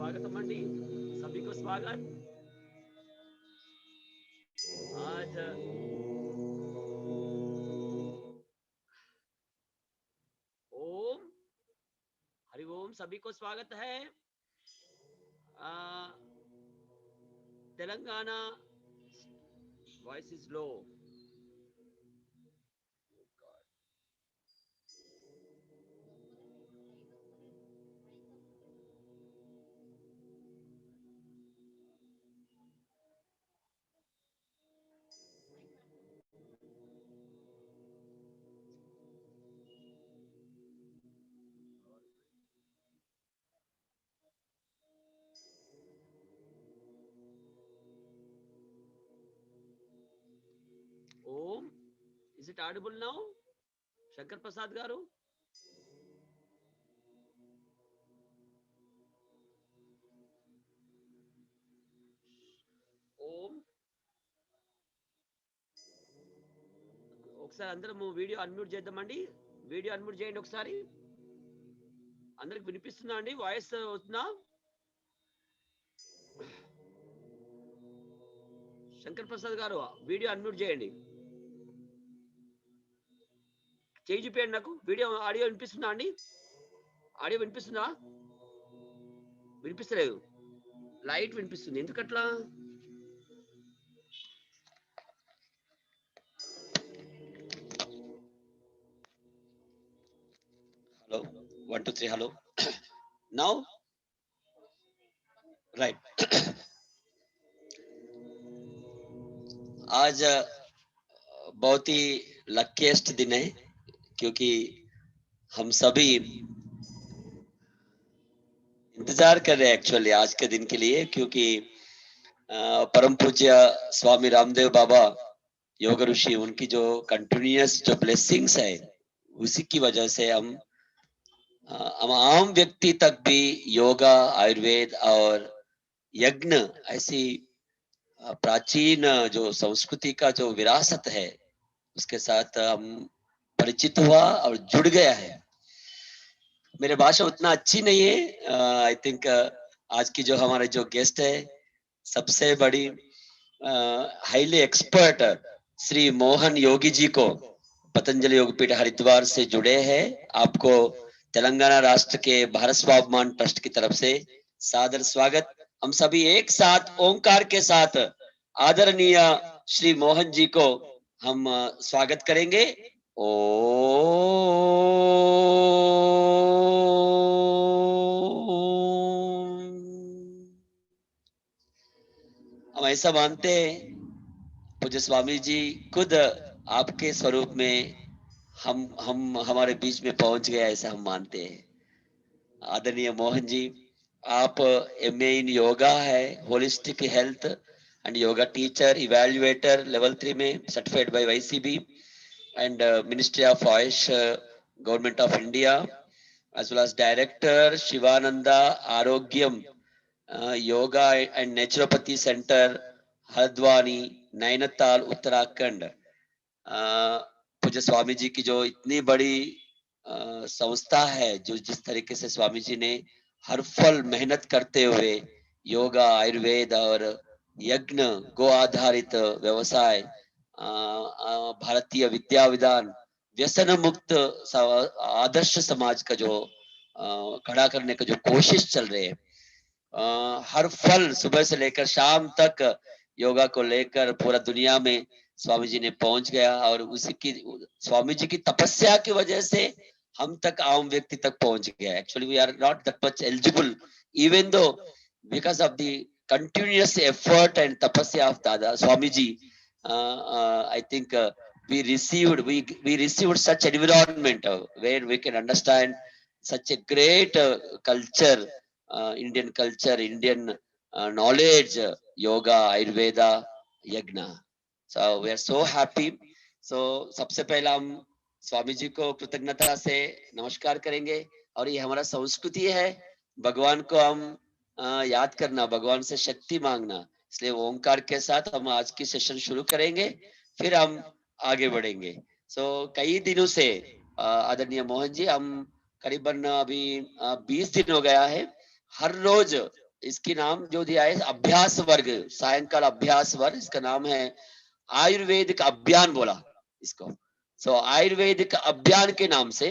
स्वागत मंडी, सभी को स्वागत। आज ओम हरि ओम, सभी को स्वागत है। Telangana voice is low. Om is it audible now? Shankar Prasad గారు, ఓం ఒకసారి అందరం వీడియో అన్మ్యూట్ చేద్దామండి. వీడియో అన్మ్యూట్ చేయండి ఒకసారి. అందరికి వినిపిస్తుందా అండి? వాయిస్ వస్తుందా? శంకర్ ప్రసాద్ గారు వీడియో అన్మ్యూట్ చేయండి. చేయి చూపించండి నాకు. వీడియో ఆడియో వినిపిస్తుందా అండి? ఆడియో వినిపిస్తుందా? వినిపిస్తలేదు. లైట్ వినిపిస్తుంది, ఎందుకట్లా? Hello 1 2 3 hello now right. आज बहुत ही लकीएस्ट दिन है, क्योंकि हम सभी इंतजार कर रहे हैं एक्चुअली आज के दिन के लिए, क्योंकि परम पूज्य स्वामी रामदेव बाबा योग ऋषि, उनकी जो कंटिन्यूअस जो ब्लेसिंग्स है, उसी की वजह से हम आम व्यक्ति तक भी योगा, आयुर्वेद और यज्ञ ऐसी प्राचीन जो संस्कृति का जो विरासत है, उसके साथ हम परिचित हुआ और जुड़ गया है। मेरे भाषा उतना अच्छी नहीं है। आई थिंक आज की जो हमारे जो गेस्ट है, सबसे बड़ी हाईली एक्सपर्ट श्री मोहन योगी जी को पतंजलि योगपीठ हरिद्वार से जुड़े हैं। आपको तेलंगाना राष्ट्र के भारत स्वाभिमान ट्रस्ट की तरफ से सादर स्वागत। हम सभी एक साथ ओंकार के साथ आदरणीय श्री मोहन जी को हम स्वागत करेंगे। हम ऐसा मानते हैं, पूज्य स्वामी जी खुद आपके स्वरूप में हम हमारे बीच में पहुंच गया, ऐसा हम मानते हैं। आदरणीय मोहन जी, आप एमए इन योगा है, holistic health and yoga teacher, evaluator level 3 में certified by YCB and Ministry of Ayush, Government of India, as well as Director Shivananda Arogyam Yoga and Naturopathy Center, Haldwani, Nainital, Uttarakhand. पूज्य स्वामी जी की जो इतनी बड़ी संस्था है, जो जिस तरीके से स्वामी जी ने हर फल मेहनत करते हुए योगा, आयुर्वेद और यज्ञ, गो आधारित व्यवसाय, भारतीय विद्या विधान, व्यसन मुक्त आदर्श समाज का जो खड़ा करने का जो कोशिश चल रहे है, हर फल सुबह से लेकर शाम तक योगा को लेकर पूरा दुनिया में स्वामी जी ने पहुंच गया। और उसी की स्वामी जी की तपस्या की वजह से हम तक, आम व्यक्ति तक पहुंच गया। Actually we are not that much eligible, even though because of the continuous effort and tapasya of Dada Swamiji. I think we received such environment where we can understand such a great culture, Indian culture, Indian knowledge, yoga, Ayurveda, yagna. So we are so happy. So सबसे पहला हम स्वामी जी को कृतज्ञता से नमस्कार करेंगे। और ये हमारा संस्कृति है, भगवान को हम याद करना, भगवान से शक्ति मांगना। इसलिए ओंकार के साथ हम आज की सेशन शुरू करेंगे, फिर हम आगे बढ़ेंगे। सो कई दिनों से आदरणीय मोहन जी, हम करीबन अभी 20 दिन हो गया है, हर रोज इसकी नाम जो दिया है अभ्यास वर्ग, सायंकाल अभ्यास वर्ग, इसका नाम है आयुर्वेदिक अभियान बोला इसको। सो आयुर्वेदिक अभियान के नाम से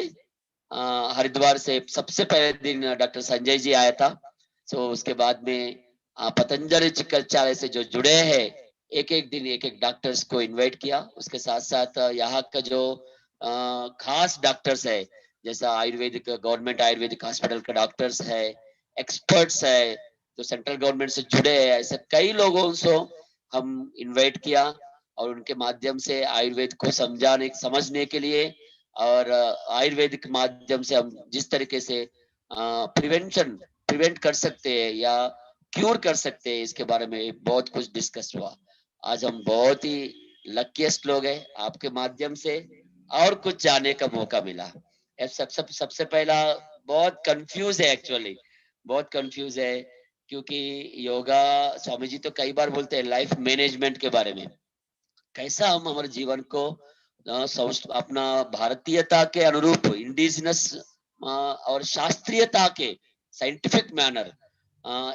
हरिद्वार से सबसे पहले दिन डॉक्टर संजय जी आया था। सो उसके बाद में पतंजलि चिकित्सालय से जो जुड़े हैं, एक एक दिन एक एक डॉक्टर्स को इनवाइट किया। उसके साथ साथ यहाँ का जो खास डॉक्टर्स है, जैसा आयुर्वेदिक गवर्नमेंट आयुर्वेदिक हॉस्पिटल का डॉक्टर्स है, एक्सपर्ट्स है, जो सेंट्रल गवर्नमेंट से जुड़े हैं, ऐसे कई लोगों को हम इनवाइट किया और उनके माध्यम से आयुर्वेद को समझने के लिए और आयुर्वेदिक माध्यम से हम जिस तरीके से प्रिवेंट कर सकते हैं या क्यूर कर सकते हैं, इसके बारे में बहुत कुछ डिस्कस हुआ। आज हम बहुत ही लकीस्ट लोग हैं, आपके माध्यम से और कुछ जानने का मौका मिला। सबसे पहला बहुत कंफ्यूज है एक्चुअली, बहुत कंफ्यूज है, क्योंकि योगा स्वामी जी तो कई बार बोलते हैं लाइफ मैनेजमेंट के बारे में, कैसा हम हमारे जीवन को अपना भारतीयता के अनुरूप इंडिजिनस और शास्त्रीयता के साइंटिफिक मैनर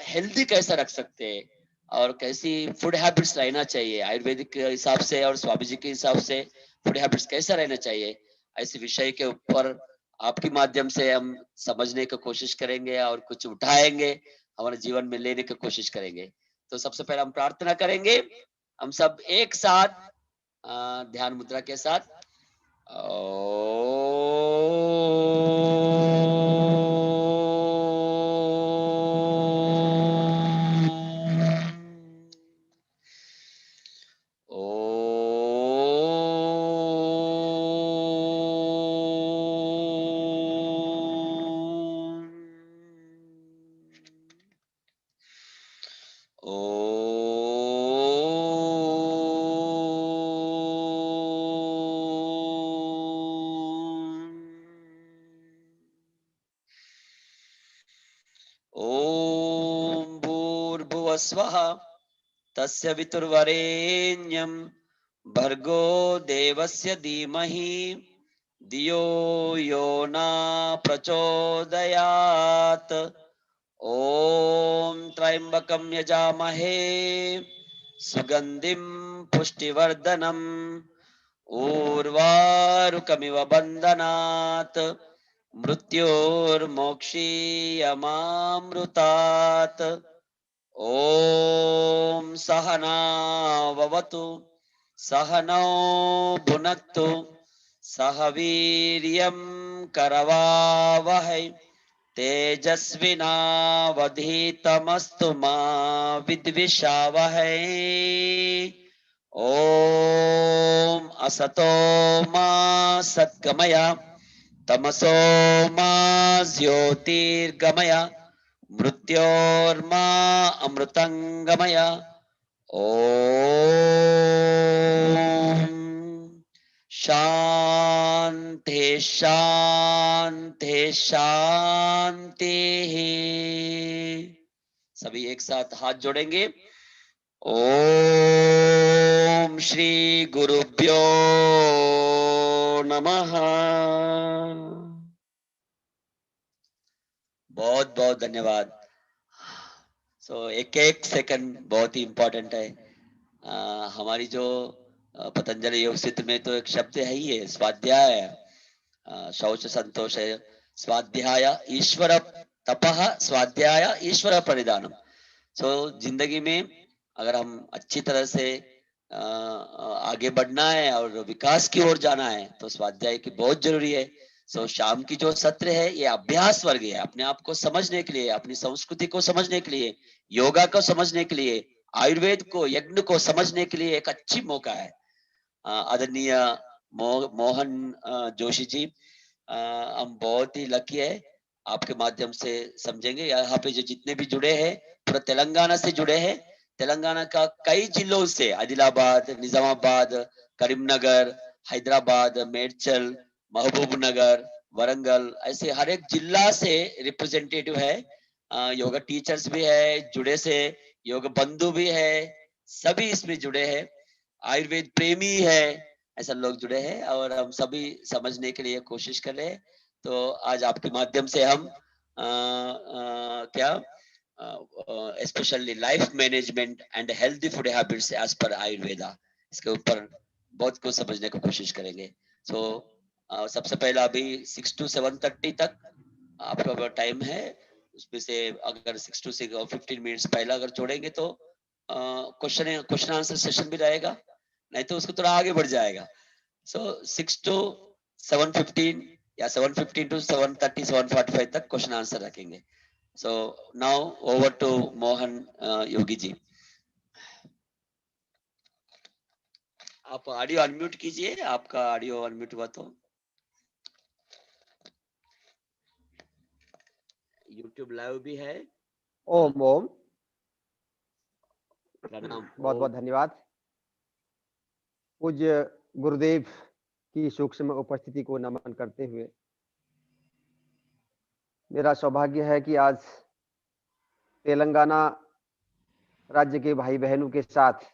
हेल्दी कैसा रख सकते हैं और कैसी फूड हैबिट्स रहना चाहिए आयुर्वेदिक के हिसाब से और स्वामी जी के हिसाब से फूड हैबिट्स कैसा रहना चाहिए, ऐसे विषय के ऊपर आपके माध्यम से हम समझने की कोशिश करेंगे और कुछ उठाएंगे, हमारे जीवन में लेने की कोशिश करेंगे। तो सबसे पहले हम प्रार्थना करेंगे, हम सब एक साथ ध्यान मुद्रा के साथ। ओम भूर्भुवस्वः तस्य वितुर्वरेण्यं भर्गो देवस्य धीमहि धियो यो न प्रचोदयात्। ओम त्र्यंबकं यजामहे सुगंधिं पुष्टिवर्धनम् उर्वारुकमिव बन्धनात् मृत्योर्मोक्षीयमामृतात्। ओम सहनाववतु सहनौ भुनक्तु सह वीर्यं करवावहै तेजस्विनावधीतमस्तु मा विद्विषावहै। ओम असतो मा सद्गमय तमसो मा ज्योतिर्गमय मृत्योर्मा अमृतंगमय। ओम शांति शांति शांति। सभी एक साथ हाथ जोड़ेंगे। ओम श्री गुरुभ्यो नमः। बहुत बहुत धन्यवाद। एक एक सेकंड बहुत ही इंपॉर्टेंट है। हमारी जो पतंजलि योग सूत्र में तो एक शब्द है ही है, स्वाध्याय। शौच संतोष है, स्वाध्याय ईश्वर तपः, स्वाध्याय ईश्वर परिधानम। जिंदगी में अगर हम अच्छी तरह से आगे बढ़ना है और विकास की ओर जाना है तो स्वाध्याय की बहुत जरूरी है। शाम की जो सत्र है ये अभ्यास वर्ग है, अपने आप को समझने के लिए, अपनी संस्कृति को समझने के लिए, योगा को समझने के लिए, आयुर्वेद को, यज्ञ को समझने के लिए एक अच्छी मौका है। आदरणीय मोहन जोशी जी, हम बहुत ही लकी है, आपके माध्यम से समझेंगे। यहाँ पे जो जितने भी जुड़े हैं पूरा तेलंगाना से जुड़े हैं, तेलंगाना का कई जिलों से, आदिलाबाद, निजामाबाद, करीमनगर, हैदराबाद, मेडचल, महबूबनगर, वरंगल, ऐसे हर एक जिला से रिप्रेजेंटेटिव है। योगा टीचर्स भी है जुड़े से, योग बंधु भी है, सभी इसमें जुड़े हैं। आयुर्वेद प्रेमी है, ऐसा लोग जुड़े हैं और हम सभी समझने के लिए कोशिश कर रहे हैं। तो आज आपके माध्यम से हम क्या especially life management and healthy food habits as per Ayurveda. इसके ऊपर बहुत कुछ समझने की कोशिश करेंगे. So सबसे पहला अभी 6 to 7:30 तक आपका टाइम है. उसमें से अगर 6 to 15 मिनट्स पहला अगर छोड़ेंगे तो क्वेश्चन आंसर सेशन भी रहेगा, नहीं तो उसको थोड़ा आगे बढ़ जाएगा. So 6 to 7:15 या 7:15 to 7:30 7:45 तक क्वेश्चन आंसर रखेंगे. So now over to Mohan Yogi ji. आप ऑडियो अनम्यूट कीजिए, आपका ऑडियो अनम्यूट हुआ तो. यूट्यूब लाइव भी है. ओम ओम. प्रणाम. बहुत बहुत धन्यवाद. पूज्य गुरुदेव की सूक्ष्म उपस्थिति को नमन करते हुए मेरा सौभाग्य है कि आज तेलंगाना राज्य के भाई बहनों के साथ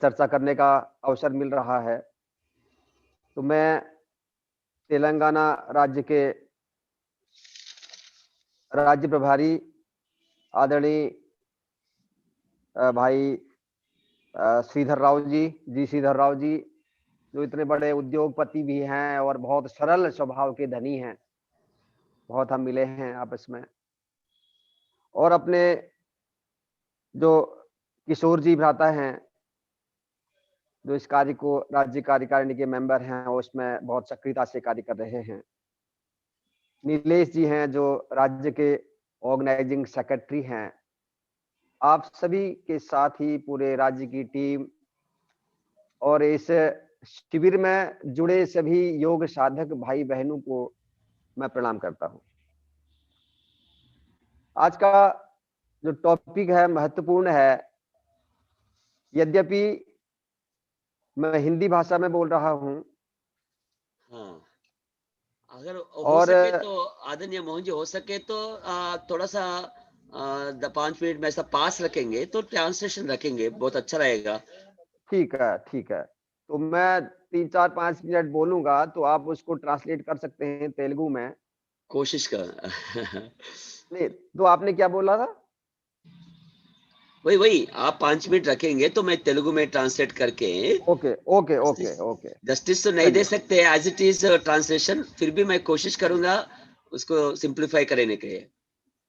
चर्चा करने का अवसर मिल रहा है. तो मैं तेलंगाना राज्य के राज्य प्रभारी आदरणीय भाई श्रीधर राव जी श्रीधर राव जी, जो इतने बड़े उद्योगपति भी हैं और बहुत सरल स्वभाव के धनी हैं. बहुत हम मिले हैं आपस में. और अपने जो किशोर जी भ्राता हैं, जो इस कार्य को राज्य कार्यकारिणी के मेंबर हैं, उसमें बहुत सक्रियता से कार्य कर रहे हैं. नीलेश जी हैं जो राज्य के ऑर्गेनाइजिंग सेक्रेटरी हैं. आप सभी के साथ ही पूरे राज्य की टीम और इस शिविर में जुड़े सभी योग साधक भाई बहनों को मैं प्रणाम करता हूं. आज का जो टॉपिक है महत्वपूर्ण है. यद्यपि मैं हिंदी भाषा में बोल रहा हूं. हाँ, अगर हो और सके तो आदरणीय मोहन जी, हो सके तो थोड़ा सा 5 मिनट में ऐसा पास रखेंगे तो ट्रांसलेशन रखेंगे, बहुत अच्छा रहेगा. ठीक है, ठीक है. तो मैं 3-4-5 मिनट बोलूंगा तो आप उसको ट्रांसलेट कर सकते हैं तेलुगु में. कोशिश कर. नहीं तो आपने क्या बोला था? वही आप 5 मिनट रखेंगे तो मैं तेलुगु में ट्रांसलेट करके. Okay okay okay okay. Justice तो नहीं दे सकते एज इट इज ट्रांसलेशन, फिर भी मैं कोशिश करूंगा उसको सिंप्लीफाई करने के लिए.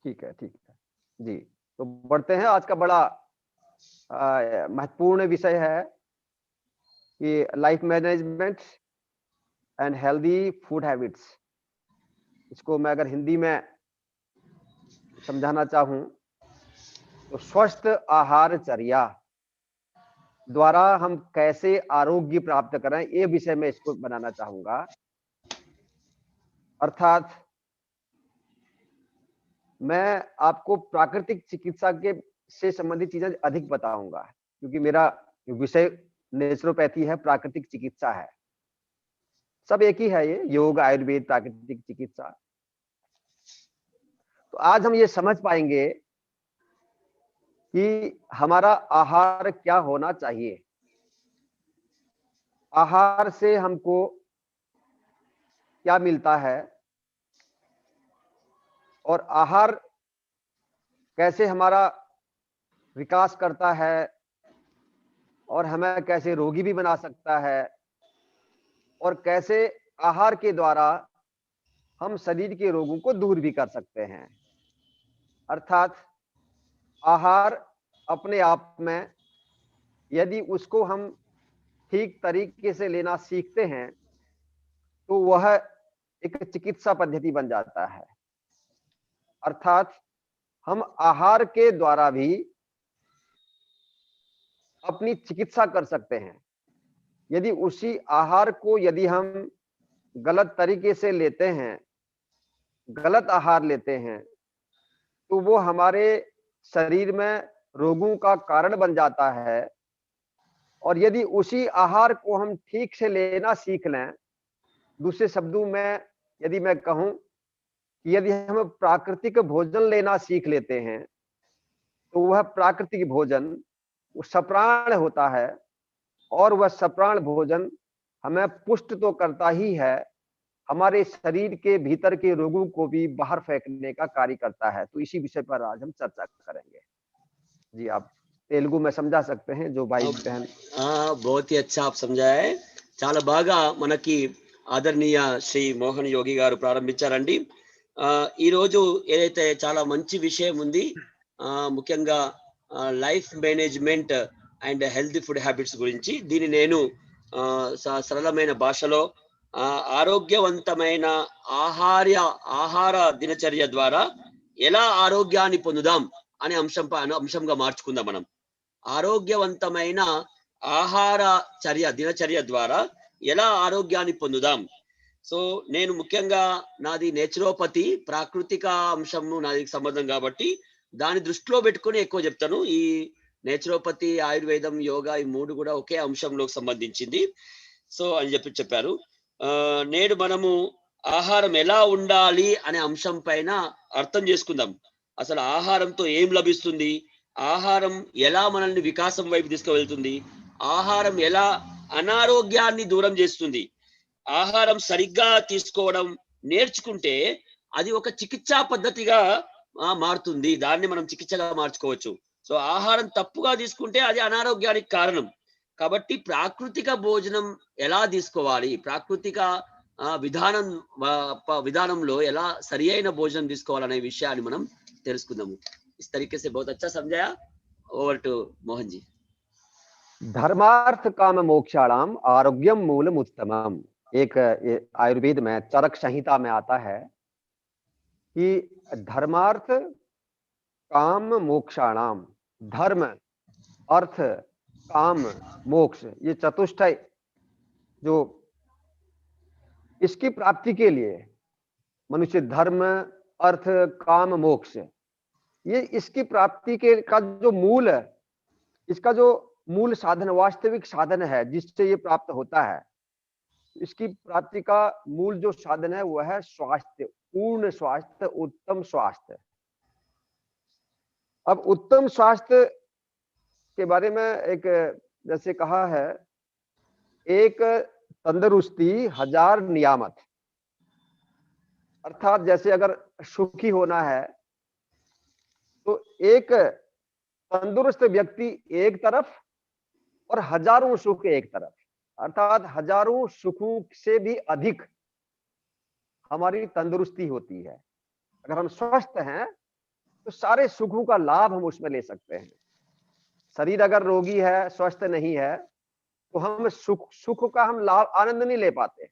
ठीक है, ठीक है जी. तो बढ़ते हैं. आज का बड़ा महत्वपूर्ण विषय है कि life management and healthy food habits. इसको मैं अगर हिंदी में समझाना चाहूं तो स्वस्थ आहारचर्या द्वारा हम कैसे आरोग्य प्राप्त करें, ये विषय में इसको बनाना चाहूंगा. अर्थात मैं आपको प्राकृतिक चिकित्सा के से संबंधित चीजें अधिक बताऊंगा, क्योंकि मेरा विषय नेचुरोपैथी है, प्राकृतिक चिकित्सा है. सब एक ही है, ये योग आयुर्वेद प्राकृतिक चिकित्सा. तो आज हम ये समझ पाएंगे कि हमारा आहार क्या होना चाहिए. आहार से हमको क्या मिलता है और आहार कैसे हमारा विकास करता है और हमें कैसे रोगी भी बना सकता है, और कैसे आहार के द्वारा हम शरीर के रोगों को दूर भी कर सकते हैं. अर्थात आहार अपने आप में यदि उसको हम ठीक तरीके से लेना सीखते हैं तो वह एक चिकित्सा पद्धति बन जाता है. अर्थात हम आहार के द्वारा भी अपनी चिकित्सा कर सकते हैं. यदि उसी आहार को यदि हम गलत तरीके से लेते हैं, गलत आहार लेते हैं, तो वो हमारे शरीर में रोगों का कारण बन जाता है. और यदि उसी आहार को हम ठीक से लेना सीख लें, दूसरे शब्दों में यदि मैं कहूं कि यदि हम प्राकृतिक भोजन लेना सीख लेते हैं, तो वह प्राकृतिक भोजन वो सप्राण होता है, और वह सप्राण भोजन हमें पुष्ट तो करता ही है, हमारे शरीर के भीतर के रोगों को भी बाहर फेंकने का कार्य करता है। तो इसी विषय पर आज हम चर्चा करेंगे। जी, आप तेलुगु में समझा सकते हैं जो भाई बहन। बहुत ही अच्छा आप समझाए। చాలా బాగా మనకి ఆదరణీయ శ్రీ మోహన్ యోగి గారు ప్రారంభించారండి. ఈ రోజు ఏదైతే చాలా మంచి విషయం ఉంది. ముఖ్యంగా life management and healthy food habits గురించి దీన్ని నేను సరళమైన భాషలో ఆరోగ్యవంతమైన ఆహార దినచర్య ద్వారా ఎలా ఆరోగ్యాన్ని పొందుదాం అనే అంశంగా మార్చుకుందాం మనం. ఆరోగ్యవంతమైన ఆహార దినచర్య ద్వారా ఎలా ఆరోగ్యాన్ని పొందుదాం. సో నేను ముఖ్యంగా నాది నేచురోపతి, ప్రాకృతిక అంశము నాది సంబంధం కాబట్టి దాని దృష్టిలో పెట్టుకొని ఎక్కువ చెప్తాను. ఈ నేచురోపతి, ఆయుర్వేదం, యోగా ఈ మూడు కూడా ఒకే అంశంలోకి సంబంధించింది. సో అని చెప్పారు. నేడు మనము ఆహారం ఎలా ఉండాలి అనే అంశం పైన అర్థం చేసుకుందాం. అసలు ఆహారంతో ఏం లభిస్తుంది, ఆహారం ఎలా మనల్ని వికాసం వైపు తీసుకువెళ్తుంది, ఆహారం ఎలా అనారోగ్యాన్ని దూరం చేస్తుంది. ఆహారం సరిగ్గా తీసుకోవడం నేర్చుకుంటే అది ఒక చికిత్సా పద్ధతిగా మారుతుంది. దాన్ని మనం చికిత్సగా మార్చుకోవచ్చు. సో ఆహారం తప్పుగా తీసుకుంటే అది అనారోగ్యానికి కారణం. కాబట్టి ప్రాకృతిక భోజనం ఎలా తీసుకోవాలి, ప్రాకృతిక విధానంలో ఎలా సరి అయిన భోజనం తీసుకోవాలనే విషయాన్ని మనం తెలుసుకుందాము. इस तरीके से बहुत अच्छा समझाया. Over to Mohan ji. धर्मार्थ काम मोक्षाणाम आरोग्यम मूलम उत्तमम, एक आयुर्वेद में चरक संहिता में आता है कि धर्मार्थ काम मोक्षाणाम, धर्म अर्थ काम मोक्ष, ये चतुष्टय जो इसकी प्राप्ति के लिए मनुष्य धर्म अर्थ काम मोक्ष, ये इसकी प्राप्ति के का जो मूल, इसका जो मूल साधन, वास्तविक साधन है जिससे ये प्राप्त होता है, इसकी प्राप्ति का मूल जो साधन है वह है स्वास्थ्य, पूर्ण स्वास्थ्य, उत्तम स्वास्थ्य। अब उत्तम स्वास्थ्य के बारे में एक जैसे कहा है, एक तंदुरुस्ती हजार नियामत, अर्थात जैसे अगर सुखी होना है तो एक तंदुरुस्त व्यक्ति एक तरफ और हजारों सुख एक तरफ, अर्थात हजारों सुखों से भी अधिक हमारी तंदुरुस्ती होती है। अगर हम स्वस्थ हैं तो सारे सुखों का लाभ हम उसमें ले सकते हैं। शरीर अगर रोगी है, स्वस्थ नहीं है, तो हम सुख का हम लाभ आनंद नहीं ले पाते।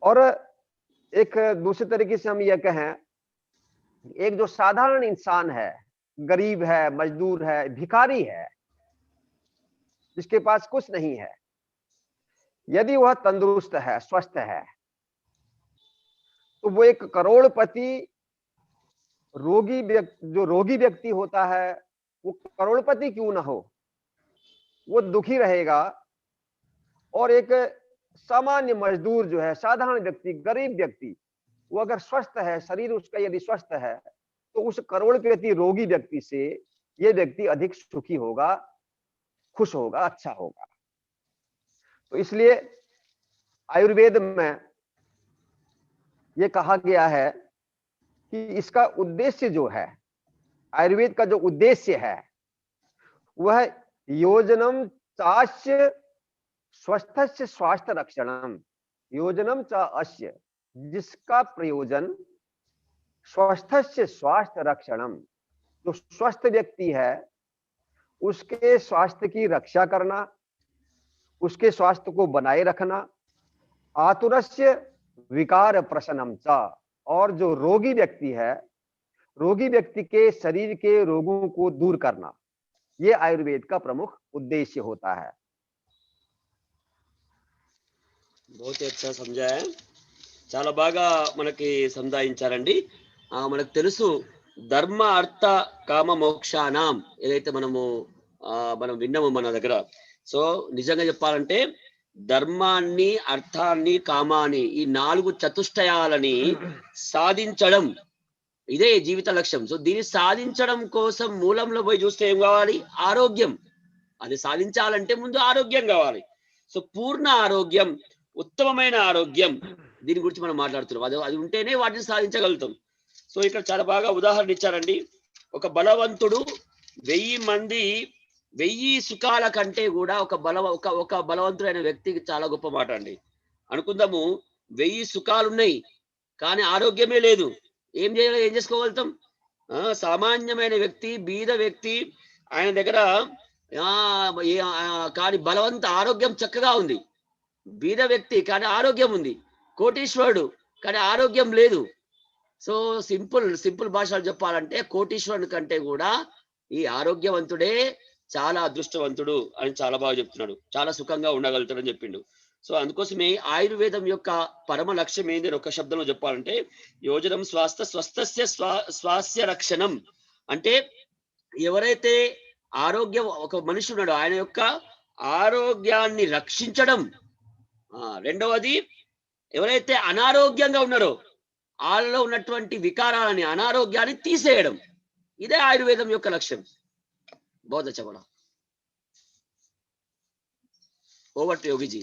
और एक दूसरे तरीके से हम यह कहें, एक जो साधारण इंसान है, गरीब है, मजदूर है, भिखारी है, जिसके पास कुछ नहीं है, यदि वह तंदुरुस्त है, स्वस्थ है, तो वो एक करोड़पति जो रोगी व्यक्ति होता है, वो करोड़पति क्यों ना हो, वो दुखी रहेगा। और एक सामान्य मजदूर जो है, साधारण व्यक्ति, गरीब व्यक्ति, वो अगर स्वस्थ है, शरीर उसका यदि स्वस्थ है, तो उस करोड़पति रोगी व्यक्ति से ये व्यक्ति अधिक सुखी होगा, खुश होगा, अच्छा होगा। तो इसलिए आयुर्वेद में ये कहा गया है कि इसका उद्देश्य जो है, आयुर्वेद का जो उद्देश्य है वह योजनम चास्य स्वस्थस्य स्वास्थ्य रक्षणम, योजनम च अस्य, जिसका प्रयोजन स्वस्थस्य स्वास्थ्य रक्षणम, जो स्वस्थ व्यक्ति है उसके स्वास्थ्य की रक्षा करना, उसके स्वास्थ्य को बनाए रखना, आतुरस्य विकार प्रशनम च, और जो रोगी व्यक्ति है, रोगी व्यक्ति के शरीर के रोगों को दूर करना, ये आयुर्वेद का प्रमुख उद्देश्य होता है। बहुत ही अच्छा समझाया. చాలా బాగా మనకి సంధాయించారండి. మనకు తెలుసు ధర్మ అర్థ కామ మోక్షానాం ఏదైతే మనం విన్నామో మన దగ్గర. సో నిజంగా చెప్పాలంటే ధర్మాన్ని, అర్థాన్ని, కామాన్ని, ఈ 4 చతుష్టయాలని సాధించడం ఇదే జీవిత లక్ష్యం. సో దీన్ని సాధించడం కోసం మూలంలో పోయి చూస్తే ఏం కావాలి? ఆరోగ్యం. అది సాధించాలంటే ముందు ఆరోగ్యం కావాలి. సో పూర్ణ ఆరోగ్యం, ఉత్తమమైన ఆరోగ్యం, దీని గురించి మనం మాట్లాడుతున్నాం. అది ఉంటేనే వాటిని సాధించగలుగుతాం. సో ఇక్కడ చాలా బాగా ఉదాహరణ ఇచ్చారండి. ఒక బలవంతుడు 1000 మంది 1000 సుఖాల కంటే కూడా ఒక బలవంతుడైన వ్యక్తికి చాలా గొప్ప మాట అండి. అనుకుందాము 1000 సుఖాలు ఉన్నాయి, కానీ ఆరోగ్యమే లేదు. ఏం చేసుకోగలుగుతాం? సామాన్యమైన వ్యక్తి, బీద వ్యక్తి, ఆయన దగ్గర కానీ ఆరోగ్యం చక్కగా ఉంది. బీద వ్యక్తి కానీ ఆరోగ్యం ఉంది. కోటీశ్వరుడు కానీ ఆరోగ్యం లేదు. సో సింపుల్ భాషలో చెప్పాలంటే కోటీశ్వరుని కంటే కూడా ఈ ఆరోగ్యవంతుడే చాలా అదృష్టవంతుడు అని చాలా బాగా చెప్తున్నాడు. చాలా సుఖంగా ఉండగలుగుతాడని చెప్పిండు. సో అందుకోసమే ఆయుర్వేదం యొక్క పరమ లక్ష్యం ఏంది ఒక శబ్దంలో చెప్పాలంటే యోజనం స్వస్థస్య స్వాస్య రక్షణం. అంటే ఎవరైతే ఒక మనిషి ఉన్నాడో ఆయన యొక్క ఆరోగ్యాన్ని రక్షించడం. రెండవది ఎవరైతే అనారోగ్యంగా ఉన్నారో వాళ్ళలో ఉన్నటువంటి వికారాలని, అనారోగ్యాన్ని తీసేయడం. ఇదే ఆయుర్వేదం యొక్క లక్ష్యం. बहुत अच्छा पढ़ा। Over to Yogi ji.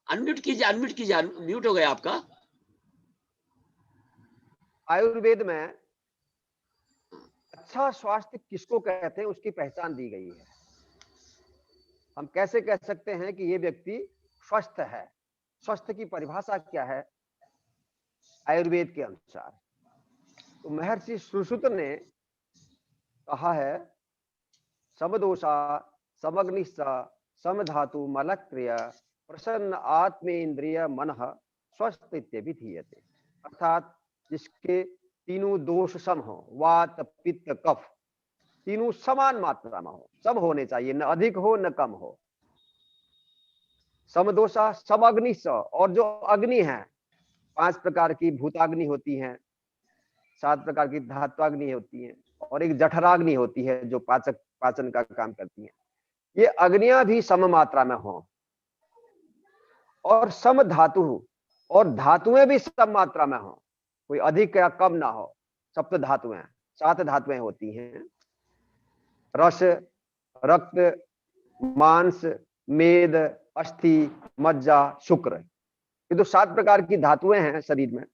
Unmute कीजिए, म्यूट हो गया आपका। आयुर्वेद में अच्छा स्वास्थ्य किसको कहते हैं उसकी पहचान दी गई है। हम कैसे कह सकते हैं कि ये व्यक्ति स्वस्थ है? स्वस्थ की परिभाषा क्या है आयुर्वेद के अनुसार? तो महर्षि सुश्रुत ने कहा है समदोषा समग्निश्च समधातु मलक्रिय प्रसन्न आत्मेन्द्रिय मनः स्वस्थ इत्यभिधीयते। अर्थात जिसके तीनों दोष सम हो, वात पित्त कफ तीनों समान मात्रा में हो, सब होने चाहिए, न अधिक हो न कम हो। समदोषा समग्निश्च, और जो अग्नि है 5 प्रकार की भूताग्नि होती हैं, 7 प्रकार की धात्वाग्नि होती हैं, और एक जठराग्नि होती है जो पाचन का काम करती है। ये अग्नियां भी सम मात्रा में हो, और सम धातु, और धातुएं भी सम मात्रा में हो, कोई अधिक या कम ना हो। सप्त धातुएं, 7 धातुएं होती हैं, रस, रक्त, मांस, मेद, अस्थि, मज्जा, शुक्र। ये तो 7 प्रकार की धातुएं हैं शरीर में।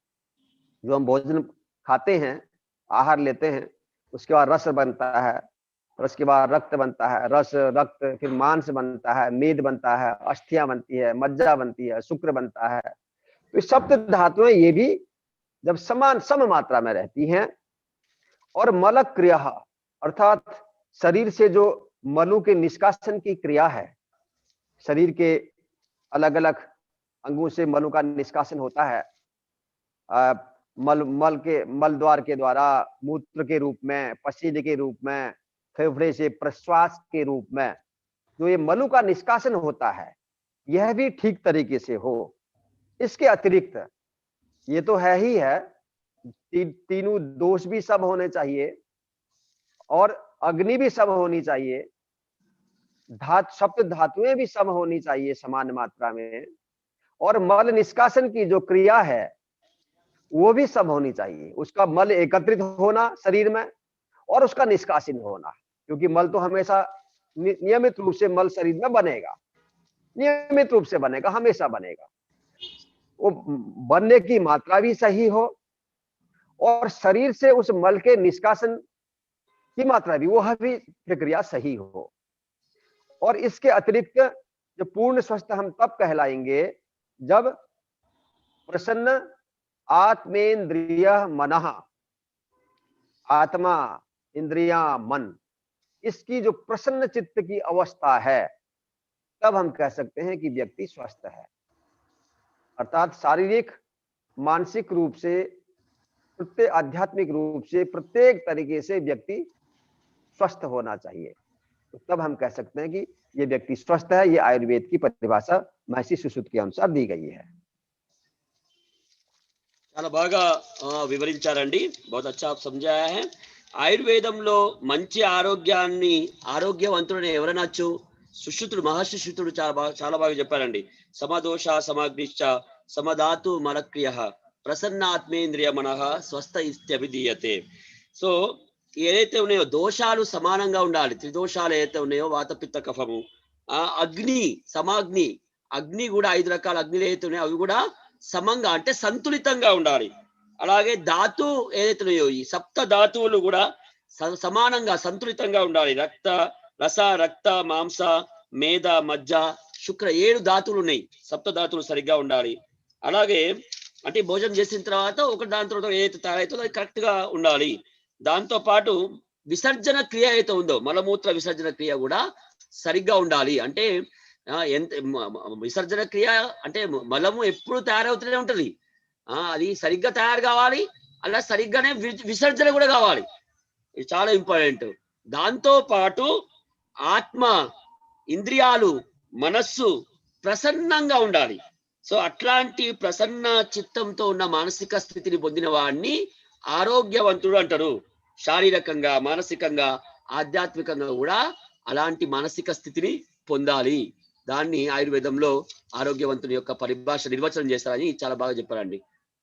जो हम भोजन खाते हैं, आहार लेते हैं, उसके बाद रस बनता है, रस के बाद रक्त बनता है, रस रक्त फिर मांस बनता है, मेद बनता है, अस्थियां बनती है, मज्जा बनती है, शुक्र बनता है। तो सप्त धातुएं ये भी जब सम मात्रा में रहती हैं, और मल क्रिया अर्थात शरीर से जो मलों के निष्कासन की क्रिया है, शरीर के अलग अलग अंगों से मलों का निष्कासन होता है, मल द्वार के द्वारा, मूत्र के रूप में, पसीने के रूप में, फेफड़े से प्रश्वास के रूप में जो ये मलों का निष्कासन होता है, यह भी ठीक तरीके से हो। इसके अतिरिक्त ये तो है ही है, तीनों दोष भी सब होने चाहिए, और अग्नि भी सब होनी चाहिए, सप्त धातुएं भी सब होनी चाहिए समान मात्रा में, और मल निष्कासन की जो क्रिया है वो भी सब होनी चाहिए। उसका मल एकत्रित होना शरीर में, और उसका निष्कासन होना, क्योंकि मल तो हमेशा नियमित रूप से मल शरीर में बनेगा, नियमित रूप से बनेगा, हमेशा बनेगा। वो बनने की मात्रा भी सही हो, और शरीर से उस मल के निष्कासन की मात्रा भी, वो भी प्रक्रिया सही हो। और इसके अतिरिक्त जो पूर्ण स्वस्थ हम तब कहलाएंगे जब प्रसन्न आत्मेन्द्रिय मनः, आत्मा, इंद्रिया, मन, इसकी जो प्रसन्न चित्त की अवस्था है, तब हम कह सकते हैं कि व्यक्ति स्वस्थ है। अर्थात शारीरिक, मानसिक रूप से, प्रत्येक आध्यात्मिक रूप से, प्रत्येक तरीके से व्यक्ति स्वस्थ होना चाहिए। तो तब हम कह सकते हैं कि ये व्यक्ति स्वस्थ है। ये आयुर्वेद की परिभाषा महर्षि सुश्रुत के अनुसार दी गई है। చాలా బాగా వివరించారండి. बहुत अच्छा आप समझाया है। ఆయుర్వేదంలో మంచి ఆరోగ్యవంతుడని ఎవరనొచ్చు? సుశ్రుతుడు, మహర్షి సుశ్రుతుడు చాలా బాగా చెప్పారండి. సమదోష సమాగ్నిశ్చ సమధాతు మలక్రియ ప్రసన్నాత్మేంద్రియ మనః స్వస్థ ఇత్యభిధీయతే. సో ఏదైతే ఉన్నాయో దోషాలు సమానంగా ఉండాలి. త్రిదోషాలు ఏదైతే ఉన్నాయో వాత పిత్త కఫము, అగ్ని సమాగ్ని, అగ్ని కూడా 5 రకాల అగ్నిలు ఏదైతే ఉన్నాయో అవి కూడా సమంగా అంటే సంతులితంగా ఉండాలి. అలాగే ధాతు ఏదైతే ఉన్నాయో ఈ సప్త ధాతువులు కూడా సమానంగా సంతులితంగా ఉండాలి. రక్త మాంస మేధ మజ్జ శుక్ర 7 ధాతువులు ఉన్నాయి. సప్త ధాతువులు సరిగ్గా ఉండాలి. అలాగే అంటే భోజనం చేసిన తర్వాత ఒక దాని తర్వాత ఏదైతే తయారైతుందో అది కరెక్ట్ గా ఉండాలి. దాంతో పాటు విసర్జన క్రియ అయితే ఉందో మలమూత్ర విసర్జన క్రియ కూడా సరిగ్గా ఉండాలి. అంటే ఎంత విసర్జన క్రియ అంటే మలము ఎప్పుడు తయారవుతూనే ఉంటది. అది సరిగ్గా తయారు కావాలి, అలా సరిగ్గానే విసర్జన కూడా కావాలి. ఇది చాలా ఇంపార్టెంట్. దాంతో పాటు ఆత్మ, ఇంద్రియాలు, మనస్సు ప్రసన్నంగా ఉండాలి. సో అట్లాంటి ప్రసన్న చిత్తంతో ఉన్న మానసిక స్థితిని పొందిన వాడిని ఆరోగ్యవంతుడు అంటారు. శారీరకంగా, మానసికంగా, ఆధ్యాత్మికంగా కూడా అలాంటి మానసిక స్థితిని పొందాలి. దాన్ని ఆయుర్వేదంలో ఆరోగ్యవంతుని యొక్క పరిభాష నిర్వచనం చేస్తారని చాలా బాగా చెప్పారండి.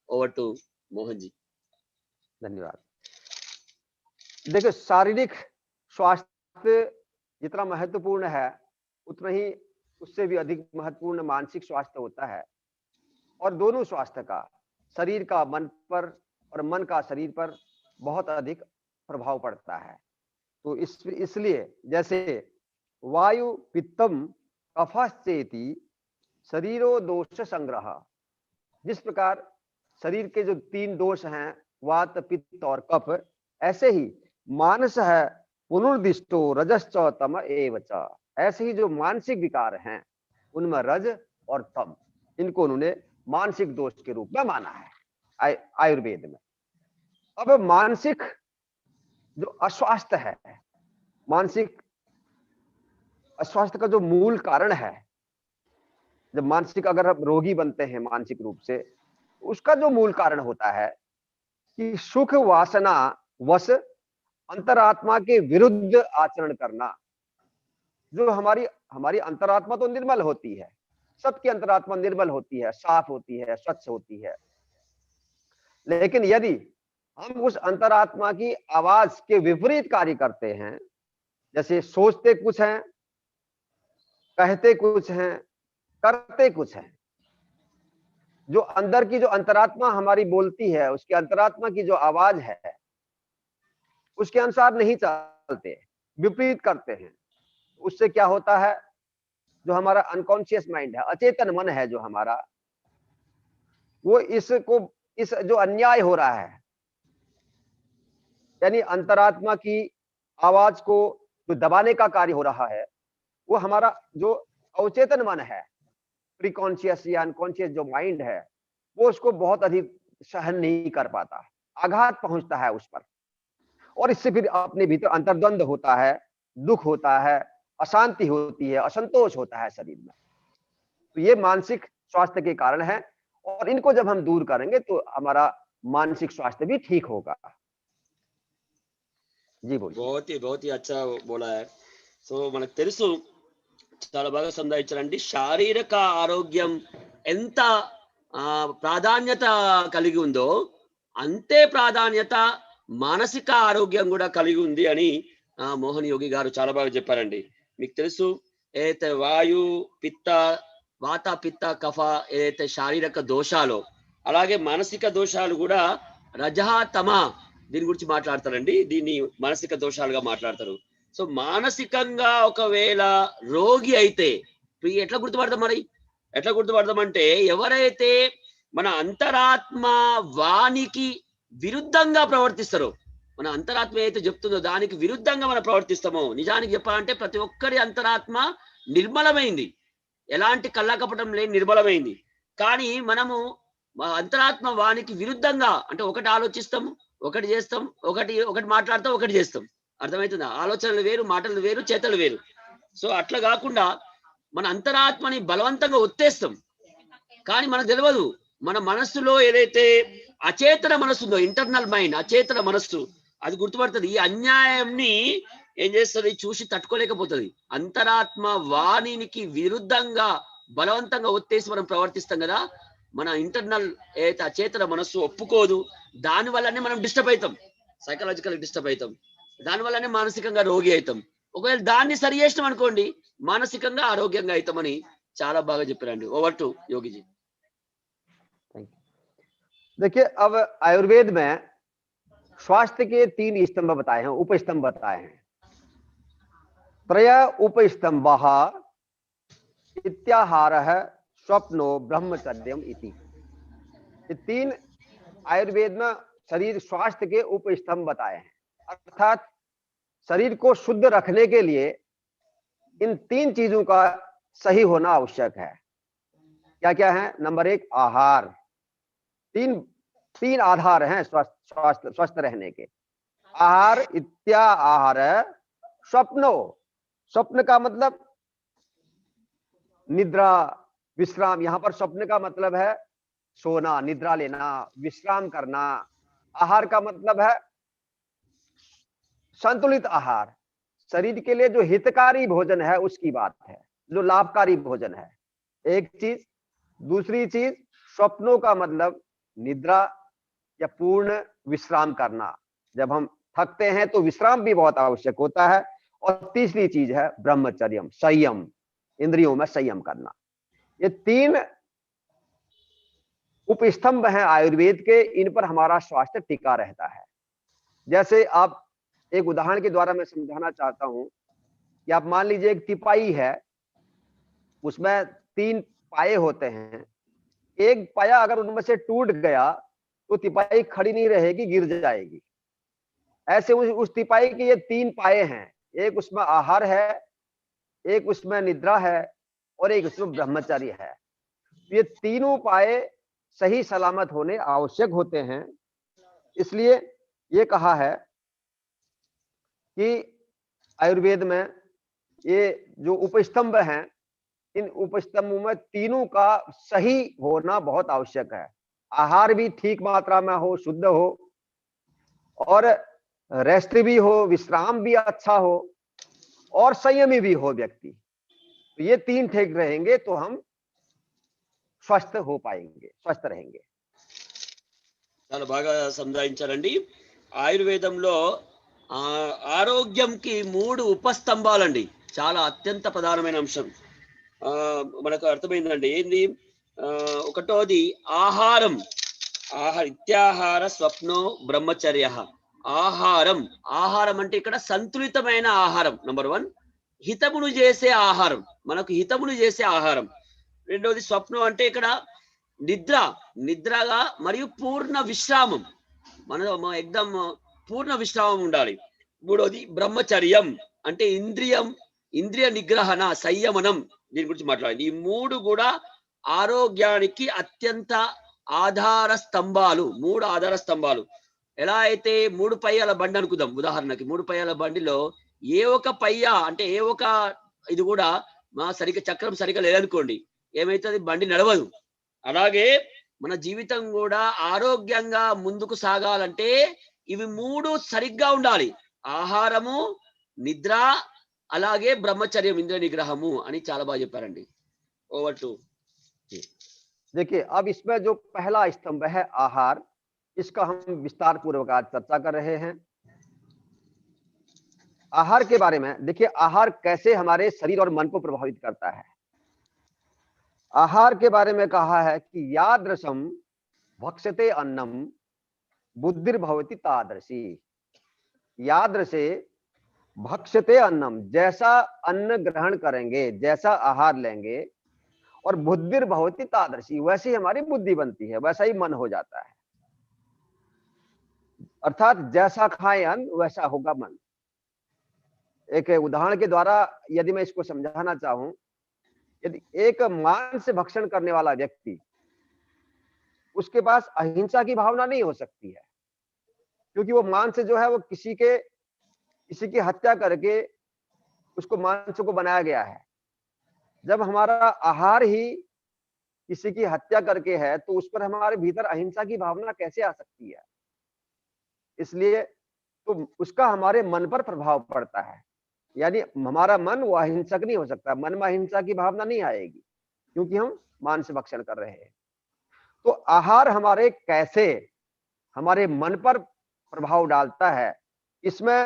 Over to Mohan ji. धन्यवाद। देखिए, शारीरिक स्वास्थ्य जितना महत्वपूर्ण है उतना ही उससे भी अधिक महत्वपूर्ण मानसिक स्वास्थ्य होता है। और दोनों स्वास्थ्य का शरीर का मन पर और मन का शरीर पर बहुत अधिक प्रभाव पड़ता है। तो इसलिए जैसे वायु पित्तम कफश्चेति शरीरो दोष संग्रह, जिस प्रकार शरीर के जो 3 दोष हैं वात पित्त और कफ, ऐसे ही मानस है पुनर्दिष्टो रजश्च तम एवच, ऐसे ही जो मानसिक विकार हैं उनमें रज और तम, इनको उन्होंने मानसिक दोष के रूप में माना है आयुर्वेद में। अब मानसिक जो अस्वास्थ्य है, मानसिक अस्वास्थ्य का जो मूल कारण है, जब मानसिक अगर रोगी बनते हैं मानसिक रूप से, उसका जो मूल कारण होता है कि सुख वासना वश अंतरात्मा के विरुद्ध आचरण करना। जो हमारी अंतरात्मा तो निर्मल होती है, सबकी अंतरात्मा निर्मल होती है, साफ होती है, स्वच्छ होती है, लेकिन यदि हम उस अंतरात्मा की आवाज के विपरीत कार्य करते हैं, जैसे सोचते कुछ हैं, कहते कुछ हैं, करते कुछ हैं, जो अंदर की जो अंतरात्मा हमारी बोलती है, उसकी अंतरात्मा की जो आवाज है उसके अनुसार नहीं चलते, विपरीत करते हैं, उससे क्या होता है, जो हमारा अनकॉन्शियस माइंड है, अचेतन मन है जो हमारा, वो इस जो अन्याय हो रहा है, यानी अंतरात्मा की आवाज को जो दबाने का कार्य हो रहा है, वो हमारा जो अवचेतन मन है, प्रीकॉन्शियस या अनकॉन्शियस जो माइंड है, वो उसको बहुत अधिक सहन नहीं कर पाता, आघात पहुंचता है उस पर, और इससे फिर अपने भीतर अंतर्द्वंद होता है, दुख होता है, अशांति होती है, असंतोष होता है शरीर में। तो ये मानसिक स्वास्थ्य के कारण है, और इनको जब हम दूर करेंगे तो हमारा मानसिक स्वास्थ्य भी ठीक होगा। जी बोलिए। बहुत ही अच्छा बोला है। సో మనకు తెలుసు, చాలా బాగా సంధాయించారండి. శారీరక ఆరోగ్యం ఎంత ప్రాధాన్యత కలిగి ఉందో అంతే ప్రాధాన్యత మానసిక ఆరోగ్యం కూడా కలిగి ఉంది అని మోహన్ యోగి గారు చాలా బాగా చెప్పారండి. మీకు తెలుసు, ఏదైతే వాయు పిత్త వాత పిత్త కఫ ఏదైతే శారీరక దోషాలు, అలాగే మానసిక దోషాలు కూడా రజహ తమ దీని గురించి మాట్లాడతారండి. దీన్ని మానసిక దోషాలుగా మాట్లాడతారు. సో మానసికంగా ఒకవేళ రోగి అయితే ఎట్లా గుర్తుపడతాం? ఎట్లా గుర్తుపడతామంటే, ఎవరైతే మన అంతరాత్మ వానికి విరుద్ధంగా ప్రవర్తిస్తారో, మన అంతరాత్మ ఏదైతే చెప్తుందో దానికి విరుద్ధంగా మనం ప్రవర్తిస్తామో, నిజానికి చెప్పాలంటే ప్రతి ఒక్కరి అంతరాత్మ నిర్మలమైంది, ఎలాంటి కళ్ళకపటం లేని నిర్మలమైంది. కానీ మనము అంతరాత్మ వానికి విరుద్ధంగా అంటే ఒకటి ఆలోచిస్తాము, ఒకటి చేస్తాం, ఒకటి మాట్లాడతాం, ఒకటి చేస్తాం. అర్థమవుతుందా? ఆలోచనలు వేరు, మాటలు వేరు, చేతలు వేరు. సో అట్లా కాకుండా మన అంతరాత్మని బలవంతంగా ఒత్తేస్తాం. కానీ మనకు తెలియదు, మన మనస్సులో ఏదైతే అచేతన మనస్సు ఉందో, ఇంటర్నల్ మైండ్, అచేతన మనస్సు, అది గుర్తుపడుతుంది. ఈ అన్యాయంని ఏం చేస్తుంది? చూసి తట్టుకోలేకపోతుంది. అంతరాత్మ వాణినికి విరుద్ధంగా బలవంతంగా ఒత్తేసి మనం ప్రవర్తిస్తాం కదా, మన ఇంటర్నల్ ఏదైతే అచేతన మనస్సు ఒప్పుకోదు. దాని వల్లనే మనం డిస్టర్బ్ అవుతాం, సైకలాజికల్ డిస్టర్బ్ అవుతాం, దాని వల్లనే మానసికంగా రోగి అవుతాం. ఒకవేళ దాన్ని సరి చేసినాం అనుకోండి, మానసికంగా ఆరోగ్యంగా అవుతామని చాలా బాగా చెప్పారండి. Over to Yogi ji. Thank you. देखिए, अब आयुर्वेद में स्वास्थ्य के 3 स्तंभ बताए हैं, उपस्तंभ बताए हैं। त्रय उपस्तंभः इत्याहारः स्वप्नो ब्रह्मचर्यम इति। ये 3 आयुर्वेद में शरीर स्वास्थ्य के उपस्तंभ बताए हैं। अर्थात शरीर को शुद्ध रखने के लिए इन 3 चीजों का सही होना आवश्यक है। क्या क्या है? नंबर 1 आहार। 3 आधार हैं स्वस्थ रहने के। आहार इत्याहार स्वप्नो। स्वप्न का मतलब निद्रा, विश्राम। यहां पर स्वप्न का मतलब है सोना, निद्रा लेना, विश्राम करना। आहार का मतलब है संतुलित आहार। शरीर के लिए जो हितकारी भोजन है उसकी बात है, जो लाभकारी भोजन है, एक चीज। दूसरी चीज, स्वप्नों का मतलब निद्रा या पूर्ण विश्राम करना। जब हम थकते हैं तो विश्राम भी बहुत आवश्यक होता है। और तीसरी चीज है ब्रह्मचर्यम, संयम, इंद्रियों में संयम करना। ये 3 उपस्तंभ हैं आयुर्वेद के, इन पर हमारा स्वास्थ्य टिका रहता है। जैसे आप एक उदाहरण के द्वारा मैं समझाना चाहता हूं कि आप मान लीजिए एक तिपाई है, उसमें 3 पाए होते हैं। एक पाया अगर उनमें से टूट गया तो तिपाई खड़ी नहीं रहेगी, गिर जाएगी। ऐसे उस तिपाई के ये 3 पाए हैं। एक उसमें आहार है, एक उसमें निद्रा है और एक उसमें ब्रह्मचर्य है। ये तीनों पाए सही सलामत होने आवश्यक होते हैं। इसलिए ये कहा है कि आयुर्वेद में ये जो उपस्तंभ हैं, इन उपस्तंभों में तीनों का सही होना बहुत आवश्यक है। आहार भी ठीक मात्रा में हो, शुद्ध हो, और रेस्ट भी हो, विश्राम भी अच्छा हो, और संयमी भी हो व्यक्ति। तो ये 3 ठीक रहेंगे तो हम स्वस्थ हो पाएंगे, स्वस्थ रहेंगे। చాలా బాగా సంధాయించారండి। ఆయుర్వేదంలో ఆరోగ్యంకి 3 ఉపస్తంభాలండి. చాలా అత్యంత ప్రధానమైన అంశం. మనకు అర్థమైందండి. ఏంది? ఒకటోది ఆహారం. ఇత్యాహార స్వప్నో బ్రహ్మచర్యః. ఆహారం. ఆహారం అంటే ఇక్కడ సంతులితమైన ఆహారం నంబర్ 1. హితమును చేసే ఆహారం. మనకు హితమును చేసే ఆహారం. రెండోది స్వప్నం అంటే ఇక్కడ నిద్ర, నిద్రగా మరియు పూర్ణ విశ్రామం. మనం ఎగ్దమ్ పూర్ణ విశ్రామం ఉండాలి. మూడోది బ్రహ్మచర్యం అంటే ఇంద్రియ నిగ్రహణ, సంయమనం. దీని గురించి మాట్లాడాలి. ఈ 3 కూడా ఆరోగ్యానికి అత్యంత ఆధార స్తంభాలు. 3 ఆధార స్తంభాలు. ఎలా అయితే 3 పయ్యాల బండి అనుకుందాం ఉదాహరణకి. 3 పయ్యాల బండిలో ఏ ఒక పయ్య అంటే ఏ ఒక ఇది కూడా సరిగ్గా చక్రం సరిగ్గా లేదనుకోండి, ఏమైతుంది? బండి నడవదు. అలాగే మన జీవితం కూడా ఆరోగ్యంగా ముందుకు సాగాలంటే ఇవి 3 సరిగ్గా ఉండాలి. ఆహారము, నిద్ర, అలాగే బ్రహ్మచర్యం, ఇంద్రియ నిగ్రహము అని చాలా బాగా చెప్పారండి. Over to. देखिए, अब इसमें जो पहला स्तंभ है आहार, इसका हम विस्तार पूर्वक आज चर्चा कर रहे हैं। आहार के बारे में देखिए, आहार कैसे हमारे शरीर और मन को प्रभावित करता है। आहार के बारे में कहा है कि यादृशम भक्षते अन्नम बुद्धिर्भवति तादृशी। यादृशे भक्षते अन्नम, जैसा अन्न ग्रहण करेंगे, जैसा आहार लेंगे, और बुद्धिर्भवति तादृशी, वैसे ही हमारी बुद्धि बनती है, वैसा ही मन हो जाता है। अर्थात जैसा खाए अन्न वैसा होगा मन। एक उदाहरण के द्वारा यदि मैं इसको समझाना चाहूं, यदि एक मांस भक्षण करने वाला व्यक्ति, उसके पास अहिंसा की भावना नहीं हो सकती है, क्योंकि वो मांस जो है वो किसी की हत्या करके उसको मांस को बनाया गया है। जब हमारा आहार ही किसी की हत्या करके है तो उस पर हमारे भीतर अहिंसा की भावना कैसे आ सकती है? इसलिए तो उसका हमारे मन पर प्रभाव पड़ता है। यानी हमारा मन वो अहिंसक नहीं हो सकता, मन में अहिंसा की भावना नहीं आएगी, क्योंकि हम मांस भक्षण कर रहे हैं। तो आहार हमारे कैसे हमारे मन पर प्रभाव डालता है, इसमें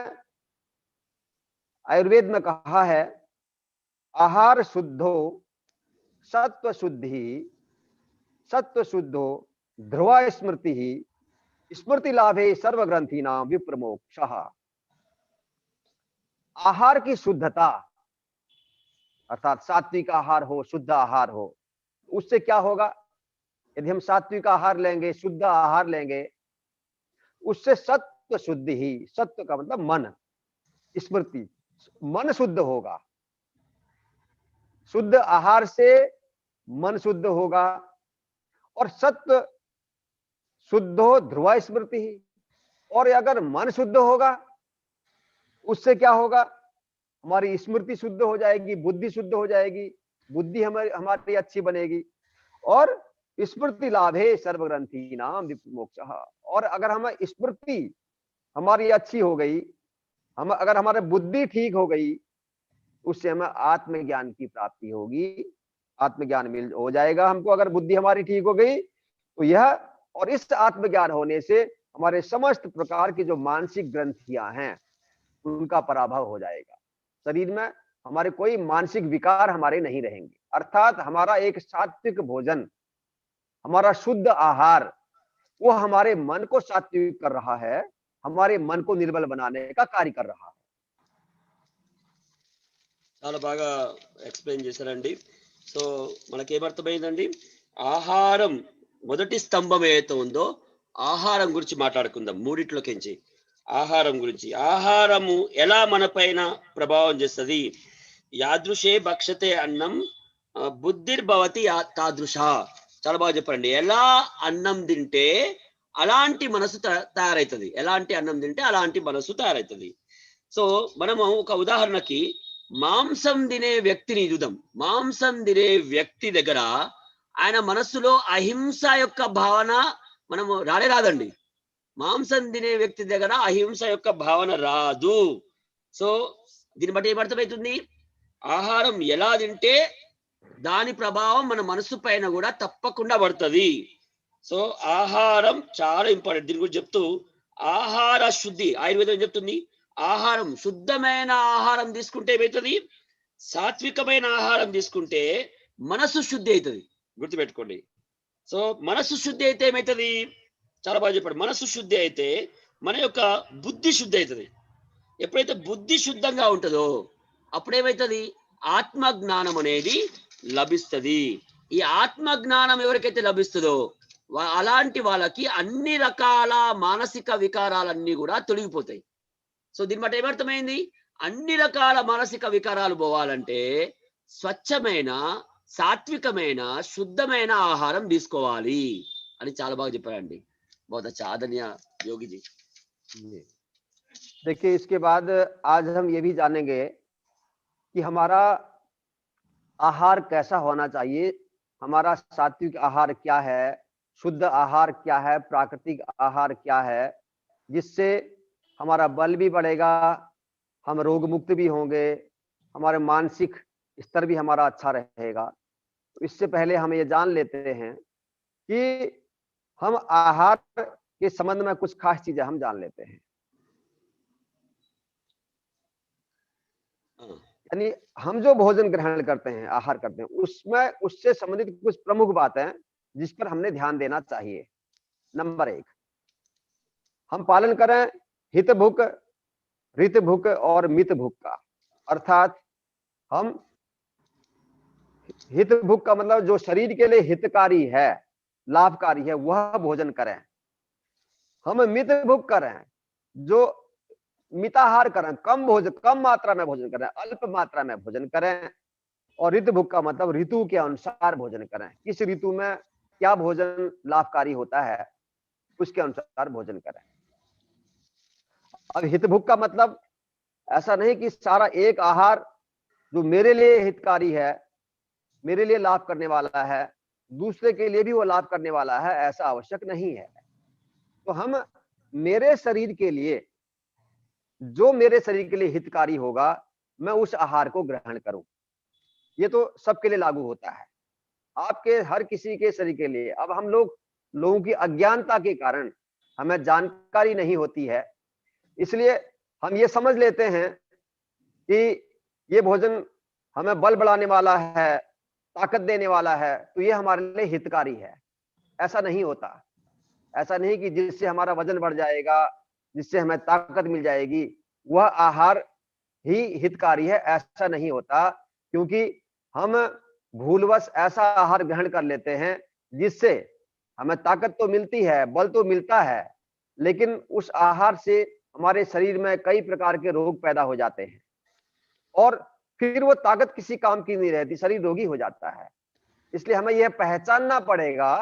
आयुर्वेद में कहा है, आहार शुद्धो सत्व शुद्धि सत्व शुद्धो ध्रुवा स्मृति ही स्मृति लाभे सर्वग्रंथि नाम विप्रमोक्षः। आहार की शुद्धता अर्थात सात्विक आहार हो, शुद्ध आहार हो, उससे क्या होगा? यदि हम सात्विक आहार लेंगे, शुद्ध आहार लेंगे, उससे सत्व शुद्धि ही, सत्व का मतलब मन, स्मृति, मन शुद्ध होगा। शुद्ध आहार से मन शुद्ध होगा और सत्व शुद्ध हो ध्रुवा स्मृति ही। और अगर मन शुद्ध होगा उससे क्या होगा? हमारी स्मृति शुद्ध हो जाएगी, बुद्धि शुद्ध हो जाएगी, बुद्धि हमारी अच्छी बनेगी और स्मृति लाभे सर्वग्रंथि नाम विप्रमोक्षः। और अगर हम स्मृति हमारी अच्छी हो गई, हम अगर हमारी बुद्धि ठीक हो गई, उससे हमें आत्मज्ञान की प्राप्ति होगी, आत्मज्ञान हो जाएगा हमको। अगर बुद्धि हमारी ठीक हो गई तो यह, और इस आत्मज्ञान होने से हमारे समस्त प्रकार की जो मानसिक ग्रंथियां हैं उनका पराभव हो जाएगा। शरीर में हमारे कोई मानसिक विकार हमारे नहीं रहेंगे। अर्थात हमारा एक सात्विक भोजन, हमारा शुद्ध आहार, वो हमारे मन को सात्विक कर रहा है, हमारे मन को निर्बल बनाने का कार्य कर रहा है। చాలా బాగా ఎక్స్ప్లెయిన్ చేశారండి. సో మనకి ఏమర్థమైందండి? ఆహారం మొదటి స్తంభం ఏదైతే ఉందో ఆహారం గురించి మాట్లాడుకుందాం. మూడిట్లోకించి ఆహారం గురించి. ఆహారము ఎలా మన పైన ప్రభావం చేస్తుంది? యాదృశే భక్షతే అన్నం బుద్ధిర్భవతి తాదృశ. చాలా బాగా చెప్పండి. ఎలా అన్నం తింటే అలాంటి మనసు తయారవుతుంది, ఎలాంటి అన్నం తింటే అలాంటి మనసు తయారవుతుంది. సో మనము ఒక ఉదాహరణకి మాంసం తినే వ్యక్తిని చూద్దాం. మాంసం తినే వ్యక్తి దగ్గర ఆయన మనస్సులో అహింస యొక్క భావన మనము రాదండి. మాంసం తినే వ్యక్తి దగ్గర అహింస యొక్క భావన రాదు. సో దీన్ని బట్టి ఏమర్థమవుతుంది? ఆహారం ఎలా తింటే దాని ప్రభావం మన మనసు పైన కూడా తప్పకుండా పడుతుంది. సో ఆహారం చాలా ఇంపార్టెంట్. దీని గురించి చెప్తూ ఆహార శుద్ధి, ఆయుర్వేదం ఏం చెప్తుంది? ఆహారం, శుద్ధమైన ఆహారం తీసుకుంటే ఏమవుతుంది? సాత్వికమైన ఆహారం తీసుకుంటే మనసు శుద్ధి అవుతుంది. గుర్తుపెట్టుకోండి. సో మనసు శుద్ధి అయితే ఏమవుతుంది? చాలా బాగా చెప్పాడు. మనసు శుద్ధి అయితే మన యొక్క బుద్ధి శుద్ధి అవుతుంది. ఎప్పుడైతే బుద్ధి శుద్ధంగా ఉంటుందో అప్పుడేమవుతుంది? ఆత్మ జ్ఞానం అనేది లభిస్తుంది. ఈ ఆత్మ జ్ఞానం ఎవరికైతే లభిస్తుందో అలాంటి వాళ్ళకి అన్ని రకాల మానసిక వికారాలన్నీ కూడా తొలగిపోతాయి. సో దీని బట్టి ఏమర్థమైంది? అన్ని రకాల మానసిక వికారాలు పోవాలంటే స్వచ్ఛమైన, సాత్వికమైన, శుద్ధమైన ఆహారం తీసుకోవాలి అని చాలా బాగా చెప్పారండి. बहुत अच्छा, आदरणीय योगी जी। देखिए, इसके बाद आज हम ये भी जानेंगे कि हमारा आहार कैसा होना चाहिए, हमारा सात्विक आहार क्या है, शुद्ध आहार क्या है, प्राकृतिक आहार क्या है, जिससे हमारा बल भी बढ़ेगा, हम रोग मुक्त भी होंगे, हमारे मानसिक स्तर भी हमारा अच्छा रहेगा। तो इससे पहले हम ये जान लेते हैं कि हम आहार के संबंध में कुछ खास चीजें हम जान लेते हैं। यानी हम जो भोजन ग्रहण करते हैं, आहार करते हैं, उसमें उससे संबंधित कुछ प्रमुख बातें जिस पर हमने ध्यान देना चाहिए। नंबर 1, हम पालन करें हित भुक, ऋत भुक और मित भुक का। अर्थात हम हित भुक का मतलब जो शरीर के लिए हितकारी है, लाभकारी है, वह भोजन करें। हम मित भुक करें, जो मिताहार करें, कम मात्रा में भोजन करें, अल्प मात्रा में भोजन करें। और ऋतु भुक का मतलब ऋतु के अनुसार भोजन करें। किस ऋतु में क्या भोजन लाभकारी होता है उसके अनुसार भोजन करें। अब हित भुक का मतलब ऐसा नहीं कि सारा एक आहार जो मेरे लिए हितकारी है, मेरे लिए लाभ करने वाला है, दूसरे के लिए भी वो लाभ करने वाला है, ऐसा आवश्यक नहीं है। तो हम मेरे शरीर के लिए, जो मेरे शरीर के लिए हितकारी होगा, मैं उस आहार को ग्रहण करूं। ये तो सबके लिए लागू होता है, आपके हर किसी के शरीर के लिए। अब हम लोगों की अज्ञानता के कारण हमें जानकारी नहीं होती है, इसलिए हम ये समझ लेते हैं कि ये भोजन हमें बल बढ़ाने वाला है, ताकत देने वाला है तो ये हमारे लिए हितकारी है। ऐसा नहीं होता। ऐसा नहीं कि जिससे हमारा वजन बढ़ जाएगा, जिससे हमें ताकत मिल जाएगी, वह आहार ही हितकारी है, ऐसा नहीं होता। क्योंकि हम भूलवश ऐसा आहार ग्रहण कर लेते हैं जिससे हमें ताकत तो मिलती है, बल तो मिलता है, लेकिन उस आहार से हमारे शरीर में कई प्रकार के रोग पैदा हो जाते हैं और फिर वो ताकत किसी काम की नहीं रहती, शरीर रोगी हो जाता है। इसलिए हमें यह पहचानना पड़ेगा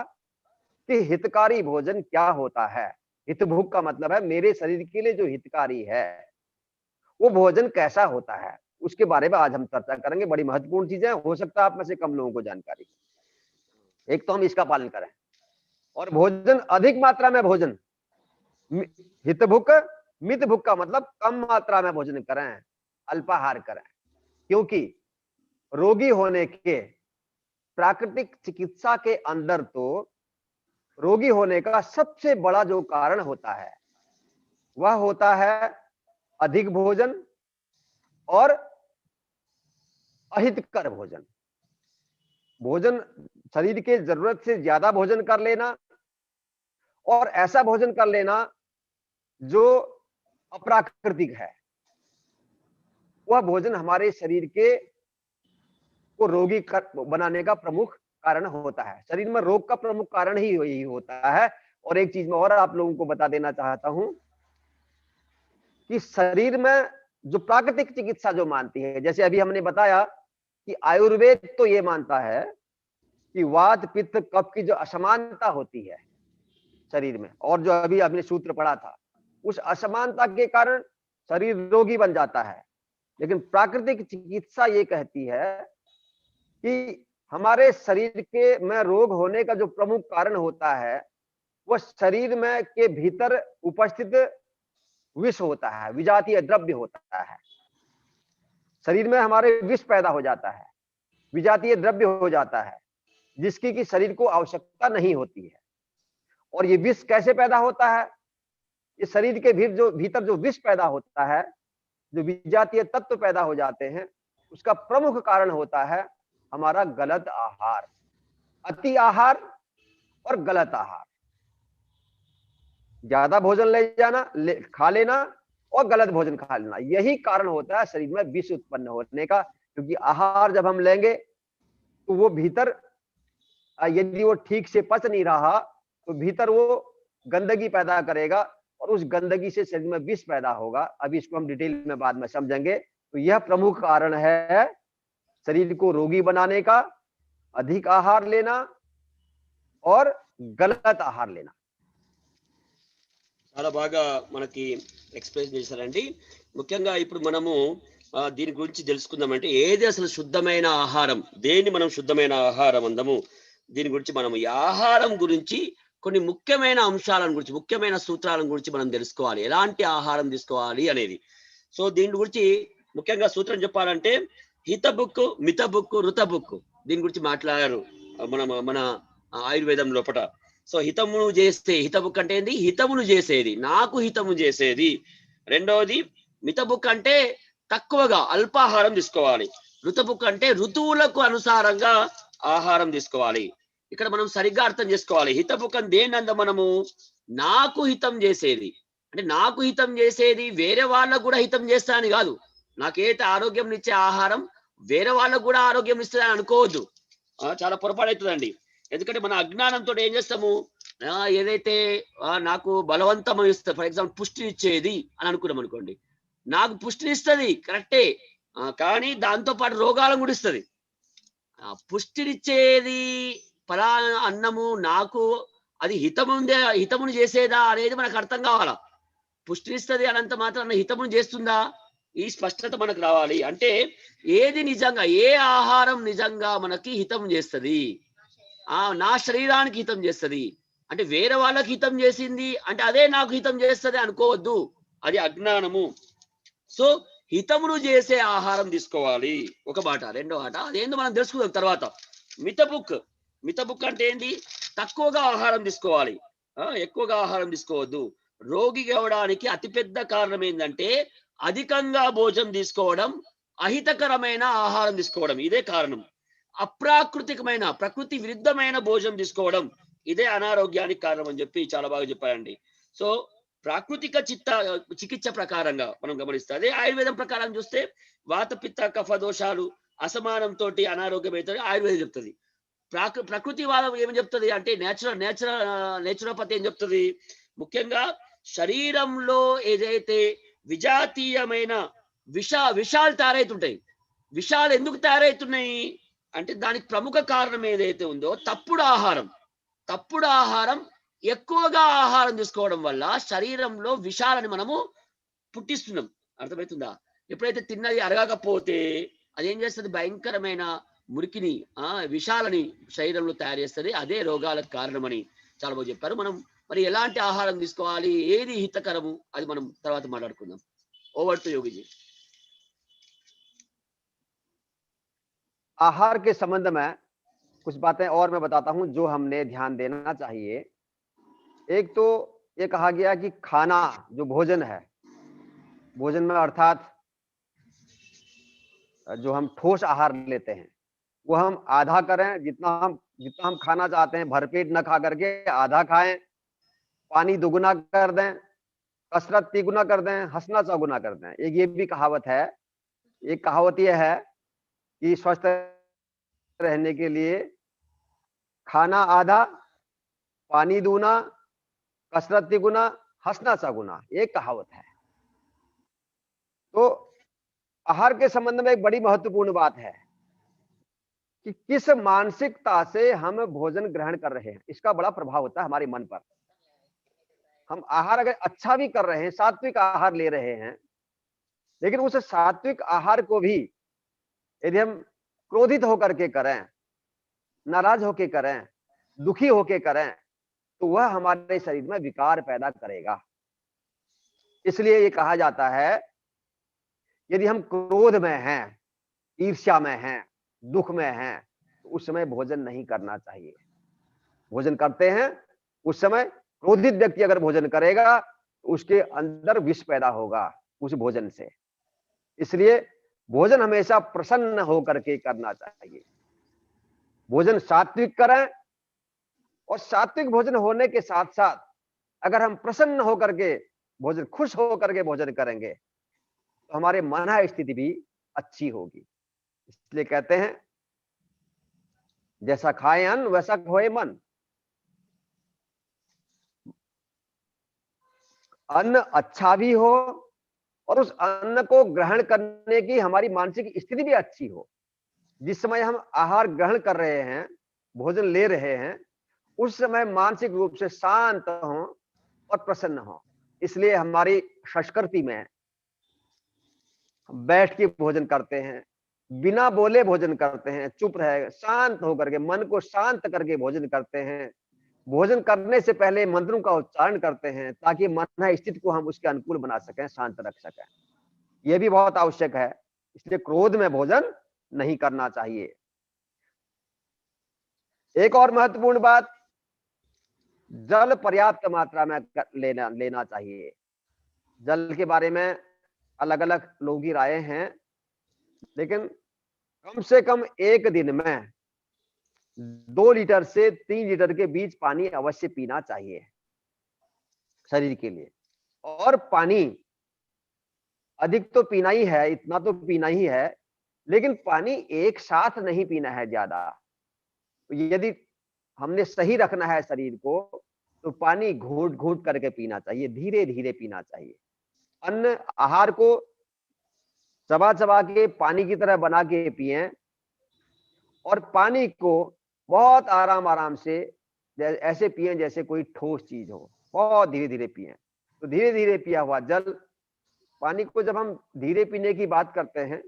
कि हितकारी भोजन क्या होता है। हितभुक का मतलब है मेरे शरीर के लिए जो हितकारी है, वो भोजन कैसा होता है, उसके बारे में आज हम चर्चा करेंगे। बड़ी महत्वपूर्ण चीजें, हो सकता है आप में से कम लोगों को जानकारी। एक तो हम इसका पालन करें, और भोजन अधिक मात्रा में भोजन, हितभुक मितभुक का मतलब कम मात्रा में भोजन करें, अल्पाहार करें। क्योंकि रोगी होने के प्राकृतिक चिकित्सा के अंदर तो रोगी होने का सबसे बड़ा जो कारण होता है वह होता है अधिक भोजन और अहितकर भोजन। भोजन, शरीर के जरूरत से ज्यादा भोजन कर लेना और ऐसा भोजन कर लेना जो अप्राकृतिक है, वह भोजन हमारे शरीर के को रोगी बनाने का प्रमुख कारण होता है। शरीर में रोग का प्रमुख कारण ही यही होता है। और एक चीज मैं और आप लोगों को बता देना चाहता हूं कि शरीर में जो प्राकृतिक चिकित्सा जो मानती है, जैसे अभी हमने बताया कि आयुर्वेद तो ये मानता है कि वात पित्त कफ की जो असमानता होती है शरीर में, और जो अभी आपने सूत्र पढ़ा था, उस असमानता के कारण शरीर रोगी बन जाता है। लेकिन प्राकृतिक चिकित्सा ये कहती है कि हमारे शरीर के में रोग होने का जो प्रमुख कारण होता है वह शरीर में के भीतर उपस्थित विष होता है, विजातीय द्रव्य होता है। शरीर में हमारे विष पैदा हो जाता है, विजातीय द्रव्य हो जाता है, जिसकी कि शरीर को आवश्यकता नहीं होती है। और ये विष कैसे पैदा होता है? ये शरीर के भीतर जो विष पैदा होता है, जो विजातीय तत्व पैदा हो जाते हैं, उसका प्रमुख कारण होता है हमारा गलत आहार, अति आहार और गलत आहार। ज्यादा भोजन ले जाना, खा लेना और गलत भोजन खा लेना, यही कारण होता है शरीर में विष उत्पन्न होने का। क्योंकि आहार जब हम लेंगे तो वो भीतर यदि वो ठीक से पच नहीं रहा तो भीतर वो गंदगी पैदा करेगा और उस गंदगी से शरीर में विष पैदा होगा। अभी इसको हम डिटेल में बाद में समझेंगे। तो यह प्रमुख कारण है शरीर को रोगी बनाने का, अधिक आहार लेना और गलत आहार लेना। చాలా బాగా మనకి ఎక్స్‌ప్లెయిన్ చేశారండి. ముఖ్యంగా ఇప్పుడు మనము దీని గురించి తెలుసుకుందామంటే ఏది అసలు శుద్ధమైన ఆహారం? దేన్ని మనం శుద్ధమైన ఆహారం అందాము? దీని గురించి మనం ఈ ఆహారం గురించి కొన్ని ముఖ్యమైన అంశాలను గురించి, ముఖ్యమైన సూత్రాలను గురించి మనం తెలుసుకోవాలి. ఎలాంటి ఆహారం తీసుకోవాలి అనేది. సో దీని గురించి ముఖ్యంగా సూత్రం చెప్పాలంటే హితభుక్కు, మితభుక్కు, ఋతభుక్కు దీని గురించి మాట్లాడారు మన ఆయుర్వేదం లోపట. సో హితమును చేస్తే, హితభుక్ అంటే ఏంది? హితమును చేసేది, నాకు హితము చేసేది. రెండవది మితభుక్ అంటే తక్కువగా అల్పాహారం తీసుకోవాలి. ఋతభుక్ అంటే ఋతువులకు అనుసారంగా ఆహారం తీసుకోవాలి. ఇక్కడ మనం సరిగ్గా అర్థం చేసుకోవాలి. హితభుక్ అని దేనంద మనము నాకు హితం చేసేది అంటే, నాకు హితం చేసేది వేరే వాళ్ళకు కూడా హితం చేస్తా అని కాదు. నాకైతే ఆరోగ్యం ఇచ్చే ఆహారం వేరే వాళ్ళకు కూడా ఆరోగ్యం ఇస్తుందని అనుకోవద్దు. చాలా పొరపాటు అవుతుందండి. ఎందుకంటే మన అజ్ఞానంతో ఏం చేస్తాము, ఏదైతే నాకు బలవంతం ఇస్తుంది, ఫర్ ఎగ్జాంపుల్ పుష్టినిచ్చేది అని అనుకున్నాం అనుకోండి, నాకు పుష్టినిస్తుంది కరెక్టే, కానీ దాంతో పాటు రోగాలను కూడా ఇస్తుంది. పుష్టినిచ్చేది ఫలానా అన్నము నాకు అది హితమును చేసేదా అనేది మనకు అర్థం కావాలా. పుష్టినిస్తుంది అనంత మాత్రం హితమును చేస్తుందా, ఈ స్పష్టత మనకు రావాలి. అంటే ఏది నిజంగా, ఏ ఆహారం నిజంగా మనకి హితం చేస్తుంది, నా శరీరానికి హితం చేస్తుంది అంటే, వేరే వాళ్ళకి హితం చేసింది అంటే అదే నాకు హితం చేస్తుంది అనుకోవద్దు, అది అజ్ఞానము. సో హితమును చేసే ఆహారం తీసుకోవాలి, ఒక మాట. రెండో మాట అదేందో మనం తెలుసుకుందాం తర్వాత. మితభుక్ అంటే ఏంటి? తక్కువగా ఆహారం తీసుకోవాలి, ఎక్కువగా ఆహారం తీసుకోవద్దు. రోగి కావడానికి అతిపెద్ద కారణం ఏంటంటే అధికంగా భోజనం తీసుకోవడం, అహితకరమైన ఆహారం తీసుకోవడం, ఇదే కారణం. అప్రాకృతికమైన ప్రకృతి విరుద్ధమైన భోజనం తీసుకోవడం ఇదే అనారోగ్యానికి కారణం అని చెప్పి చాలా బాగా చెప్పారండి. సో ప్రాకృతిక చికిత్స ప్రకారంగా మనం గమనిస్తే అదే ఆయుర్వేదం ప్రకారం చూస్తే వాత పిత్త కఫ దోషాలు అసమానంతో అనారోగ్యం అవుతుంది ఆయుర్వేదం చెప్తుంది. ప్రకృతి వాదం ఏమి చెప్తుంది అంటే నేచురోపతి ఏం చెప్తుంది, ముఖ్యంగా శరీరంలో ఏదైతే విజాతీయమైన విషాలు తయారవుతుంటాయి. విషాలు ఎందుకు తయారవుతున్నాయి అంటే దానికి ప్రముఖ కారణం ఏదైతే ఉందో తప్పుడు ఆహారం ఎక్కువగా ఆహారం తీసుకోవడం వల్ల శరీరంలో విషాలని మనము పుట్టిస్తున్నాం. అర్థమవుతుందా? ఎప్పుడైతే తిన్నది అరగకపోతే అదేం చేస్తుంది, భయంకరమైన మురికిని విషాలని శరీరంలో తయారు చేస్తుంది. అదే రోగాలకు కారణమని చాలా బాగా చెప్పారు. మనం మరి ఎలాంటి ఆహారం తీసుకోవాలి, ఏది హితకరము, అది మనం తర్వాత మాట్లాడుకుందాం. ఓవర్ టు యోగి जी। आहार के संबंध में कुछ बातें और मैं बताता हूं जो हमने ध्यान देना चाहिए। एक तो ये कहा गया कि खाना जो भोजन है, भोजन में अर्थात जो हम ठोस आहार लेते हैं वो हम आधा करें, जितना हम खाना चाहते हैं भरपेट न खा करके आधा खाएं, पानी दुगुना कर दें, कसरत तिगुना कर दें, हंसना चौगुना कर दें। एक ये भी कहावत है। एक कहावत ये है कि स्वस्थ रहने के लिए खाना आधा, पानी दूना, कसरत तिगुना, हंसना चौगुना, एक कहावत है। तो आहार के संबंध में एक बड़ी महत्वपूर्ण बात है कि किस मानसिकता से हम भोजन ग्रहण कर रहे हैं, इसका बड़ा प्रभाव होता है हमारे मन पर। हम आहार अगर अच्छा भी कर रहे हैं, सात्विक आहार ले रहे हैं, लेकिन उस सात्विक आहार को भी यदि हम क्रोधित होकर के करें, नाराज होकर करें, दुखी होकर करें, तो वह हमारे शरीर में विकार पैदा करेगा। इसलिए ये कहा जाता है यदि हम क्रोध में हैं, ईर्ष्या में हैं, दुख में हैं, तो उस समय भोजन नहीं करना चाहिए। भोजन करते हैं उस समय क्रोधित व्यक्ति अगर भोजन करेगा तो उसके अंदर विष पैदा होगा उस भोजन से। इसलिए भोजन हमेशा प्रसन्न होकर के करना चाहिए। भोजन सात्विक करें, और सात्विक भोजन होने के साथ साथ अगर हम प्रसन्न होकर के भोजन, खुश होकर के भोजन करेंगे तो हमारे मन स्थिति भी अच्छी होगी। इसलिए कहते हैं जैसा खाए अन्न वैसा खोए मन। अन्न अच्छा भी हो और उस अन्न को ग्रहण करने की हमारी मानसिक स्थिति भी अच्छी हो। जिस समय हम आहार ग्रहण कर रहे हैं, भोजन ले रहे हैं, उस समय मानसिक रूप से शांत हो और प्रसन्न हो। इसलिए हमारी संस्कृति में बैठ के भोजन करते हैं, बिना बोले भोजन करते हैं, चुप रहे, शांत होकर के, मन को शांत करके भोजन करते हैं। भोजन करने से पहले मंत्रों का उच्चारण करते हैं ताकि मन स्थिति को हम उसके अनुकूल बना सकें, शांत रख सकें। यह भी बहुत आवश्यक है। इसलिए क्रोध में भोजन नहीं करना चाहिए। एक और महत्वपूर्ण बात, जल पर्याप्त मात्रा में लेना चाहिए। जल के बारे में अलग अलग लोगों की राय हैं, लेकिन कम से कम एक दिन में 2 लीटर से 3 लीटर के बीच पानी अवश्य पीना चाहिए शरीर के लिए। और पानी अधिक तो पीना ही है, इतना तो पीना ही है, लेकिन पानी एक साथ नहीं पीना है ज्यादा। यदि हमने सही रखना है शरीर को तो पानी घूट घूट करके पीना चाहिए, धीरे धीरे पीना चाहिए। अन्न आहार को चबा चबा के पानी की तरह बना के पिएं, और पानी को बहुत आराम से ऐसे पिएं जैसे कोई ठोस चीज हो, बहुत धीरे धीरे पिएं। तो धीरे धीरे पिया हुआ जल, पानी को जब हम धीरे पीने की बात करते हैं,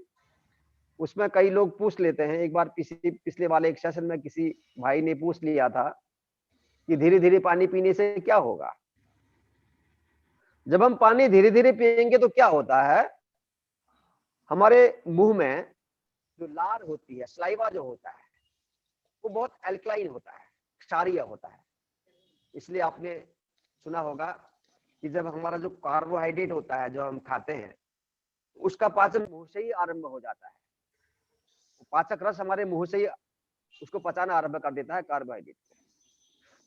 उसमें कई लोग पूछ लेते हैं। एक बार पिछले वाले एक सेशन में किसी भाई ने पूछ लिया था कि धीरे धीरे पानी पीने से क्या होगा। जब हम पानी धीरे धीरे पिएंगे तो क्या होता है, हमारे मुंह में जो लार होती है, सलाइवा जो होता है, वो बहुत एल्कलाइन होता है, क्षारीय होता है। इसलिए आपने सुना होगा कि जब हमारा जो कार्बोहाइड्रेट होता है जो हम खाते हैं, उसका पाचन मुंह से ही आरंभ हो जाता है। पाचक रस हमारे मुंह से ही उसको पचाना आरंभ कर देता है कार्बोहाइड्रेट को।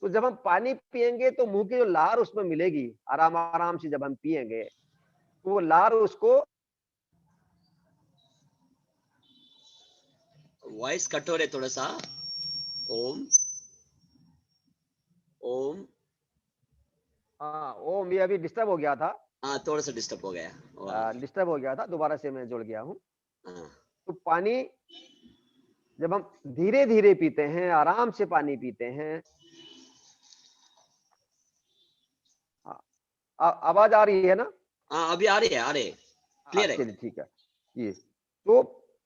तो जब हम पानी पिएंगे तो मुंह की जो लार उसमें मिलेगी, आराम आराम से जब हम पिएंगे तो वो लार उसको, वॉइस कट हो रहे थोड़ा सा। ओम ओम। हाँ ओम, ये अभी डिस्टर्ब हो गया था। हाँ थोड़ा सा डिस्टर्ब हो गया। डिस्टर्ब हो गया था, दोबारा से मैं जुड़ गया हूँ। हाँ तो पानी जब हम धीरे धीरे पीते हैं, आराम से पानी पीते हैं, आवाज आ रही है ना? हाँ अभी आ रही है क्लियर है। चलिए ठीक है। ये तो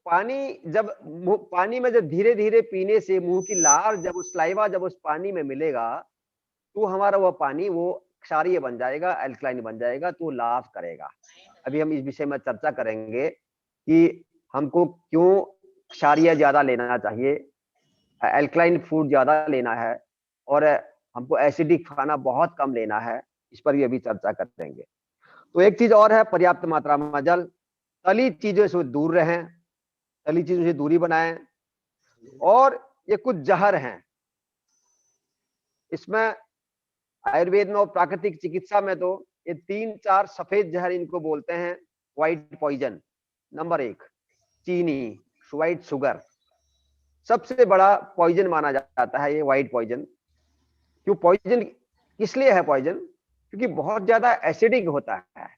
पानी में जब धीरे धीरे पीने से मुंह की लार जब उस सलाइवा जब उस पानी में मिलेगा तो हमारा वह पानी वो क्षारीय बन जाएगा, अल्कलाइन बन जाएगा, तो लाभ करेगा। अभी हम इस विषय में चर्चा करेंगे कि हमको क्यों क्षारीय ज्यादा लेना चाहिए, अल्कलाइन फूड ज्यादा लेना है, और हमको एसिडिक खाना बहुत कम लेना है। इस पर भी अभी चर्चा करेंगे। तो एक चीज और है, पर्याप्त मात्रा में जल, तली चीजों से दूर रहें, तली चीजों से दूरी बनाएं। और ये कुछ जहर हैं, इसमें आयुर्वेद में और प्राकृतिक चिकित्सा में तो ये 3-4 सफेद जहर इनको बोलते हैं, व्हाइट पॉइजन। नंबर 1 चीनी, व्हाइट शुगर, सबसे बड़ा पॉइजन माना जाता है ये व्हाइट पॉइजन। क्यों पॉइजन, इसलिए है पॉइजन क्योंकि बहुत ज्यादा एसिडिक होता है,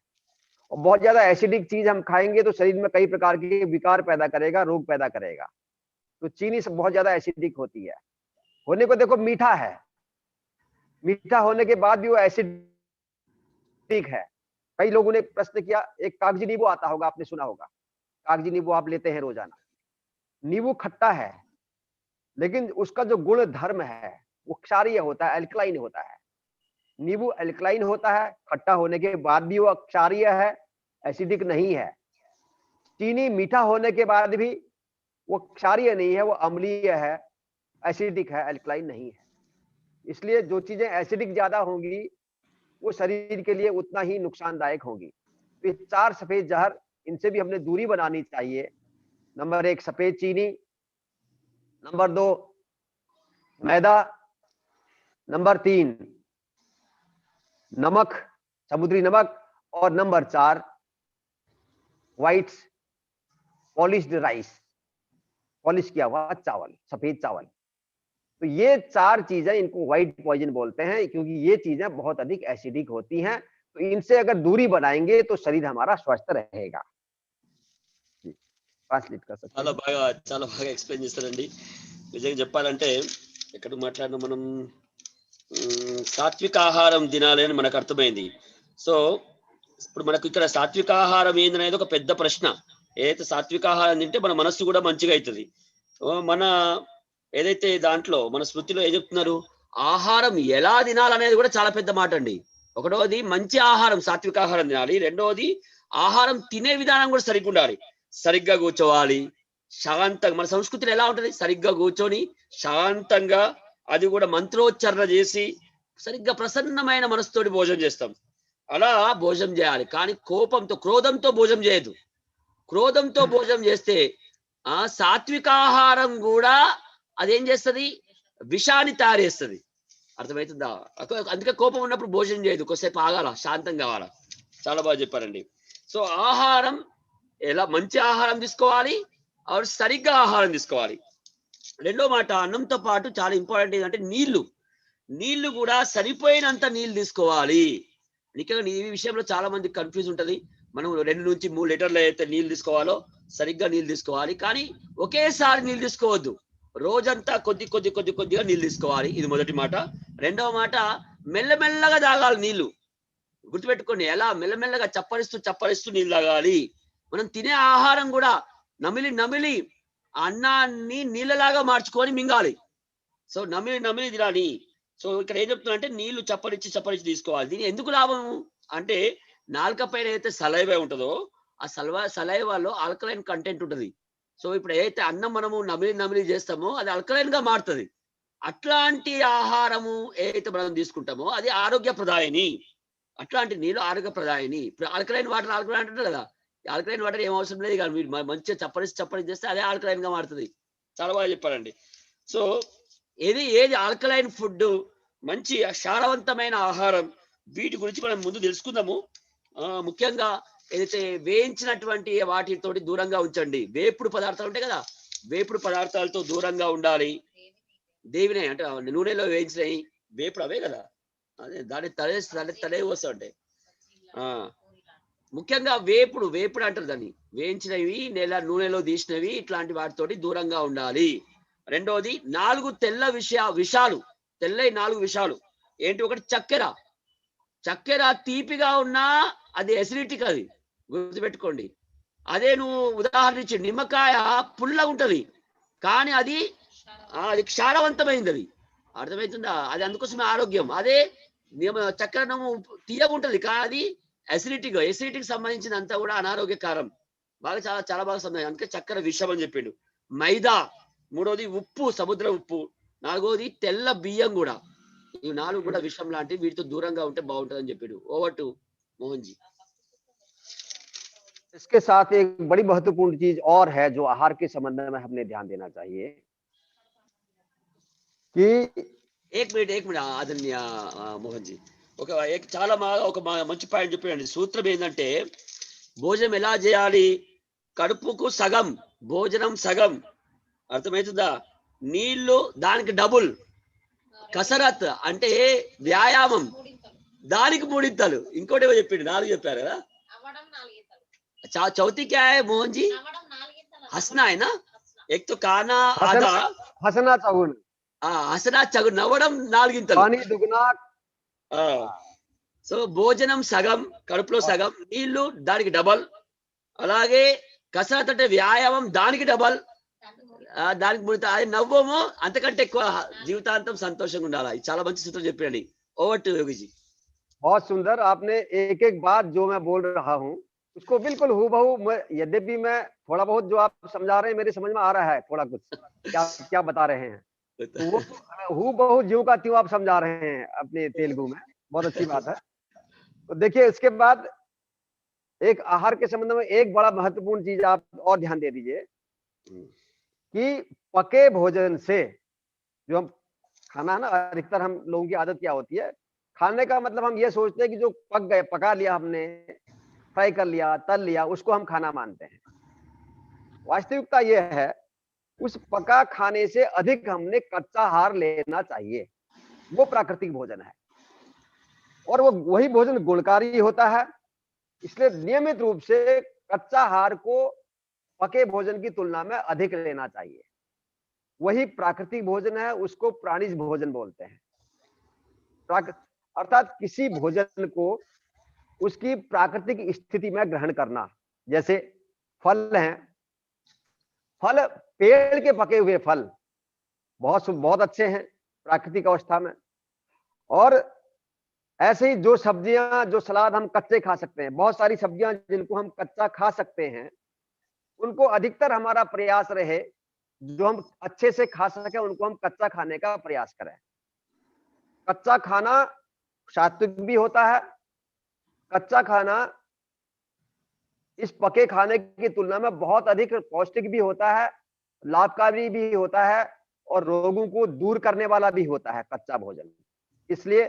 और बहुत ज्यादा एसिडिक चीज हम खाएंगे तो शरीर में कई प्रकार के विकार पैदा करेगा, रोग पैदा करेगा। तो चीनी से बहुत ज्यादा एसिडिक होती है। होने को देखो मीठा है, मीठा होने के बाद भी वो एसिडिक है। कई लोगों ने प्रश्न किया, एक कागजी नींबू आता होगा, आपने सुना होगा, कागजी नींबू आप लेते हैं रोजाना। नींबू खट्टा है, लेकिन उसका जो गुण धर्म है वो क्षारीय होता है, अल्कलाइन होता है। नींबू अल्कलाइन होता है, खट्टा होने के बाद भी वो क्षारीय है, एसिडिक नहीं है। चीनी मीठा होने के बाद भी वो क्षारीय नहीं है, वो अम्लीय है, एसिडिक है, अल्कलाइन नहीं है। इसलिए जो चीजें एसिडिक ज्यादा होंगी वो शरीर के लिए उतना ही नुकसानदायक होंगी। तो ये 4 सफेद जहर, इनसे भी हमने दूरी बनानी चाहिए। नंबर 1 सफेद चीनी, नंबर 2 मैदा, नंबर 3 नमक, समुद्री नमक, और number 4 white polished rice, polish किया हुआ चावल, सफेद चावल। तो ये 4 चीजें, इनको व्हाइट पॉइजन बोलते हैं क्योंकि ये चीजें बहुत अधिक एसिडिक होती हैं। तो इनसे अगर दूरी बनाएंगे तो शरीर हमारा स्वस्थ रहेगा। ट्रांसलेट कर सकते చాలా हैं। బాగా ఎక్స్ప్లెయిన్ చేస్తారండి. నిజంగా చెప్పాలంటే ఎక్కడ మాట్లాడినా మనం సాత్విక ఆహారం తినాలి అని మనకు అర్థమైంది. సో ఇప్పుడు మనకు ఇక్కడ సాత్విక ఆహారం ఏందనేది ఒక పెద్ద ప్రశ్న. ఏదైతే సాత్విక ఆహారం తింటే మన మనస్సు కూడా మంచిగా అవుతుంది. మన ఏదైతే దాంట్లో మన స్మృతిలో ఏం చెప్తున్నారు, ఆహారం ఎలా తినాలనేది కూడా చాలా పెద్ద మాట అండి. ఒకటోది మంచి ఆహారం, సాత్విక ఆహారం తినాలి. రెండవది ఆహారం తినే విధానం కూడా సరిగ్గా ఉండాలి. సరిగ్గా కూర్చోవాలి, శాంతంగా. మన సంస్కృతిలో ఎలా ఉంటది, సరిగ్గా కూర్చొని శాంతంగా, అది కూడా మంత్రోచ్చారణ చేసి సరిగ్గా ప్రసన్నమైన మనసుతోటి భోజనం చేస్తాం. అలా భోజనం చేయాలి. కానీ కోపంతో, క్రోధంతో భోజనం చేయదు. క్రోధంతో భోజనం చేస్తే సాత్వికాహారం కూడా అదేం చేస్తుంది, విషాన్ని తయారు చేస్తుంది. అర్థమవుతుందా? అందుకే కోపం ఉన్నప్పుడు భోజనం చేయదు, కొద్దిసేపు ఆగాల, శాంతం కావాలా. చాలా బాగా చెప్పారండి. సో ఆహారం ఎలా, మంచి ఆహారం తీసుకోవాలి, సరిగ్గా ఆహారం తీసుకోవాలి. రెండో మాట, అన్నంతో పాటు చాలా ఇంపార్టెంట్ ఏంటంటే నీళ్లు. నీళ్లు కూడా సరిపోయినంత నీళ్లు తీసుకోవాలి. నిజంగా ఈ విషయంలో చాలా మంది కన్ఫ్యూజ్ ఉంటది. మనం 2 నుంచి 3 లీటర్లు అయితే నీళ్లు తీసుకోవాలో సరిగ్గా నీళ్లు తీసుకోవాలి. కానీ ఒకేసారి నీళ్లు తీసుకోవద్దు. రోజంతా కొద్దిగా నీళ్లు తీసుకోవాలి. ఇది మొదటి మాట. రెండవ మాట, మెల్లమెల్లగా తాగాలి నీళ్లు. గుర్తుపెట్టుకోండి, ఎలా మెల్లమెల్లగా చప్పరిస్తూ నీళ్ళు తాగాలి. మనం తినే ఆహారం కూడా నమిలి అన్నాన్ని నీళ్ళలాగా మార్చుకొని మింగాలి. సో నమిలి తినాలి. సో ఇక్కడ ఏం చెప్తున్నా అంటే నీళ్లు చప్పరించి తీసుకోవాలి. దీని ఎందుకు లాభం అంటే, నాలుక పైన ఏదైతే సలైవా ఉంటుందో ఆ సలైవాలో ఆల్కలైన్ కంటెంట్ ఉంటుంది. సో ఇప్పుడు ఏదైతే అన్నం మనము నమిలి చేస్తామో అది ఆల్కలైన్ గా మారుతుంది. అట్లాంటి ఆహారము ఏదైతే మనం తీసుకుంటామో అది ఆరోగ్యప్రదాయని. అట్లాంటి నీళ్ళు ఆరోగ్యప్రదాయని. ఇప్పుడు ఆల్కలైన్ వాటర్ అంటారు కదా, ఆల్కలైన్ వాటర్ ఏం అవసరం లేదు. కానీ మీరు మంచిగా చప్పరించి చేస్తే అదే ఆల్కలైన్ గా మారుతుంది. చాలా బాగా చెప్పారండి. సో ఏది ఏది ఆల్కలైన్ ఫుడ్, మంచి సారవంతమైన ఆహారం, వీటి గురించి మనం ముందు తెలుసుకుందాము. ముఖ్యంగా ఏదైతే వేయించినటువంటి వాటితోటి దూరంగా ఉంచండి. వేపుడు పదార్థాలు ఉంటాయి కదా, వేపుడు పదార్థాలతో దూరంగా ఉండాలి. దేవినే అంటే నూనెలో వేయించినవి వేపుడు అవే కదా, అదే దాని తలే వస్తా ఉంటాయి. ముఖ్యంగా వేపుడు వేపుడు అంటారు దాన్ని, వేయించినవి నూనెలో తీసినవి ఇట్లాంటి వాటితోటి దూరంగా ఉండాలి. రెండోది 4 తెల్ల విషాలు, తెల్లయి 4 విషాలు ఏంటి? ఒకటి చక్కెర. చక్కెర తీపిగా ఉన్నా అది ఎసిడిటీకి, అది గుర్తుపెట్టుకోండి. అదే నువ్వు ఉదాహరణ ఇచ్చి నిమ్మకాయ పుల్లగా ఉంటది కానీ అది అది క్షారవంతమైంది, అది అర్థమవుతుందా? అది అందుకోసమే ఆరోగ్యం. అదే చక్కెర తీయగా ఉంటది కానీ అది ఎసిడిటీకి సంబంధించినంతా కూడా అనారోగ్యకారం. బాగా చాలా చాలా బాగా సంబంధం. అందుకే చక్కెర విషం అని చెప్పిండు. మైదా మూడోది, ఉప్పు, సముద్ర ఉప్పు. నాలుగోది తెల్ల బియ్యం కూడా. ఈ 4 కూడా విషం లాంటివి, వీటితో దూరంగా ఉంటే బాగుంటుందని చెప్పాడు. ఓవర్ టు మోహన్ जी। इसके साथ एक बड़ी महत्वपूर्ण चीज और है जो आहार के संबंध में हमने ध्यान देना चाहिए कि एक मिनट ఆదరణీయ మోహన్ जी, చాలా బాగా ఒక మంచి పాయింట్ చెప్పాడు. సూత్రం ఏంటంటే భోజనం ఎలా చేయాలి? కడుపుకు సగం భోజనం, సగం, అర్థమవుతుందా? నీళ్లు దానికి డబుల్, కసరత్ అంటే వ్యాయామం దానికి 3 ఇంతలు. ఇంకోటి ఏమో చెప్పిండు, 4 చెప్పారు కదా. चौथी क्या है मोहन जी? हंसना है ना। एक तो खाना आधा, हंसना चगुन, हंसना चगुन, నవ్వడం 4 ఇంతలు, पानी दुगना। సో భోజనం సగం, కడుపులో సగం, నీళ్లు దానికి డబల్, అలాగే కసరత్ అంటే వ్యాయామం దానికి డబల్, దానికి 3. అది నవ్వము అంతకంటే ఎక్కువ, జీవితాంతం సంతోషంగా ఉండాలి. చాలా మంచి సూత్రం చెప్పండి. ఓవర్ టు యోగి जी। बहुत सुंदर, आपने एक एक बात जो मैं बोल रहा हूँ उसको बिल्कुल हूबहू, यद्यपि मैं थोड़ा बहुत जो आप समझा रहे हैं मेरे समझ में आ रहा है, थोड़ा कुछ क्या क्या बता रहे हैं, तो वो हूबहू ज्यों का त्यों आप समझा रहे हैं अपने तेलुगु में। बहुत अच्छी बात है। तो देखिए, इसके बाद एक आहार के संबंध में एक बड़ा महत्वपूर्ण चीज आप और ध्यान दे दीजिए कि पके भोजन से जो हम खाना है ना, अधिकतर हम लोगों की आदत क्या होती है, खाने का मतलब हम ये सोचते हैं कि जो पक गए, पका लिया हमने, फ्राई कर लिया, तल लिया, उसको हम खाना मानते हैं। वास्तविकता यह है उस पका खाने से अधिक हमने कच्चा आहार लेना चाहिए। वो प्राकृतिक भोजन है और वो वही भोजन गुणकारी होता है। इसलिए नियमित रूप से कच्चा आहार को पके भोजन की तुलना में अधिक लेना चाहिए। वही प्राकृतिक भोजन है, उसको प्राणिज भोजन बोलते हैं। अर्थात किसी भोजन को उसकी प्राकृतिक स्थिति में ग्रहण करना। जैसे फल हैं, फल पेड़ के पके हुए फल बहुत अच्छे हैं प्राकृतिक अवस्था में, और ऐसे ही जो सब्जियां, जो सलाद हम कच्चे खा सकते हैं, बहुत सारी सब्जियां जिनको हम कच्चा खा सकते हैं, उनको अधिकतर हमारा प्रयास रहे जो हम अच्छे से खा सके उनको हम कच्चा खाने का प्रयास करें। कच्चा खाना सात्विक भी होता है, कच्चा खाना इस पके खाने की तुलना में बहुत अधिक पौष्टिक भी होता है, लाभकारी भी होता है और रोगों को दूर करने वाला भी होता है कच्चा भोजन। इसलिए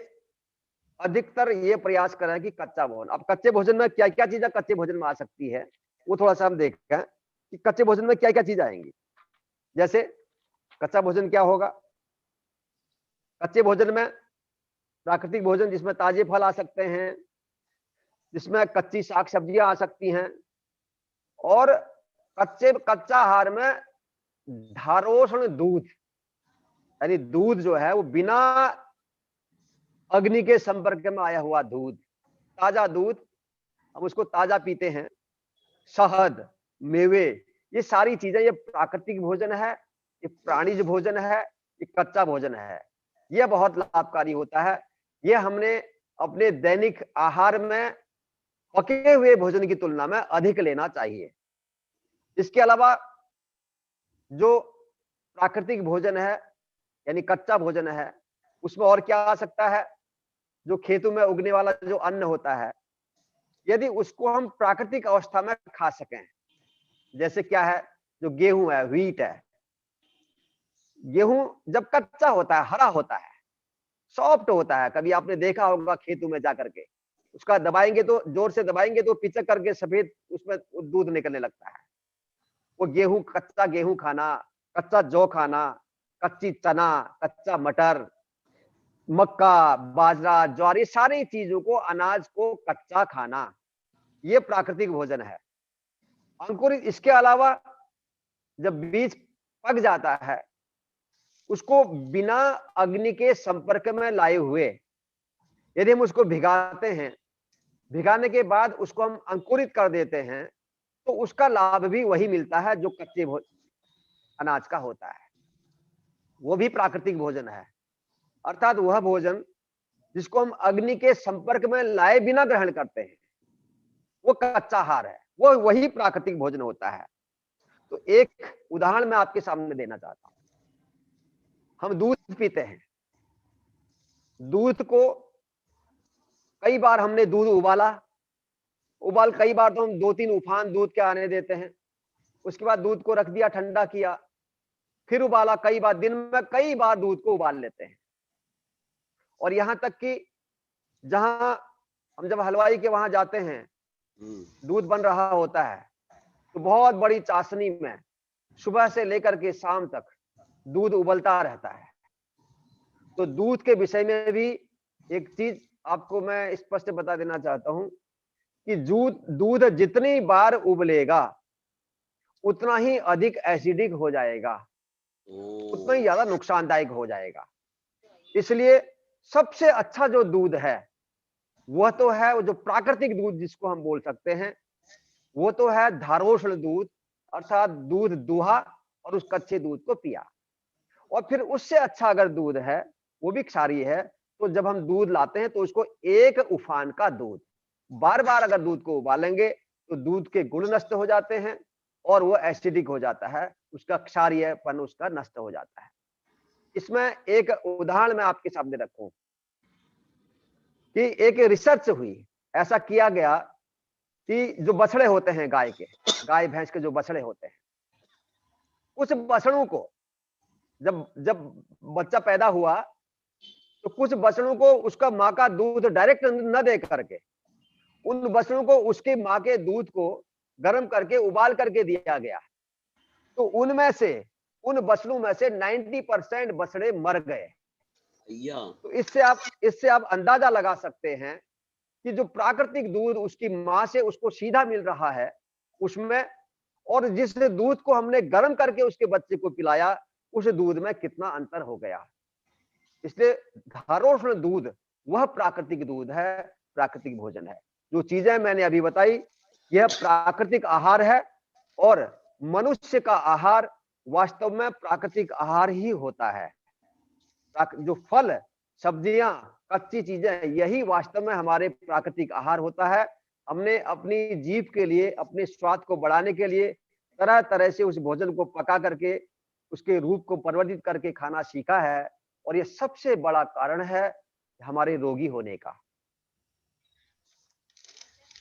अधिकतर ये प्रयास करें कि कच्चा भोजन। अब कच्चे भोजन में क्या क्या चीजें कच्चे भोजन में आ सकती है वो थोड़ा सा हम देखते हैं कि कच्चे भोजन में क्या क्या चीज आएंगी। जैसे कच्चा भोजन क्या होगा? कच्चे भोजन में प्राकृतिक भोजन जिसमें ताजे फल आ सकते हैं, जिसमें कच्ची साग सब्जियां आ सकती हैं, और कच्चा आहार में धारोष्ण दूध, यानी दूध जो है वो बिना अग्नि के संपर्क में आया हुआ दूध, ताजा दूध, हम उसको ताजा पीते हैं। शहद, मेवे, ये सारी चीजें, ये प्राकृतिक भोजन है, ये प्राणिज भोजन है, ये कच्चा भोजन है। यह बहुत लाभकारी होता है। यह हमने अपने दैनिक आहार में पके हुए भोजन की तुलना में अधिक लेना चाहिए। इसके अलावा जो प्राकृतिक भोजन है यानी कच्चा भोजन है, उसमें और क्या आ सकता है? जो खेतों में उगने वाला जो अन्न होता है, यदि उसको हम प्राकृतिक अवस्था में खा सकें, जैसे क्या है, जो गेहूं है, व्हीट है, गेहूं जब कच्चा होता है, हरा होता है, सॉफ्ट होता है, कभी आपने देखा होगा खेतों में जा करके, उसका दबाएंगे तो, जोर से दबाएंगे तो पिचक करके सफेद उसमें दूध निकलने लगता है। वो गेहूं, कच्चा गेहूं खाना, कच्चा जौ खाना, कच्ची चना, कच्चा मटर, मक्का, बाजरा, ज्वार, ये सारी चीजों को, अनाज को कच्चा खाना, ये प्राकृतिक भोजन है। अंकुरित, इसके अलावा जब बीज पक जाता है, उसको बिना अग्नि के संपर्क में लाए हुए यदि हम उसको भिगाते हैं, भिगाने के बाद उसको हम अंकुरित कर देते हैं, तो उसका लाभ भी वही मिलता है जो कच्चे अनाज का होता है। वो भी प्राकृतिक भोजन है, अर्थात वह भोजन जिसको हम अग्नि के संपर्क में लाए बिना ग्रहण करते हैं, वो कच्चा आहार है, वो वही प्राकृतिक भोजन होता है। तो एक उदाहरण मैं आपके सामने देना चाहता हूं। हम दूध पीते हैं, दूध को कई बार हमने दूध उबाल कई बार तो हम 2-3 उफान दूध के आने देते हैं, उसके बाद दूध को रख दिया, ठंडा किया, फिर उबाला, कई बार दिन में कई बार दूध को उबाल लेते हैं। और यहां तक कि जहां हम जब हलवाई के वहां जाते हैं, दूध बन रहा होता है, तो बहुत बड़ी चाशनी में सुबह से लेकर के शाम तक दूध उबलता रहता है। तो दूध के विषय में भी एक चीज आपको मैं स्पष्ट बता देना चाहता हूं कि दूध जितनी बार उबलेगा उतना ही अधिक एसिडिक हो जाएगा, उतना ही ज्यादा नुकसानदायक हो जाएगा। इसलिए सबसे अच्छा जो दूध है वह तो है, वो जो प्राकृतिक दूध जिसको हम बोल सकते हैं, वो तो है धारोष्ण दूध, अर्थात दूध दुहा और उस कच्चे दूध को पिया। और फिर उससे अच्छा अगर दूध है, वो भी क्षारीय है, तो जब हम दूध लाते हैं तो उसको एक उफान का दूध, बार बार अगर दूध को उबालेंगे तो दूध के गुण नष्ट हो जाते हैं और वो एसिडिक हो जाता है, उसका क्षारीयपन उसका नष्ट हो जाता है। इसमें एक उदाहरण मैं आपके सामने रखूं कि एक रिसर्च हुई, ऐसा किया गया कि जो बछड़े होते हैं गाय भैंस के जो बछड़े होते हैं, उस बछड़ों को जब जब बच्चा पैदा हुआ तो कुछ बछड़ों को उसका माँ का दूध डायरेक्ट न दे करके उन बछड़ों को उसकी माँ के दूध को गर्म करके उबाल करके दिया गया। तो उन बछड़ों में से 90% बछड़े मर गए। तो इससे आप अंदाजा लगा सकते हैं कि जो प्राकृतिक दूध उसकी माँ से उसको सीधा मिल रहा है उसमें, और जिस दूध को हमने गर्म करके उसके बच्चे को पिलाया, उस दूध में कितना अंतर हो गया। इसलिए धारोष्ण दूध वह प्राकृतिक दूध है, प्राकृतिक भोजन है। जो चीजें मैंने अभी बताई, यह प्राकृतिक आहार है, और मनुष्य का आहार वास्तव में प्राकृतिक आहार ही होता है। जो फल, सब्जियां, कच्ची चीजें, यही वास्तव में हमारे प्राकृतिक आहार होता है। हमने अपनी जीभ के लिए, अपने स्वाद को बढ़ाने के लिए तरह तरह से उस भोजन को पका करके उसके रूप को परिवर्तित करके खाना सीखा है, और यह सबसे बड़ा कारण है हमारे रोगी होने का।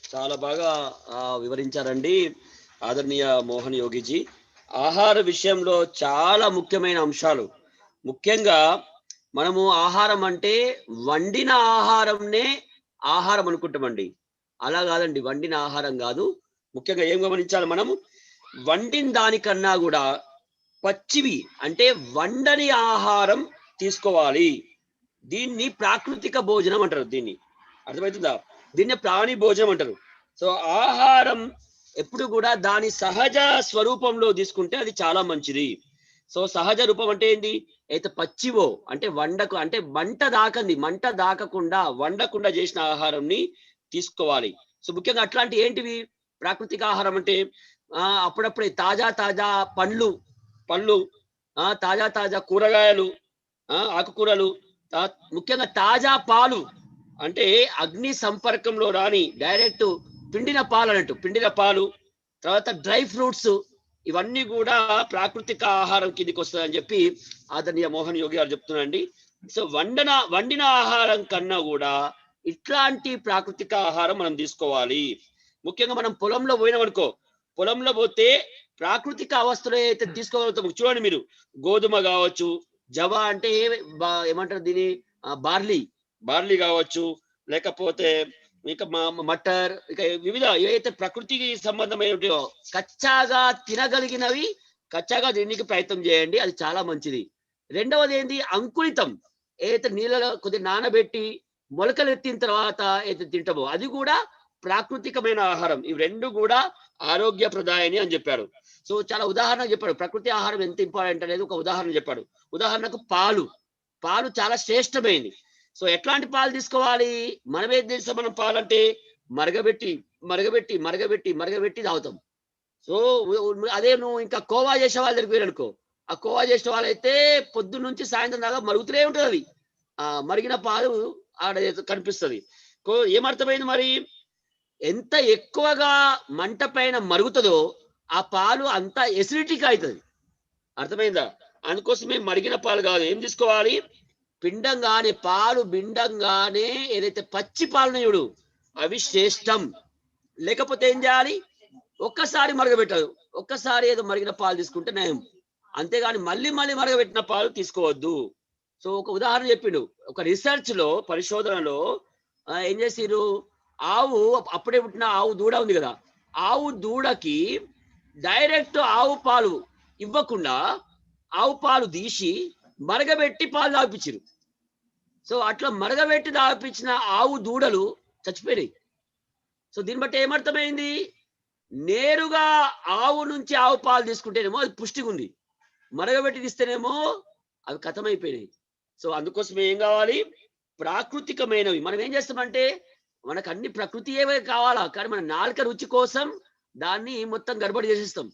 చాలా బాగా వివరించారండి ఆదరణీయ మోహన్ యోగిజీ. ఆహార విషయంలో చాలా ముఖ్యమైన అంశాలు, ముఖ్యంగా మనము ఆహారం అంటే వండిన ఆహారంనే ఆహారం అనుకుంటామండి. అలా కాదండి, వండిన ఆహారం కాదు. ముఖ్యంగా ఏం గమనించాలి మనము, వండిన దానికన్నా కూడా పచ్చివి అంటే వండని ఆహారం తీసుకోవాలి. దీన్ని ప్రాకృతిక భోజనం అంటారు. దీన్ని అర్థమవుతుందా? దీన్ని ప్రాణి భోజనం అంటారు. సో ఆహారం ఎప్పుడు కూడా దాని సహజ స్వరూపంలో తీసుకుంటే అది చాలా మంచిది. సో సహజ రూపం అంటే ఏంటి? అయితే పచ్చివో అంటే వండకు, అంటే మంట దాకకుండా వండకుండా చేసిన ఆహారంని తీసుకోవాలి. సో ముఖ్యంగా అట్లాంటి ఏంటివి ప్రాకృతిక ఆహారం అంటే అప్పుడప్పుడే తాజా పండ్లు, తాజా కూరగాయలు, ఆకుకూరలు, ముఖ్యంగా తాజా పాలు, అంటే అగ్ని సంపర్కంలో రాని డైరెక్ట్ పిండిన పాలు, తర్వాత డ్రై ఫ్రూట్స్, ఇవన్నీ కూడా ప్రాకృతిక ఆహారం కిందికి వస్తుందని చెప్పి ఆదరణీయ మోహన్ యోగి గారు చెప్తున్నారండి. సో వండిన ఆహారం కన్నా కూడా ఇట్లాంటి ప్రాకృతిక ఆహారం మనం తీసుకోవాలి. ముఖ్యంగా మనం పొలంలో పోయినామనుకో, పొలంలో పోతే ప్రాకృతిక అవస్థలో ఏదైతే తీసుకోగలుగుతామో చూడండి మీరు, గోధుమ కావచ్చు, జవ అంటే ఏమంటారు దీని, బార్లీ, బార్లీ కావచ్చు, లేకపోతే ఇక మటర్, ఇక వివిధ ఏవైతే ప్రకృతికి సంబంధమైనవో కచ్చాగా తినగలిగినవి కచ్చాగా తినడానికి ప్రయత్నం చేయండి, అది చాలా మంచిది. రెండవది ఏంటి, అంకురితం, ఏదైతే నీళ్ళలో కొద్దిగా నానబెట్టి మొలకలెత్తిన తర్వాత ఏదైతే తింటామో అది కూడా ప్రాకృతికమైన ఆహారం. ఇవి రెండు కూడా ఆరోగ్యప్రదాయని అని చెప్పాడు. సో చాలా ఉదాహరణ చెప్పాడు, ప్రకృతి ఆహారం ఎంత ఇంపార్టెంట్ అనేది ఒక ఉదాహరణ చెప్పాడు. ఉదాహరణకు పాలు, పాలు చాలా శ్రేష్టమైనది. సో ఎట్లాంటి పాలు తీసుకోవాలి, మనం ఏం చేస్తాం, మనం పాలంటే మరగబెట్టి మరగబెట్టి మరగబెట్టి మరగబెట్టి తాగుతాం. సో అదే నువ్వు ఇంకా కోవా చేసే వాళ్ళ దగ్గరికి వెళ్ళనుకో, ఆ కోవా చేసే వాళ్ళైతే పొద్దున్న నుంచి సాయంత్రం దాకా మరుగుతూనే ఉంటుంది అది, మరిగిన పాలు ఆడ కనిపిస్తుంది. ఏమర్థమైంది మరి, ఎంత ఎక్కువగా మంట పైన మరుగుతుందో ఆ పాలు అంత ఎసిడిటీకి అవుతుంది. అర్థమైందా? అందుకోసమే మరిగిన పాలు కాదు, ఏం తీసుకోవాలి, పిండంగానే పాలు పిండంగానే ఏదైతే పచ్చి పాలు చూడు అవి శ్రేష్టం. లేకపోతే ఏం చేయాలి, ఒక్కసారి మరగబెట్టదు, ఒక్కసారి ఏదో మరిగిన పాలు తీసుకుంటే నయం, అంతేగాని మళ్ళీ మళ్ళీ మరగబెట్టిన పాలు తీసుకోవద్దు. సో ఒక ఉదాహరణ చెప్పిండు, ఒక రీసెర్చ్ లో, పరిశోధనలో ఏం చేసిరు, ఆవు అప్పుడే పుట్టిన ఆవు దూడ ఉంది కదా, ఆవు దూడకి డైరెక్ట్ ఆవు పాలు ఇవ్వకుండా ఆవు పాలు తీసి మరగబెట్టి పాలు తాగిపించారు. సో అట్లా మరగబెట్టి తాగిపించిన ఆవు దూడలు చచ్చిపోయినాయి. సో దీన్ని బట్టి ఏమర్థమైంది, నేరుగా ఆవు నుంచి ఆవు పాలు తీసుకుంటేనేమో అది పుష్టిగా ఉంది, మరగబెట్టి తీస్తేనేమో అవి కథమైపోయినాయి. సో అందుకోసం ఏం కావాలి, ప్రాకృతికమైనవి. మనం ఏం చేస్తామంటే మనకు అన్ని ప్రకృతి ఏవే కావాలా, కానీ మన నాలుక రుచి కోసం దాన్ని మొత్తం గడబడి చేసేస్తాం.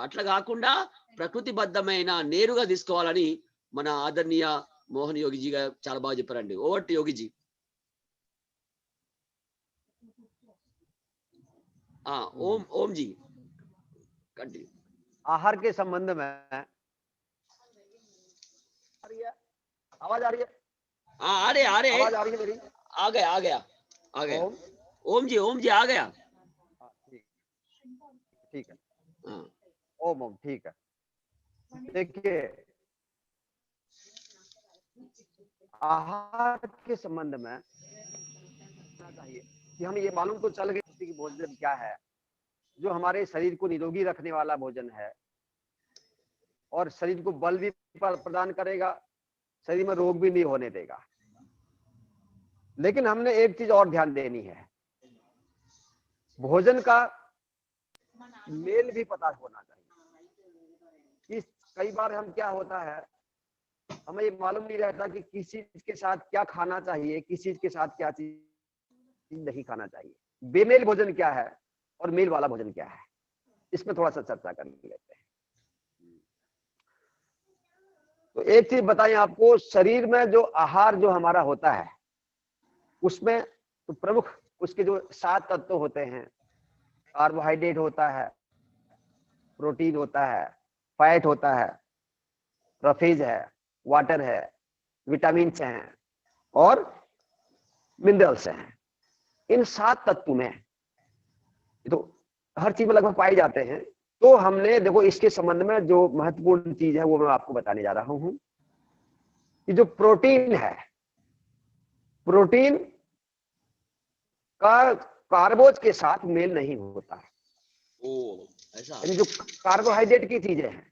అట్లా కాకుండా ప్రకృతిబద్ధమైన నేరుగా తీసుకోవాలని మన ఆదరణీయ మోహన్ యోగిజీ గారు చాలా బాగా చెప్పారండి. Over to Yogiji. Om ji continue. आहार के संबंध में आवाज आ रही है? हाँ आ रहे आवाज आ रही है मेरी? आ गया। ओम जी आ गया। ठीक है। ओम ठीक है। देखिए, आहार के संबंध में चाहिए कि हम ये मालूम तो चल गए कि भोजन क्या है, जो हमारे शरीर को निरोगी रखने वाला भोजन है और शरीर को बल भी प्रदान करेगा, शरीर में रोग भी नहीं होने देगा। लेकिन हमने एक चीज और ध्यान देनी है, भोजन का मेल भी पता होना चाहिए। इस कई बार हम क्या होता है, हमें ये मालूम नहीं रहता कि किस चीज के साथ क्या खाना चाहिए, किस चीज के साथ क्या चीज नहीं खाना चाहिए। बेमेल भोजन क्या है और मेल वाला भोजन क्या है, इसमें थोड़ा सा चर्चा कर लेते हैं। तो एक चीज बताएं आपको, शरीर में जो आहार जो हमारा होता है उसमें तो प्रमुख उसके जो 7 तत्व होते हैं, कार्बोहाइड्रेट होता है, प्रोटीन होता है, फैट होता है, रफेज है, वाटर है, विटामिन हैं और मिनरल्स हैं। इन 7 तत्व में तो हर चीज में लगभग पाए जाते हैं। तो हमने देखो इसके संबंध में जो महत्वपूर्ण चीज है वो मैं आपको बताने जा रहा हूं कि जो प्रोटीन है, प्रोटीन का कार्बोज के साथ मेल नहीं होता है। ऐसा जो कार्बोहाइड्रेट की चीजें हैं,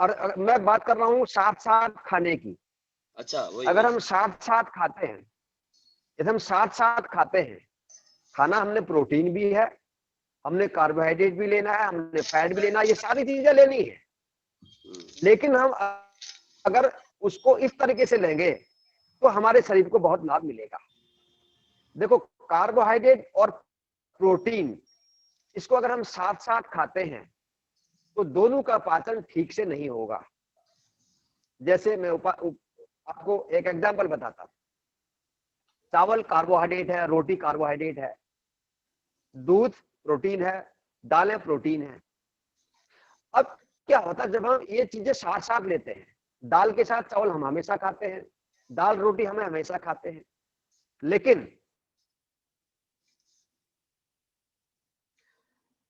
और मैं बात कर रहा हूं साथ साथ खाने की। अच्छा अगर हम साथ साथ खाते हैं, यदि हम साथ साथ खाते हैं, खाना हमने प्रोटीन भी है, हमने कार्बोहाइड्रेट भी लेना है, हमने फैट भी लेना है, ये सारी चीजें लेनी है। लेकिन हम अगर उसको इस तरीके से लेंगे तो हमारे शरीर को बहुत लाभ मिलेगा। देखो, कार्बोहाइड्रेट और प्रोटीन इसको अगर हम साथ साथ खाते हैं तो दोनों का पाचन ठीक से नहीं होगा। जैसे मैं आपको एक एग्जांपल बताता हूं। चावल कार्बोहाइड्रेट है, रोटी कार्बोहाइड्रेट है, दूध प्रोटीन है, दालें प्रोटीन है। अब क्या होता है, जब हम ये चीजें साथ साथ लेते हैं, दाल के साथ चावल हम हमेशा खाते हैं, दाल रोटी हमें हमेशा खाते हैं, लेकिन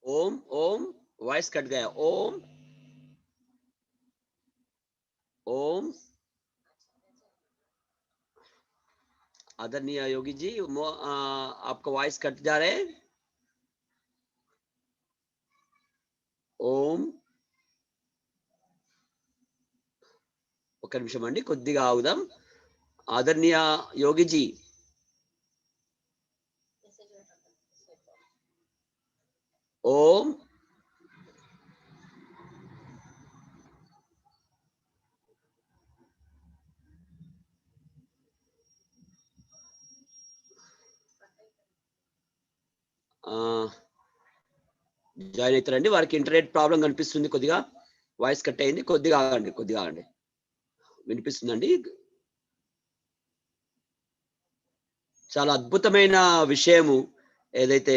ओम ओम वॉइस कट गया। ओम ओम आदरणीय योगी जी, आपका वॉइस कट जा रहे हैं। ఓం ఒక నిమిషం అండి, కొద్దిగా ఆగుదాం. ఆదరణీయ యోగిజీ, ఓం జాయిన్ అవుతారండి. వారికి ఇంటర్నెట్ ప్రాబ్లం కనిపిస్తుంది, కొద్దిగా వాయిస్ కట్ అయింది. కొద్దిగా ఆగండి, కొద్దిగా ఆగండి. వినిపిస్తుందండి. చాలా అద్భుతమైన విషయము ఏదైతే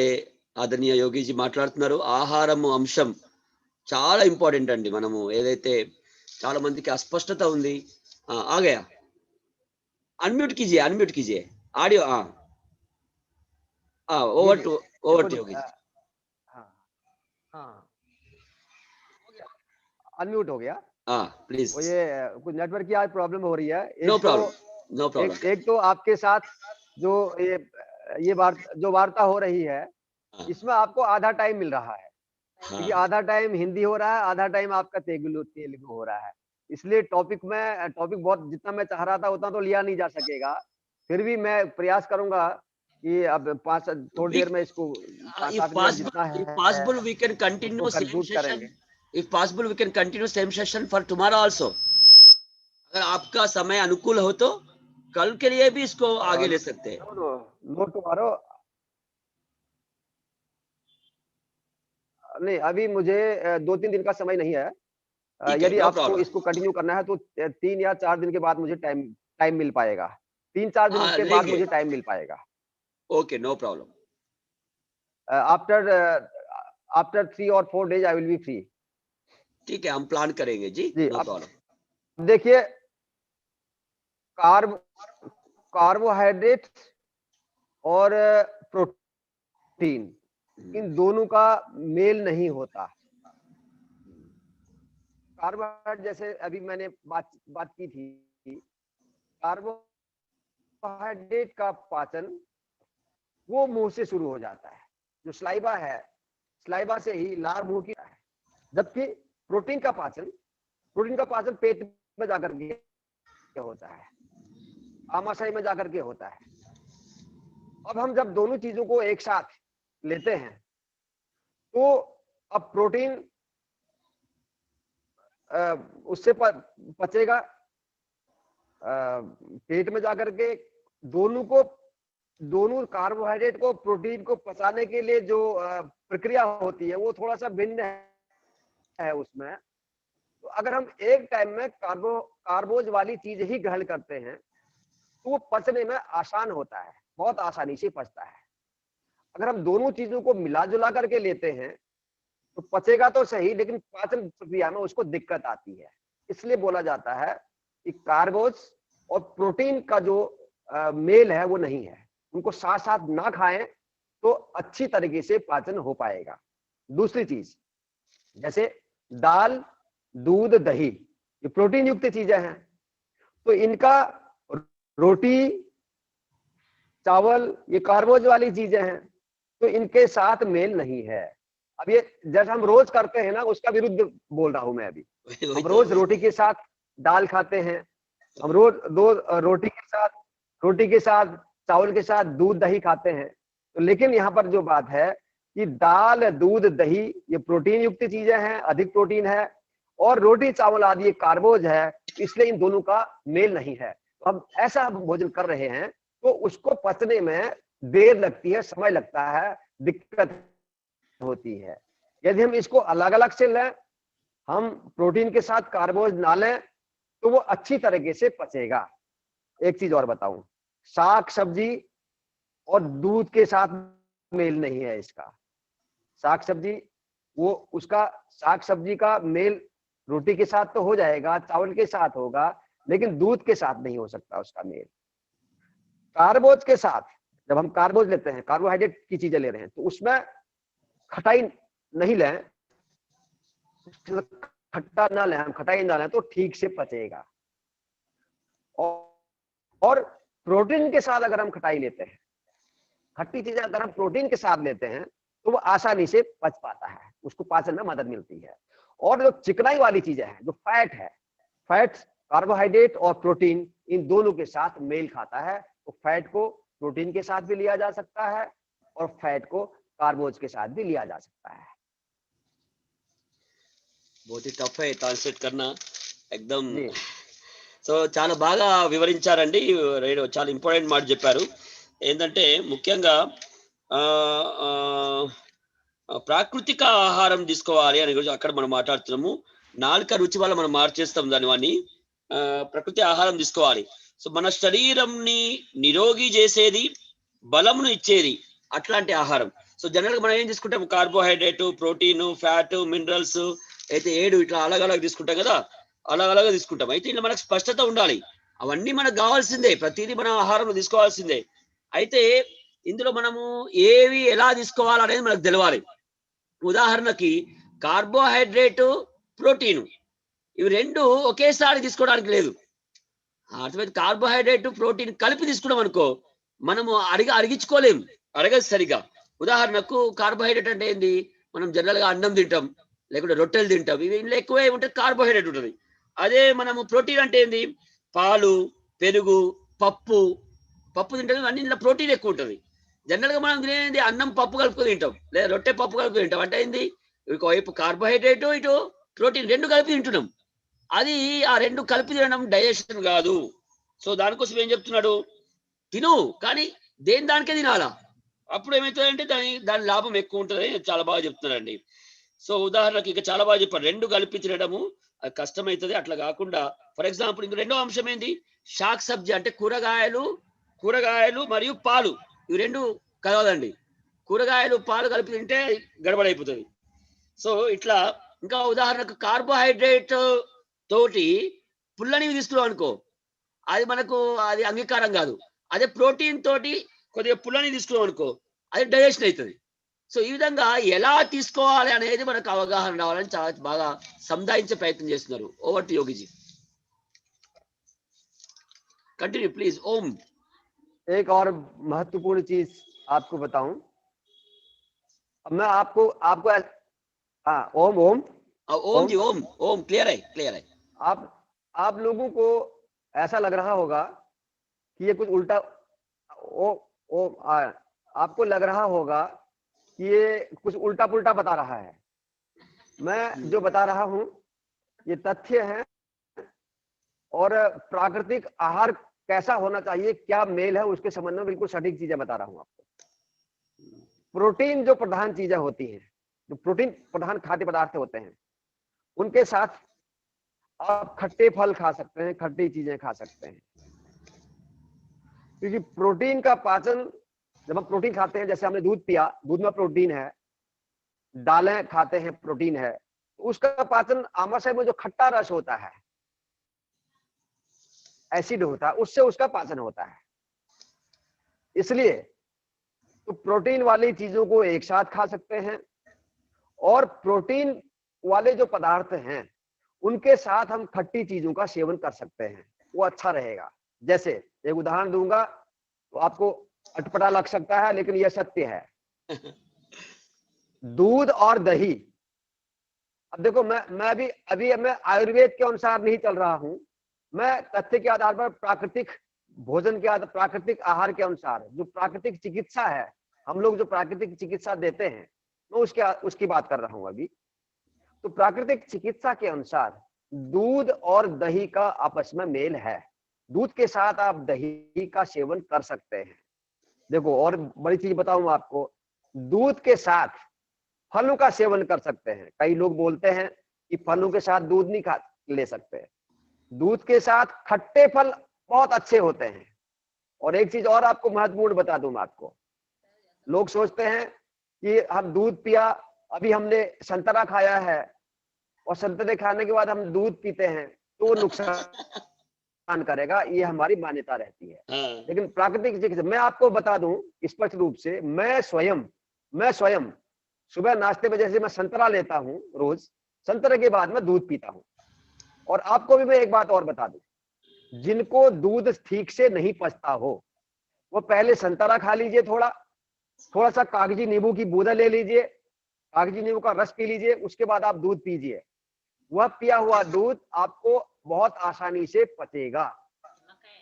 ఆదరణీయ యోగిజీ మాట్లాడుతున్నారు. ఆహారము అంశం చాలా ఇంపార్టెంట్ అండి. మనము ఏదైతే చాలా మందికి అస్పష్టత ఉంది. ఆగయా अनम्यूट कीजिए, अनम्यूट कीजिए ऑडियो। ओवर टू योगी। हाँ हाँ अनम्यूट हो गया। प्लीज। वो ये कुछ नेटवर्क की आज प्रॉब्लम हो रही है। No problem, no problem. एक तो आपके साथ जो ये वार्ता हो रही है, इसमें आपको आधा टाइम मिल रहा है, क्योंकि आधा टाइम हिंदी हो रहा है, आधा टाइम आपका तेलुगु हो रहा है। इसलिए टॉपिक बहुत जितना मैं चाह रहा था उतना तो लिया नहीं जा सकेगा। फिर भी मैं प्रयास करूंगा कि अब थोड़ी देर में इसको possible we can continue same session. If possible we can continue same session for tomorrow also. अगर आपका समय अनुकूल हो तो कल के लिए भी इसको आगे ले सकते हैं। नो टुमारो नहीं, अभी मुझे 2-3 दिन का समय नहीं है। यदि आपको इसको कंटिन्यू करना है तो 3 या 4 दिन के बाद मुझे टाइम मिल पाएगा। 3-4 दिन के बाद मुझे टाइम मिल पाएगा। Okay, no problem. आफ्टर 3 और 4 days I will be free. ठीक है, हम प्लान करेंगे जी, नो प्रॉब्लम। देखिए, कार्बोहाइड्रेट और प्रोटीन, इन दोनों का मेल नहीं होता। कार्बोहाइड्रेट जैसे अभी मैंने बात की थी, कार्बोहाइड्रेट का पाचन वो मुंह से शुरू हो जाता है, जो स्लाइवा है, स्लाइवा से ही लार मुंह की है। जबकि प्रोटीन का पाचन पेट में जाकर के होता है, आमाशय में जाकर के होता है। अब हम जब दोनों चीजों को एक साथ लेते हैं तो अब प्रोटीन उससे पचेगा पेट में जाकर के। दोनों कार्बोहाइड्रेट को प्रोटीन को पचाने के लिए जो प्रक्रिया होती है वो थोड़ा सा भिन्न है उसमें। तो अगर हम एक टाइम में कार्बोज वाली चीज ही ग्रहण करते हैं तो वो पचने में आसान होता है, बहुत आसानी से पचता है। अगर हम दोनों चीजों को मिला जुला करके लेते हैं तो पचेगा तो सही, लेकिन पाचन प्रक्रिया में उसको दिक्कत आती है। इसलिए बोला जाता है कि कार्बोज और प्रोटीन का जो मेल है वो नहीं है, उनको साथ साथ ना खाएं तो अच्छी तरीके से पाचन हो पाएगा। दूसरी चीज, जैसे दाल, दूध, दही, ये प्रोटीन युक्त चीजें हैं, तो इनका रोटी, चावल, ये कार्बोज वाली चीजें हैं, तो इनके साथ मेल नहीं है। अब ये जैसा हम रोज करते हैं ना, उसका विरुद्ध बोल रहा हूं मैं अभी। हम रोज रोटी के साथ दाल खाते हैं, हम रोज रोटी के साथ चावल के साथ दूध, दही खाते हैं। तो लेकिन यहाँ पर जो बात है कि दाल, दूध, दही ये प्रोटीन युक्त चीजें हैं, अधिक प्रोटीन है, और रोटी, चावल आदि ये कार्बोज है, इसलिए इन दोनों का मेल नहीं है। तो हम ऐसा भोजन कर रहे हैं तो उसको पचने में देर लगती है, समय लगता है, दिक्कत होती है। यदि हम इसको अलग अलग से लें, हम प्रोटीन के साथ कार्बोज ना लें, तो वो अच्छी तरीके से पचेगा। एक चीज और बताऊं, साग सब्जी और दूध के साथ मेल नहीं है इसका। साग सब्जी का मेल रोटी के साथ तो हो जाएगा, चावल के साथ होगा, लेकिन दूध के साथ नहीं हो सकता उसका मेल। कार्बोज के साथ, जब हम कार्बोज लेते हैं, कार्बोहाइड्रेट की चीजें ले रहे हैं, तो उसमें खटाई नहीं लें, खट्टा ना लें, हम खटाई ना लें तो ठीक से पचेगा। और प्रोटीन के साथ अगर हम खटाई लेते हैं, खट्टी चीजें अगर हम प्रोटीन के साथ लेते हैं तो वो आसानी से पच पाता है, उसको पाचन में मदद मिलती है। और जो चिकनाई वाली चीजें हैं, जो फैट है, फैट कार्बोहाइड्रेट और प्रोटीन इन दोनों के साथ मेल खाता है, तो फैट को प्रोटीन के साथ भी लिया जा सकता है और फैट को कार्बोज के साथ भी लिया जा सकता है। बहुत ही टफ है ट्रांसलेट करना एकदम। जी సో చాలా బాగా వివరించారండి. చాలా ఇంపార్టెంట్ మాట చెప్పారు. ఏంటంటే ముఖ్యంగా ఆహ్, ఆహ్, ప్రాకృతిక ఆహారం తీసుకోవాలి అని గురించి అక్కడ మనం మాట్లాడుతున్నాము. నాలుక రుచి వల్ల మనం మార్చేస్తాం దాన్ని. ప్రకృతి ఆహారం తీసుకోవాలి. సో మన శరీరంని నిరోగి చేసేది, బలమును ఇచ్చేది అట్లాంటి ఆహారం. సో జనరల్‌గా మనం ఏం తీసుకుంటాం, కార్బోహైడ్రేట్, ప్రోటీన్, ఫ్యాట్, మినరల్స్ అయితే 7 ఇట్లా అలగ్ తీసుకుంటాం కదా. అలగ తీసుకుంటాం. అయితే ఇలా మనకు స్పష్టత ఉండాలి. అవన్నీ మనకు కావాల్సిందే. ప్రతిదీ మనం ఆహారంలో తీసుకోవాల్సిందే. అయితే ఇందులో మనము ఏవి ఎలా తీసుకోవాలనేది మనకు తెలవాలి. ఉదాహరణకి కార్బోహైడ్రేట్, ప్రోటీన్ ఇవి 2 ఒకేసారి తీసుకోవడానికి లేదు. అర్థమైంది. కార్బోహైడ్రేట్, ప్రోటీన్ కలిపి తీసుకున్నాం అనుకో, మనము అరిగించుకోలేం. అరగదు సరిగా. ఉదాహరణకు కార్బోహైడ్రేట్ అంటే ఏంది? మనం జనరల్‌గా అన్నం తింటాం, లేకుంటే రొట్టెలు తింటాం. ఇవి ఇందులో ఎక్కువ ఏముంటది, కార్బోహైడ్రేట్ ఉంటది. అదే మనము ప్రోటీన్ అంటే ఏంది? పాలు, పెరుగు, పప్పు తింటాం. అన్ని ఇందులో ప్రోటీన్ ఎక్కువ ఉంటది. జనరల్‌గా మనం తినేది అన్నం పప్పు కలుపుకొని తింటాం, లేదా రొట్టె పప్పు కలుపుకొని తింటాం. అంటే ఏంది? ఒకవైపు కార్బోహైడ్రేట్, ఇటు ప్రోటీన్ 2 కలిపి తింటున్నాం. అది ఆ 2 కలిపి తినడం డైజెషన్ కాదు. సో దానికోసం ఏం చెప్తున్నాడు, తిను కానీ దానికే తినాలా. అప్పుడు ఏమవుతుందంటే దాని లాభం ఎక్కువ ఉంటదని చాలా బాగా చెప్తున్నారండి. సో ఉదాహరణకి ఇక చాలా బాగా చెప్పారు. 2 కలిపి తినడము అది కష్టమైతది. అట్లా కాకుండా ఫర్ ఎగ్జాంపుల్ ఇంక రెండో అంశం ఏంది, షాక్ సబ్జీ అంటే కూరగాయలు మరియు పాలు ఇవి 2 కలవాలండి. కూరగాయలు, పాలు కలిపి తింటే గడబడైపోతుంది. సో ఇట్లా ఇంకా ఉదాహరణకు కార్బోహైడ్రేట్ తోటి పుల్లనివి తీసుకున్నాం అనుకో, అది మనకు అది అంగీకారం కాదు. అదే ప్రోటీన్ తోటి కొద్దిగా పుల్లని తీసుకున్నాం అనుకో, అది డైజెషన్ అవుతుంది. సో ఈ విధంగా ఎలా తీసుకోవాలి అనేది మనకు అవగాహన రావాలని చాలా బాగా సంధాయించే ప్రయత్నం చేస్తున్నారు. Over to Yogiji. Continue please. Om. एक और महत्वपूर्ण चीज आपको बताऊं, अब मैं आपको हाँ ओम ओम ओम जी ओम क्लियर है. आप लोगों को ऐसा लग रहा होगा कि ये कुछ उल्टा आपको लग रहा होगा कि ये कुछ उल्टा पुल्टा बता रहा है. मैं जो बता रहा हूं ये तथ्य है और प्राकृतिक आहार कैसा होना चाहिए, क्या मेल है, उसके संबंध में बिल्कुल सटीक चीजें बता रहा हूं आपको. प्रोटीन जो प्रधान चीजें होती हैं, जो प्रोटीन प्रधान खाद्य पदार्थ होते हैं, उनके साथ आप खट्टे फल खा सकते हैं, खट्टी चीजें खा सकते हैं. क्योंकि प्रोटीन का पाचन, जब हम प्रोटीन खाते हैं, जैसे हमने दूध पिया, दूध में प्रोटीन है, दालें खाते हैं प्रोटीन है, तो उसका पाचन आमाशय में जो खट्टा रस होता है, एसिड होता है, उससे उसका पाचन होता है. इसलिए तो प्रोटीन वाली चीजों को एक साथ खा सकते हैं और प्रोटीन वाले जो पदार्थ हैं उनके साथ हम खट्टी चीजों का सेवन कर सकते हैं, वो अच्छा रहेगा. जैसे एक उदाहरण दूंगा तो आपको अटपटा लग सकता है, लेकिन यह सत्य है. दूध और दही. अब देखो मैं अभी मैं आयुर्वेद के अनुसार नहीं चल रहा हूं, मैं तथ्य के आधार पर प्राकृतिक भोजन के आधार, प्राकृतिक आहार के अनुसार जो प्राकृतिक चिकित्सा है, हम लोग जो प्राकृतिक चिकित्सा देते हैं, मैं उसकी बात कर रहा हूं अभी. तो प्राकृतिक चिकित्सा के अनुसार दूध और दही का आपस में मेल है. दूध के साथ आप दही का सेवन कर सकते हैं. देखो और बड़ी चीज बताऊं आपको, दूध के साथ फलों का सेवन कर सकते हैं. कई लोग बोलते हैं कि फलों के साथ दूध नहीं ले सकते. दूध के साथ खट्टे फल बहुत अच्छे होते हैं. और एक चीज और आपको महत्वपूर्ण बता दूं मैं आपको, लोग सोचते हैं कि हम दूध पिया, अभी हमने संतरा खाया है और संतरे खाने के बाद हम दूध पीते हैं तो वो नुकसान करेगा, ये हमारी मान्यता रहती है. लेकिन प्राकृतिक चिकित्सा मैं आपको बता दूं स्पष्ट रूप से, मैं स्वयं सुबह नाश्ते में जैसे मैं संतरा लेता हूँ रोज, संतरे के बाद मैं दूध पीता हूँ। और आपको भी मैं एक बात और बता दूं, जिनको दूध ठीक से नहीं पचता हो वो पहले संतरा खा लीजिए, थोड़ा सा कागजी नींबू की बूंदा ले लीजिए, कागजी नींबू का रस पी लीजिए, उसके बाद आप दूध पीजिए। वह पिया हुआ दूध आपको बहुत आसानी से पचेगा।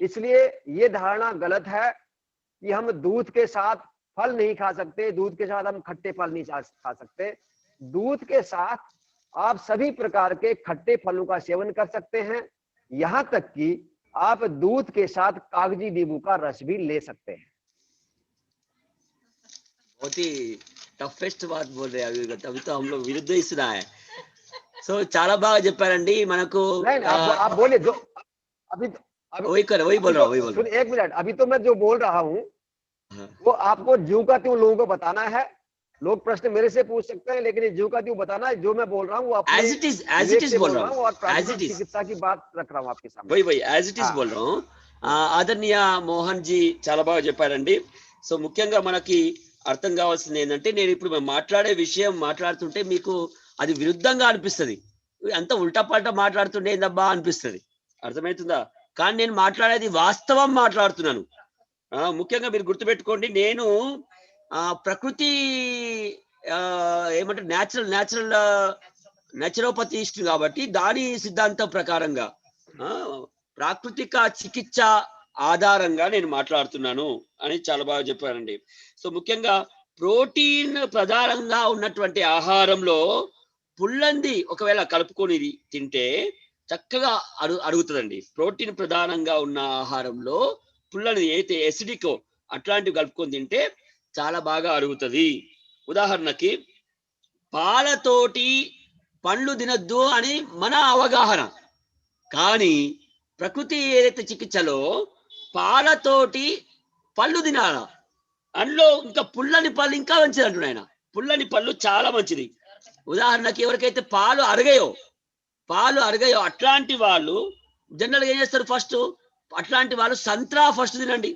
इसलिए ये धारणा गलत है कि हम दूध के साथ फल नहीं खा सकते, दूध के साथ हम खट्टे फल नहीं खा सकते। दूध के साथ आप सभी प्रकार के खट्टे फलों का सेवन कर सकते हैं, यहां तक कि आप दूध के साथ कागजी नींबू का रस भी ले सकते हैं। बहुत ही టఫెస్ట్ బాత్ బోల్ रहे अभी अभी तो हम लोग विरुद्ध ही सुना है సో చాలా బాగా చెప్పారండి మనకు नहीं आप बोलिए जो अभी वही कर वही बोल रहा हूँ वही बोल सुन रहा एक मिनट, अभी तो मैं जो बोल रहा हूँ हूँ वो आपको ज्यों का त्यों लोगों को बताना है। लोग प्रश्न मेरे से पूछ सकते हैं, लेकिन ये ज्यों का त्यों बताना है। जो मैं बोल रहा हूँ वो अपने एज इट विवेक इज से बोल बोल रहा रहा हूँ हूँ और एज प्राकृतिक इट इज चिकित्सा की बात रख रहा हूँ आपके सामने। वही वही యాజ్ ఇట్ ఈస్ हाँ బోల్ रहा हूँ ఆదరణీయ మోహన్ జీ చాలా బాగా చెప్పారండి సో ముఖ్యంగా మనకి అర్థం కావాల్సింది ఏంటంటే నేను ఇప్పుడు మేము మాట్లాడే విషయం మాట్లాడుతుంటే మీకు అది విరుద్ధంగా అనిపిస్తుంది అంత ఉల్టా పల్టా మాట్లాడుతుంటే ఏందబ్బా అనిపిస్తుంది అర్థమవుతుందా కానీ నేను మాట్లాడేది వాస్తవం మాట్లాడుతున్నాను ముఖ్యంగా మీరు గుర్తుపెట్టుకోండి నేను ప్రకృతి ఏమంటే న్యాచురల్ నేచురోపతిస్ట్ కాబట్టి దాని సిద్ధాంతం ప్రకారంగా ప్రాకృతిక చికిత్స ఆధారంగా నేను మాట్లాడుతున్నాను అని చాలా బాగా చెప్పారండి సో ముఖ్యంగా ప్రోటీన్ ప్రధానంగా ఉన్నటువంటి ఆహారంలో పుల్లంది ఒకవేళ కలుపుకొని తింటే చక్కగా అరుగుతుందండి ప్రోటీన్ ప్రధానంగా ఉన్న ఆహారంలో పుల్లని అయితే ఎసిడిక్ అట్లాంటివి కలుపుకొని తింటే చాలా బాగా అరుగుతుంది ఉదాహరణకి పాలతోటి పండ్లు తినద్దు అని మన అవగాహన కానీ ప్రకృతి ఏదైతే చికిత్సలో పాలతోటి పళ్ళు తినాల అందులో ఇంకా పుల్లని పళ్ళు ఇంకా మంచిది అంటున్నాడు ఆయన పుల్లని పళ్ళు చాలా మంచిది ఉదాహరణకి ఎవరికైతే పాలు అరగయో అట్లాంటి వాళ్ళు జనరల్గా ఏం చేస్తారు ఫస్ట్ అట్లాంటి వాళ్ళు సంత్రా ఫస్ట్ తినండి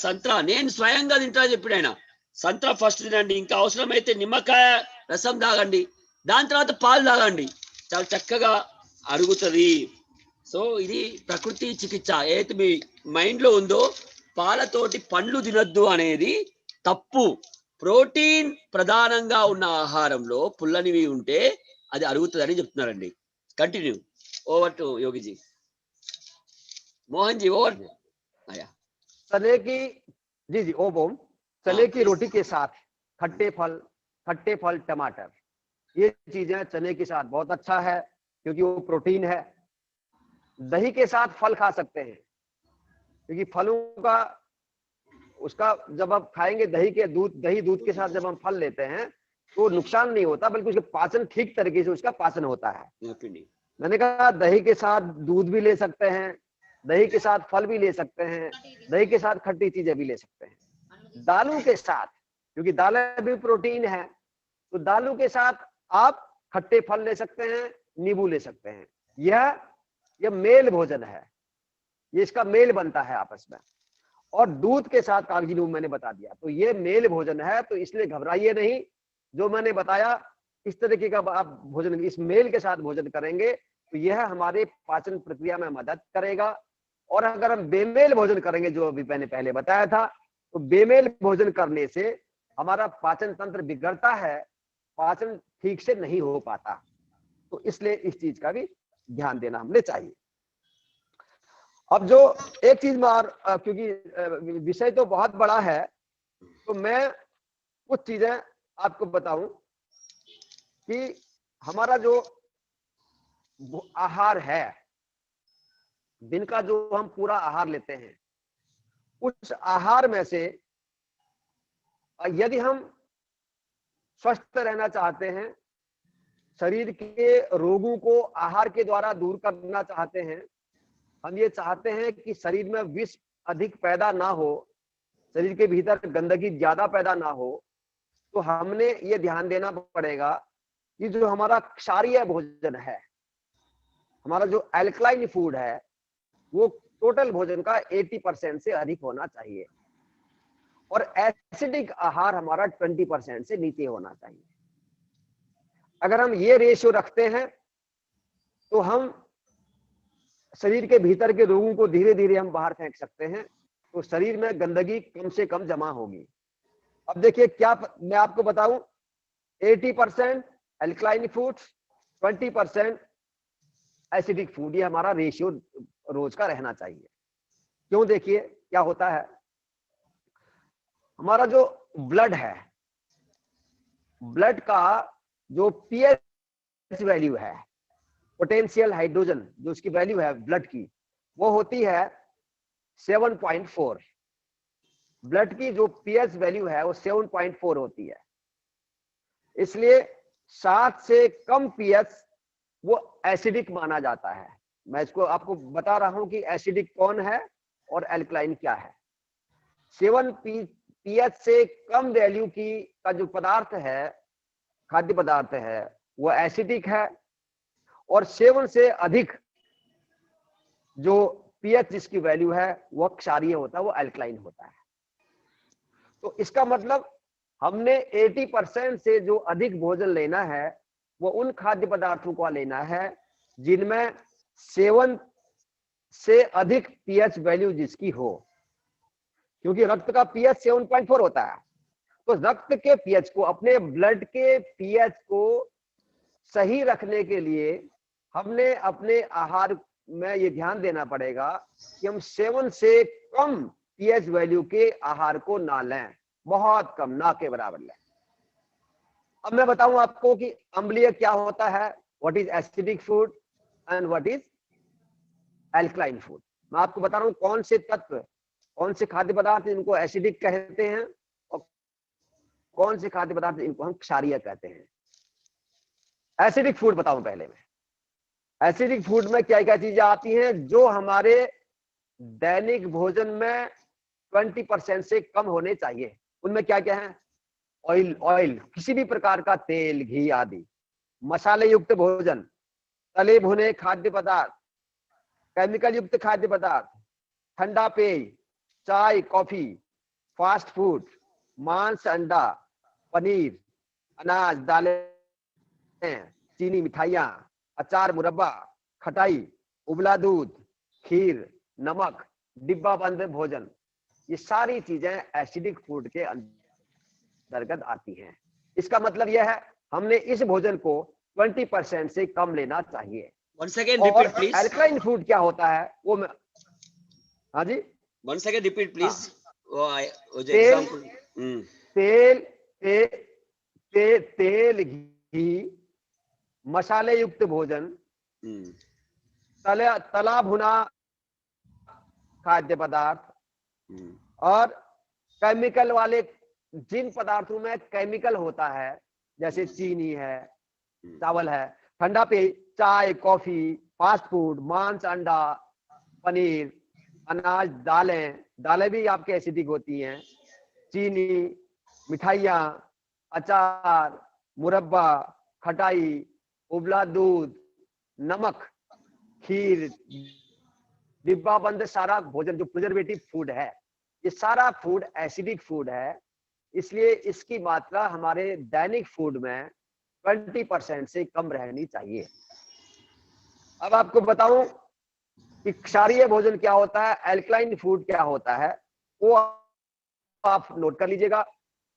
సంత్రా నేను స్వయంగా తింటా చెప్పాడు ఆయన సంత్రా ఫస్ట్ తినండి ఇంకా అవసరమైతే నిమ్మకాయ రసం తాగండి దాని తర్వాత పాలు తాగండి చాలా చక్కగా అరుగుతుంది సో ఇది ప్రకృతి చికిత్స ఏదైతే మీ మైండ్ లో ఉందో పాలతోటి పండ్లు తినొద్దు అనేది తప్పు ప్రోటీన్ ప్రధానంగా ఉన్న ఆహారంలో పుల్లనివి ఉంటే అది అరుగుతుందని చెప్తున్నారండి continue over to Yogiji Mohan ji over आया चने की जी ओम चने की रोटी के साथ खट्टे फल टमाटर ये चीजें चने के साथ बहुत अच्छा है क्योंकि वो प्रोटीन है। दही के साथ फल खा सकते हैं क्योंकि फलों का उसका जब आप खाएंगे दही दूध के साथ जब हम फल लेते हैं तो नुकसान नहीं होता बल्कि उसका पाचन ठीक तरीके से उसका पाचन होता है। मैंने कहा दही के साथ दूध भी ले सकते हैं, दही के साथ फल भी ले सकते हैं, दही के साथ खट्टी चीजें भी ले सकते हैं। दालों के साथ क्योंकि दालें भी प्रोटीन है तो दालों के साथ आप खट्टे फल ले सकते हैं, नींबू ले सकते हैं। यह मेल भोजन है, ये इसका मेल बनता है आपस में। और दूध के साथ कागजी नींबू मैंने बता दिया तो ये मेल भोजन है, तो इसलिए घबराइए नहीं। जो मैंने बताया इस तरीके का आप भोजन इस मेल के साथ भोजन करेंगे तो यह हमारे पाचन प्रक्रिया में मदद करेगा। और अगर हम बेमेल भोजन करेंगे जो अभी मैंने पहले बताया था तो बेमेल भोजन करने से हमारा पाचन तंत्र बिगड़ता है, पाचन ठीक से नहीं हो पाता। तो इसलिए इस चीज का भी ध्यान देना हमने चाहिए। अब जो एक चीज में और क्योंकि विषय तो बहुत बड़ा है तो मैं कुछ चीजें आपको बताऊं कि हमारा जो आहार है, दिन का जो हम पूरा आहार लेते हैं उस आहार में से यदि हम स्वस्थ रहना चाहते हैं, शरीर के रोगों को आहार के द्वारा दूर करना चाहते हैं, हम ये चाहते हैं कि शरीर में विष अधिक पैदा ना हो, शरीर के भीतर गंदगी ज्यादा पैदा ना हो, तो हमने ये ध्यान देना पड़ेगा कि जो हमारा क्षारीय भोजन है, हमारा जो एल्कलाइन फूड है वो टोटल भोजन का 80% से अधिक होना चाहिए। और एसिडिक आहार हमारा 20% से नीचे होना चाहिए। अगर हम ये रेशियो रखते हैं तो हम शरीर के भीतर के रोगों को धीरे धीरे हम बाहर फेंक सकते हैं, तो शरीर में गंदगी कम से कम जमा होगी। अब देखिए क्या मैं आपको बताऊं, 80% एल्कलाइन फूड, 20% एसिडिक फूड, ये हमारा रेशियो रोज का रहना चाहिए। क्यों? देखिए क्या होता है, हमारा जो ब्लड है, ब्लड का जो पीएच वैल्यू है, पोटेंशियल हाइड्रोजन जो उसकी वैल्यू है ब्लड की, वो होती है 7.4। ब्लड की जो पीएच वैल्यू है वो 7.4 होती है। इसलिए 7 से कम पीएच वो एसिडिक माना जाता है। मैं इसको आपको बता रहा हूं कि एसिडिक कौन है और एल्कलाइन क्या है। 7 पीएच से कम वैल्यू की का जो पदार्थ है, खाद्य पदार्थ है, वो एसिडिक है, और 7 से अधिक जो पीएच जिसकी वैल्यू है वो क्षारीय होता है, वो एल्कलाइन होता है। तो इसका मतलब हमने 80% से जो अधिक भोजन लेना है वो उन खाद्य पदार्थों को लेना है जिनमें 7 से अधिक पीएच वैल्यू जिसकी हो, क्योंकि रक्त का पीएच 7.4 होता है। तो रक्त के पीएच को, अपने ब्लड के पीएच को सही रखने के लिए हमने अपने आहार में ये ध्यान देना पड़ेगा कि हम 7 से कम पीएच वैल्यू के आहार को ना लें, बहुत कम, ना के बराबर लें। अब मैं बताऊं आपको कि अम्लीय क्या होता है, what is acidic food and what is alkaline food. मैं आपको बता रहा हूं कौन से तत्व, कौन से खाद्य पदार्थ इनको एसिडिक कहते हैं और कौन से खाद्य पदार्थ इनको हम क्षारीय कहते हैं। एसिडिक फूड बताऊं पहले मैं। एसिडिक फूड में क्या क्या चीजें आती हैं जो हमारे दैनिक भोजन में 20% से कम होने चाहिए। उनमें क्या क्या है? ऑयल, किसी भी प्रकार का तेल, घी आदि, मसाले युक्त भोजन, तले भुने खाद्य पदार्थ, केमिकल युक्त खाद्य पदार्थ, ठंडा पेय, चाय, कॉफी, फास्ट फूड, मांस, अंडा, पनीर, अनाज, दालें, चीनी, मिठाइयां, अचार, मुरब्बा, खटाई, उबला दूध, खीर, नमक, डिब्बा बंद भोजन, ये सारी चीजें एसिडिक फूड के अंतर्गत आती हैं। इसका मतलब यह है हमने इस भोजन को 20% से कम लेना चाहिए। Once again और repeat please. एल्कलाइन फूड क्या होता है वो मैं, हाँ जी, Once again repeat please. वो जो तेल, एग्जाम्पल। तेल, तेल, घी, मसाले युक्त भोजन, तला भुना खाद्य पदार्थ, और केमिकल वाले, जिन पदार्थों में केमिकल होता है जैसे चीनी है, चावल है, ठंडा पेय, चाय, कॉफी, फास्ट फूड, मांस, अंडा, पनीर, अनाज, दालें भी आपके एसिडिक होती हैं, चीनी, मिठाइयाँ, अचार, मुरब्बा, खटाई, उबला दूध, नमक, खीर, डिब्बा बंद सारा भोजन जो प्रिजर्वेटिव फूड है, ये सारा फूड एसिडिक फूड है। इसलिए इसकी मात्रा हमारे दैनिक फूड में 20% से कम रहनी चाहिए। अब आपको बताऊं कि क्षारीय भोजन क्या होता है, एल्कलाइन फूड क्या होता है, वो आप नोट कर लीजिएगा।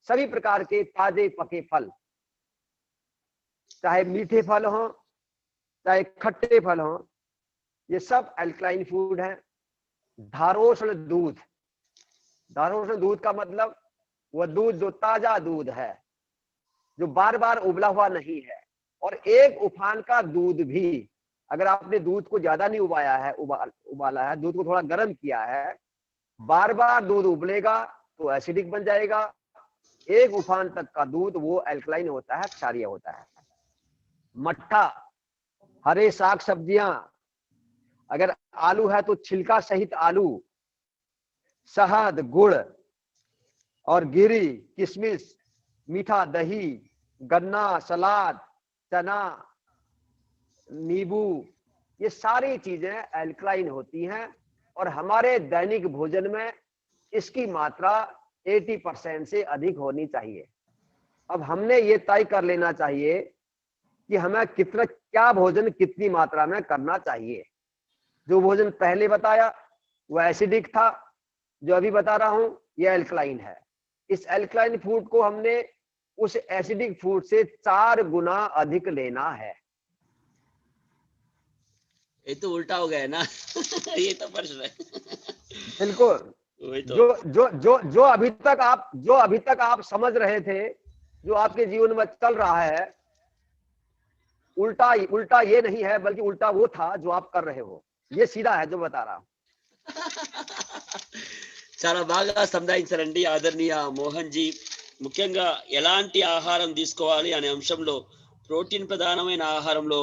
सभी प्रकार के ताजे पके फल, चाहे मीठे फल हो चाहे खट्टे फल हो, ये सब एल्कलाइन फूड है। धारोष्ण दूध, धारोष्ण दूध का मतलब वह दूध जो ताजा दूध है, जो बार बार उबला हुआ नहीं है, और एक उफान का दूध भी, अगर आपने दूध को ज्यादा नहीं उबाया है, उबाला है, दूध को थोड़ा गर्म किया है, बार बार दूध उबलेगा तो एसिडिक बन जाएगा। एक उफान तक का दूध वो एल्कलाइन होता है, क्षारीय होता है। मट्ठा, हरे साग सब्जियां, अगर आलू है तो छिलका सहित आलू, शहद, गुड़ और गिरी, किशमिश, मीठा दही, गन्ना, सलाद, चना, नींबू, ये सारी चीजें एल्कलाइन होती हैं और हमारे दैनिक भोजन में इसकी मात्रा 80% से अधिक होनी चाहिए। अब हमने ये तय कर लेना चाहिए कि हमें कितना, क्या भोजन कितनी मात्रा में करना चाहिए। जो भोजन पहले बताया वो एसिडिक था, जो अभी बता रहा हूं ये एल्कलाइन है। इस एल्कलाइन फूड को हमने उस एसिडिक फूड से 4 गुना अधिक लेना है। ये तो उल्टा हो गया है ना। ये तो प्रश्न है। बिल्कुल। वही तो। जो अभी तक आप समझ रहे थे, जो आपके जीवन में चल रहा है, उल्टा उल्टा ये नहीं है, बल्कि उल्टा वो था जो आप कर रहे हो। ये सीधा है जो बता रहा हूं। చాలా బాగా సంధాయించారండి ఆదరణీయ మోహన్ జీ. ముఖ్యంగా ఎలాంటి ఆహారం తీసుకోవాలి అనే అంశంలో ప్రోటీన్ ప్రధానమైన ఆహారంలో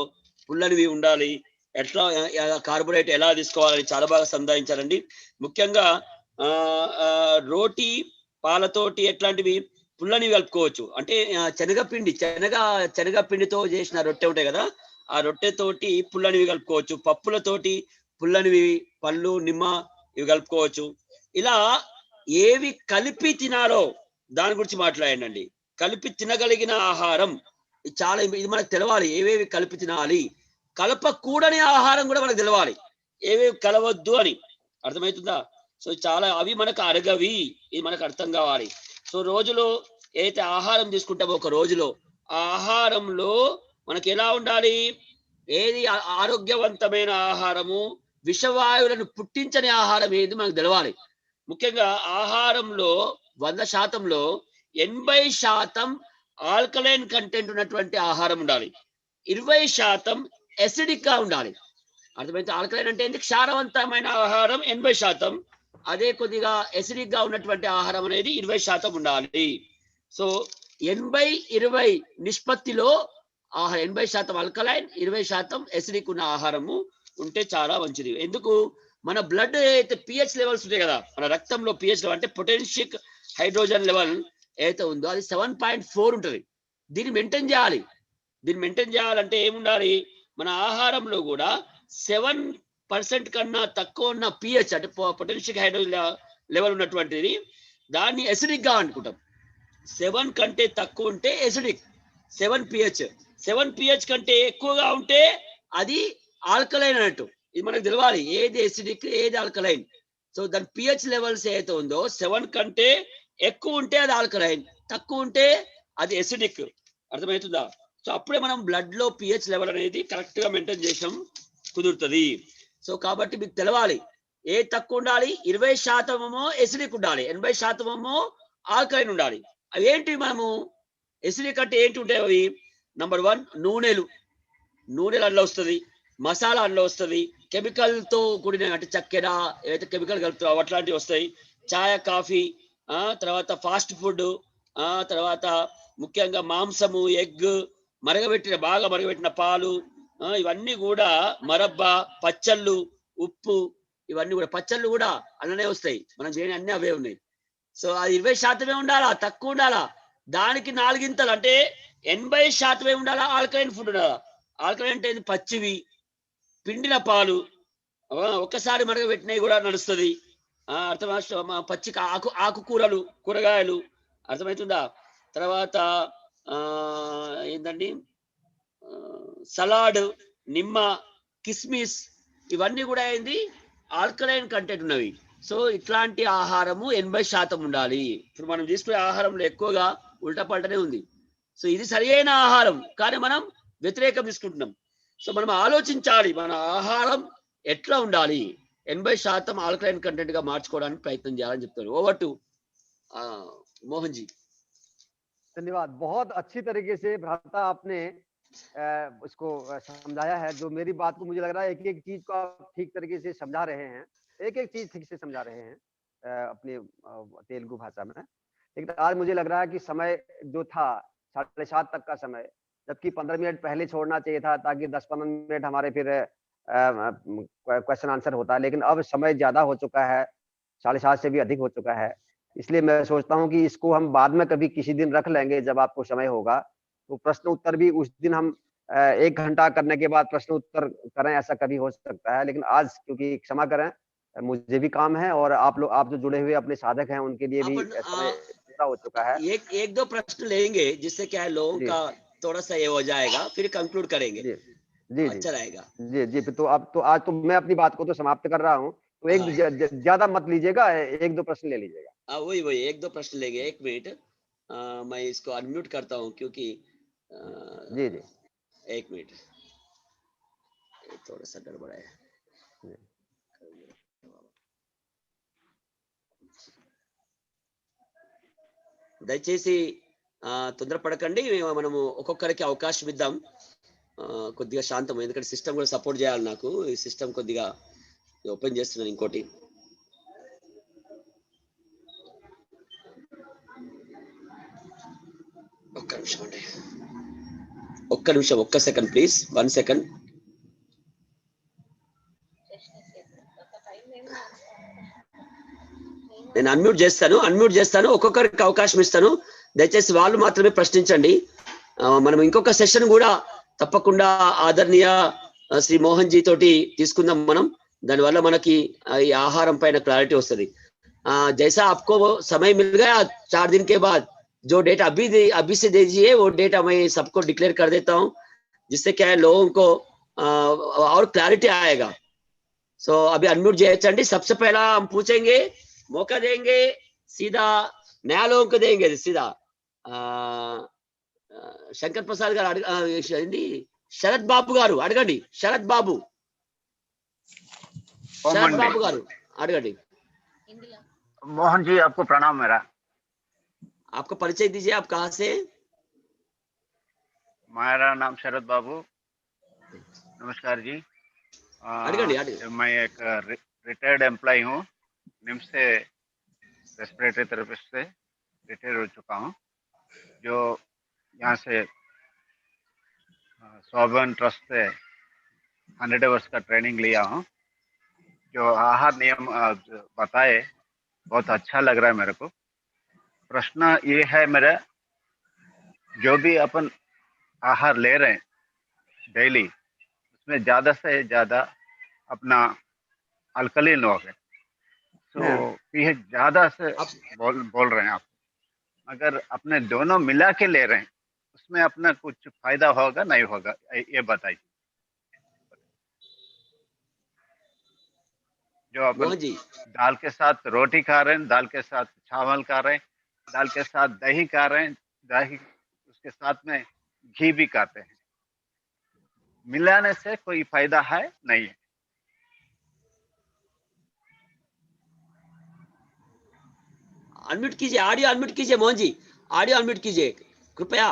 పుల్లనివి ఉండాలి, ఎట్లా కార్బోహైడ్రేట్ ఎలా తీసుకోవాలని చాలా బాగా సంధాయించారండి. ముఖ్యంగా రోటీ పాలతోటి ఎట్లాంటివి పుల్లనివి కలుపుకోవచ్చు అంటే శనగపిండితో చేసిన రొట్టె ఉంటాయి కదా, ఆ రొట్టెతోటి పుల్లనివి కలుపుకోవచ్చు. పప్పులతోటి పుల్లనివి, పళ్ళు, నిమ్మ ఇవి కలుపుకోవచ్చు. ఇలా ఏవి కలిపి తినాలో దాని గురించి మాట్లాడండి. కలిపి తినగలిగిన ఆహారం చాలా ఇది మనకు తెలవాలి. ఏవేవి కలిపి తినాలి, కలపకూడని ఆహారం కూడా మనకు తెలవాలి, ఏవేవి కలవద్దు అని. అర్థమవుతుందా? సో చాలా అవి మనకు అరగవి, ఇది మనకు అర్థం కావాలి. సో రోజులో ఏదైతే ఆహారం తీసుకుంటామో ఒక రోజులో ఆ ఆహారంలో మనకి ఎలా ఉండాలి, ఏది ఆరోగ్యవంతమైన ఆహారము, విషవాయువులను పుట్టించని ఆహారం ఏది మనకు తెలవాలి. ముఖ్యంగా ఆహారంలో 100%లో 80% ఆల్కలైన్ కంటెంట్ ఉన్నటువంటి ఆహారం ఉండాలి, 20% ఎసిడిక్ గా ఉండాలి. అర్థమైతే? ఆల్కలైన్ అంటే ఏంటి? క్షారవంతమైన ఆహారం 80%, అదే కొద్దిగా ఎసిడిక్ గా ఉన్నటువంటి ఆహారం అనేది 20% ఉండాలి. సో 80-20 నిష్పత్తిలో 80% ఆల్కలైన్, 20% ఎసిడిక్ ఉన్న ఆహారము ఉంటే చాలా మంచిది. ఎందుకు? మన బ్లడ్ అయితే పిహెచ్ లెవెల్స్ ఉంటాయి కదా, మన రక్తంలో పిహెచ్ లెవెల్ అంటే పొటెన్షియల్ హైడ్రోజన్ లెవెల్ ఏదైతే ఉందో అది 7.4 ఉంటుంది. దీన్ని మెయింటైన్ చేయాలి. దీన్ని మెయింటైన్ చేయాలంటే ఏముండాలి? మన ఆహారంలో కూడా 7% కన్నా తక్కువ ఉన్న పిహెచ్ అంటే పొటెన్షియల్ హైడ్రోజన్ లెవెల్ ఉన్నటువంటిది దాన్ని ఎసిడిక్ గా అనుకుంటాం. 7 కంటే తక్కువ ఉంటే ఎసిడిక్, 7 pH కంటే ఎక్కువగా ఉంటే అది ఆల్కలైన్ అన్నట్టు. ఇది మనకు తెలవాలి, ఏది ఎసిడిక్ ఏది ఆల్కలైన్. సో దాని పిహెచ్ లెవెల్స్ ఏదైతే ఉందో 7 కంటే ఎక్కువ ఉంటే అది ఆల్కలైన్, తక్కువ ఉంటే అది ఎసిడిక్. అర్థమవుతుందా? సో అప్పుడే మనం బ్లడ్ లో పిహెచ్ లెవెల్ అనేది కరెక్ట్ గా మెయింటైన్ చేసాం కుదురుతుంది. సో కాబట్టి మీకు తెలవాలి, ఏ తక్కువ ఉండాలి, 20% ఎసిడిక్ ఉండాలి, 80% ఆల్కలైన్ ఉండాలి. అవి ఏంటి? మనము ఎసిడిక్ అంటే ఏంటి ఉంటాయి అవి? నంబర్ 1 నూనెలు అందులో వస్తుంది, మసాలా అందులో వస్తుంది, కెమికల్ తో కూడిన అంటే చక్కెర ఏదైతే కెమికల్ కలుపుతారో అట్లాంటివి వస్తాయి, ఛాయ్ కాఫీ, తర్వాత ఫాస్ట్ ఫుడ్, తర్వాత ముఖ్యంగా మాంసము, ఎగ్, బాగా మరగబెట్టిన పాలు, ఇవన్నీ కూడా మరబ్బా, పచ్చళ్ళు, ఉప్పు, ఇవన్నీ కూడా పచ్చళ్ళు కూడా అలానే వస్తాయి. మనం చేయని అన్ని అవే ఉన్నాయి. సో అది 20% ఉండాలా, తక్కువ ఉండాలా, దానికి 4 అంటే 80% ఉండాలా ఆల్కలైన్ ఫుడ్ ఉండాలా. ఆల్కలైన్ అంటే పచ్చివి, పిండిన పాలు, ఒక్కసారి మరగబెట్టినవి కూడా నడుస్తుంది. పచ్చి ఆకుకూరలు, కూరగాయలు. అర్థమవుతుందా? తర్వాత ఏంటండి, సలాడ్, నిమ్మ, కిస్మిస్, ఇవన్నీ కూడా ఏంది ఆల్కలైన్ కంటెంట్ ఉన్నవి. సో ఇట్లాంటి ఆహారము 80% ఉండాలి. ఇప్పుడు మనం తీసుకునే ఆహారంలో ఎక్కువగా ఉల్టా పల్టనే ఉంది. సో ఇది సరి అయిన ఆహారం, కానీ మనం వ్యతిరేకం తీసుకుంటున్నాం. సో మనం ఆలోచించాలి, మన ఆహారం ఎట్లా ఉండాలి, 80% ఆల్కలైన్ కంటెంట్ గా మార్చుకోవడానికి ప్రయత్నం చేయాలని చెప్తారు. Over to Mohan ji. धन्यवाद। बहुत अच्छी तरीके से भ्राता आपने इसको समझाया है। जो मेरी बात को मुझे लग रहा है एक-एक चीज को आप ठीक तरीके से समझा रहे हैं, एक-एक चीज ठीक से समझा रहे हैं अपनी तेलुगु भाषा में। लेकिन आज मुझे लग रहा है कि समय जो था 7:30 तक का समय, जबकि 15 मिनट पहले छोड़ना चाहिए था ताकि 10-15 मिनट हमारे फिर क्वेश्चन आंसर होता है। लेकिन अब समय ज्यादा हो चुका है, 7:30 से भी अधिक हो चुका है। इसलिए मैं सोचता हूँ कि इसको हम बाद में कभी किसी दिन रख लेंगे जब आपको समय होगा, तो प्रश्न उत्तर भी उस दिन हम 1 घंटा करने के बाद प्रश्न उत्तर करें, ऐसा कभी हो सकता है। लेकिन आज क्योंकि क्षमा करें, मुझे भी काम है और आप लोग, आप जो जुड़े हुए अपने साधक हैं उनके लिए भी अपन समय पूरा हो चुका है। एक दो प्रश्न लेंगे जिससे क्या है लोगों जी का थोड़ा सा ये हो जाएगा, फिर कंक्लूड करेंगे, जी जी जी अच्छा रहेगा। जी फिर तो अब तो आज तो मैं अपनी बात को तो समाप्त कर रहा हूँ, तो एक हाँ ज्यादा मत लीजिएगा, एक दो प्रश्न ले लीजिएगा। वही वही एक दो प्रश्न लेंगे, एक मिनट। मैं इसको अनम्यूट करता हूँ क्योंकि जी जी एक मिनट, ये थोड़ा सा गड़बड़ है। जी। దయచేసి తొందరపడకండి, మనము ఒక్కొక్కరికి అవకాశం ఇద్దాం. కొద్దిగా శాంతం, ఎందుకంటే సిస్టమ్ కూడా సపోర్ట్ చేయాలి నాకు. ఈ సిస్టమ్ కొద్దిగా ఓపెన్ చేస్తున్నాను ఇంకోటి. ఒక్క నిమిషం అండి, ఒక్క నిమిషం, ఒక్క సెకండ్ ప్లీజ్, 1 సెకండ్. నేను అన్మ్యూట్ చేస్తాను, ఒక్కొక్కరికి అవకాశం ఇస్తాను. దయచేసి వాళ్ళు మాత్రమే ప్రశ్నించండి. మనం ఇంకొక సెషన్ కూడా తప్పకుండా ఆదరణీయ శ్రీ మోహన్ జీ తోటి తీసుకుందాం మనం. దానివల్ల మనకి ఈ ఆహారం పైన క్లారిటీ వస్తుంది. जैसा आपको वो समय मिल गया 4 दिन के बाद, जो डेट अभी से दीजिए, वो डेट मैं सबको डिक्लेयर कर देता हूँ, जिससे क्या है लोगों को और क्लैरिटी आएगा. सो अभी अनम्यूट చేయొచ్చండి. सबसे पहला हम पूछेंगे, मौका देंगे सीधा नया लोगों को देंगे सीधा. శంకర్ ప్రసాద్ గారు ఏంటి, శరత్ బాబు గారు అడగండి. శరత్ బాబు గారు అడగండి. मोहन जी, आपको प्रणाम मेरा। आपका परिचय दीजिए, आप कहाँ से? मेरा नाम शरद बाबू। नमस्कार जी। मैं एक रिटायर्ड एम्प्लॉय हूँ, निम्स से रेस्पिरेटरी थेरेपिस्ट से रिटायर हो चुका हूँ, जो यहाँ से सोबन ट्रस्ट से 100 आवर्स का ट्रेनिंग लिया हूँ। जो आहार नियम बताए, बहुत अच्छा लग रहा है मेरे को। प्रश्न ये है मेरा, जो भी अपन आहार ले रहे हैं डेली, उसमें ज़्यादा से ज़्यादा अपना अल्कलीन हो गए, तो पीएच ज़्यादा से बोल रहे हैं आप। अगर अपने दोनों मिला के ले रहे हैं, उसमें अपना कुछ फायदा होगा नहीं होगा, ये बताइए। जो अपन दाल के साथ रोटी खा रहे हैं, दाल के साथ चावल खा रहे हैं, दाल के साथ दही खा रहे हैं, दही उसके साथ में घी भी खाते हैं, मिलाने से कोई फायदा है नहीं है। अनम्यूट कीजिए, ऑडियो अनम्यूट कीजिए मोहन जी, ऑडियो अनम्यूट कीजिए कृपया.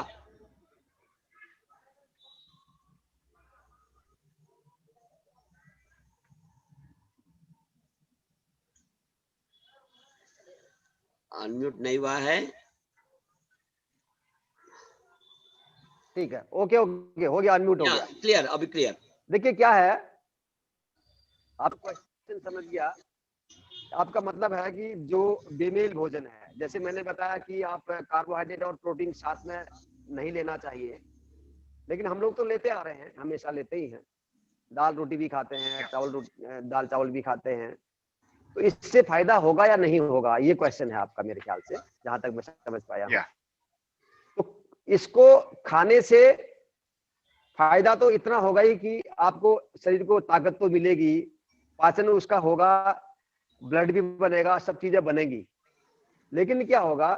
अनम्यूट नहीं हुआ है. ठीक है, ओके ओके, हो गया, अनम्यूट हो गया, क्लियर, अभी क्लियर. देखिए क्या है, आप क्वेश्चन समझ गया. आपका मतलब है कि जो बेमेल भोजन है, जैसे मैंने बताया कि आप कार्बोहाइड्रेट और प्रोटीन साथ में नहीं लेना चाहिए, लेकिन हम लोग तो लेते आ रहे हैं, हमेशा लेते ही हैं, दाल रोटी भी खाते हैं, दाल चावल भी खाते हैं, तो इससे फायदा होगा या नहीं होगा, ये क्वेश्चन है आपका मेरे ख्याल से, जहां तक मैं समझ पाया हूं. तो इसको खाने से फायदा तो इतना होगा ही कि आपको शरीर को ताकत तो मिलेगी, पाचन उसका होगा, ब्लड भी बनेगा, सब चीजें बनेगी, लेकिन क्या होगा,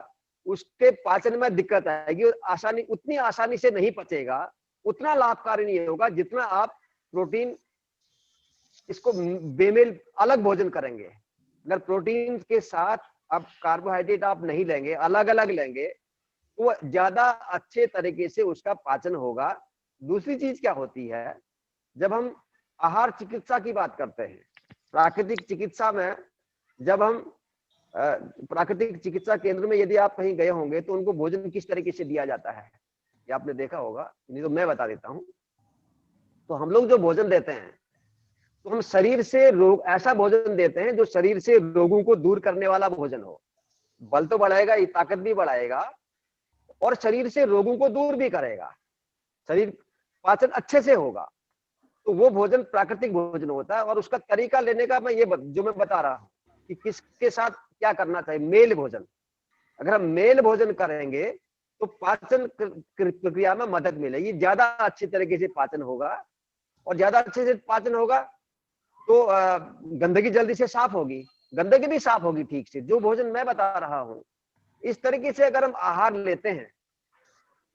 उसके पाचन में दिक्कत आएगी और उतनी आसानी से नहीं पचेगा, उतना लाभकारी नहीं होगा जितना आप प्रोटीन इसको बेमेल अलग भोजन करेंगे. अगर प्रोटीन के साथ आप कार्बोहाइड्रेट आप नहीं लेंगे, अलग अलग लेंगे, तो ज्यादा अच्छे तरीके से उसका पाचन होगा. दूसरी चीज क्या होती है, जब हम आहार चिकित्सा की बात करते हैं, प्राकृतिक चिकित्सा में, जब हम प्राकृतिक चिकित्सा केंद्र में यदि आप कहीं गए होंगे तो उनको भोजन किस तरीके से दिया जाता है, ये आपने देखा होगा, नहीं तो मैं बता देता हूं. तो हम लोग जो भोजन देते हैं, तो हम शरीर से रोग, ऐसा भोजन देते हैं जो शरीर से रोगों को दूर करने वाला भोजन हो. बल तो बढ़ाएगा, ये ताकत भी बढ़ाएगा और शरीर से रोगों को दूर भी करेगा, शरीर पाचन अच्छे से होगा. तो वो भोजन प्राकृतिक भोजन होता है। और उसका तरीका लेने का मैं जो मैं बता रहा हूँ कि किसके साथ क्या करना चाहिए। मेल भोजन, अगर हम मेल भोजन करेंगे तो पाचन प्रक्रिया में मदद मिलेगी, ज्यादा अच्छी तरीके से पाचन होगा। और ज्यादा अच्छे से पाचन होगा तो गंदगी जल्दी से साफ होगी, गंदगी भी साफ होगी ठीक से, जो भोजन मैं बता रहा हूँ। इस तरीके से अगर हम आहार लेते हैं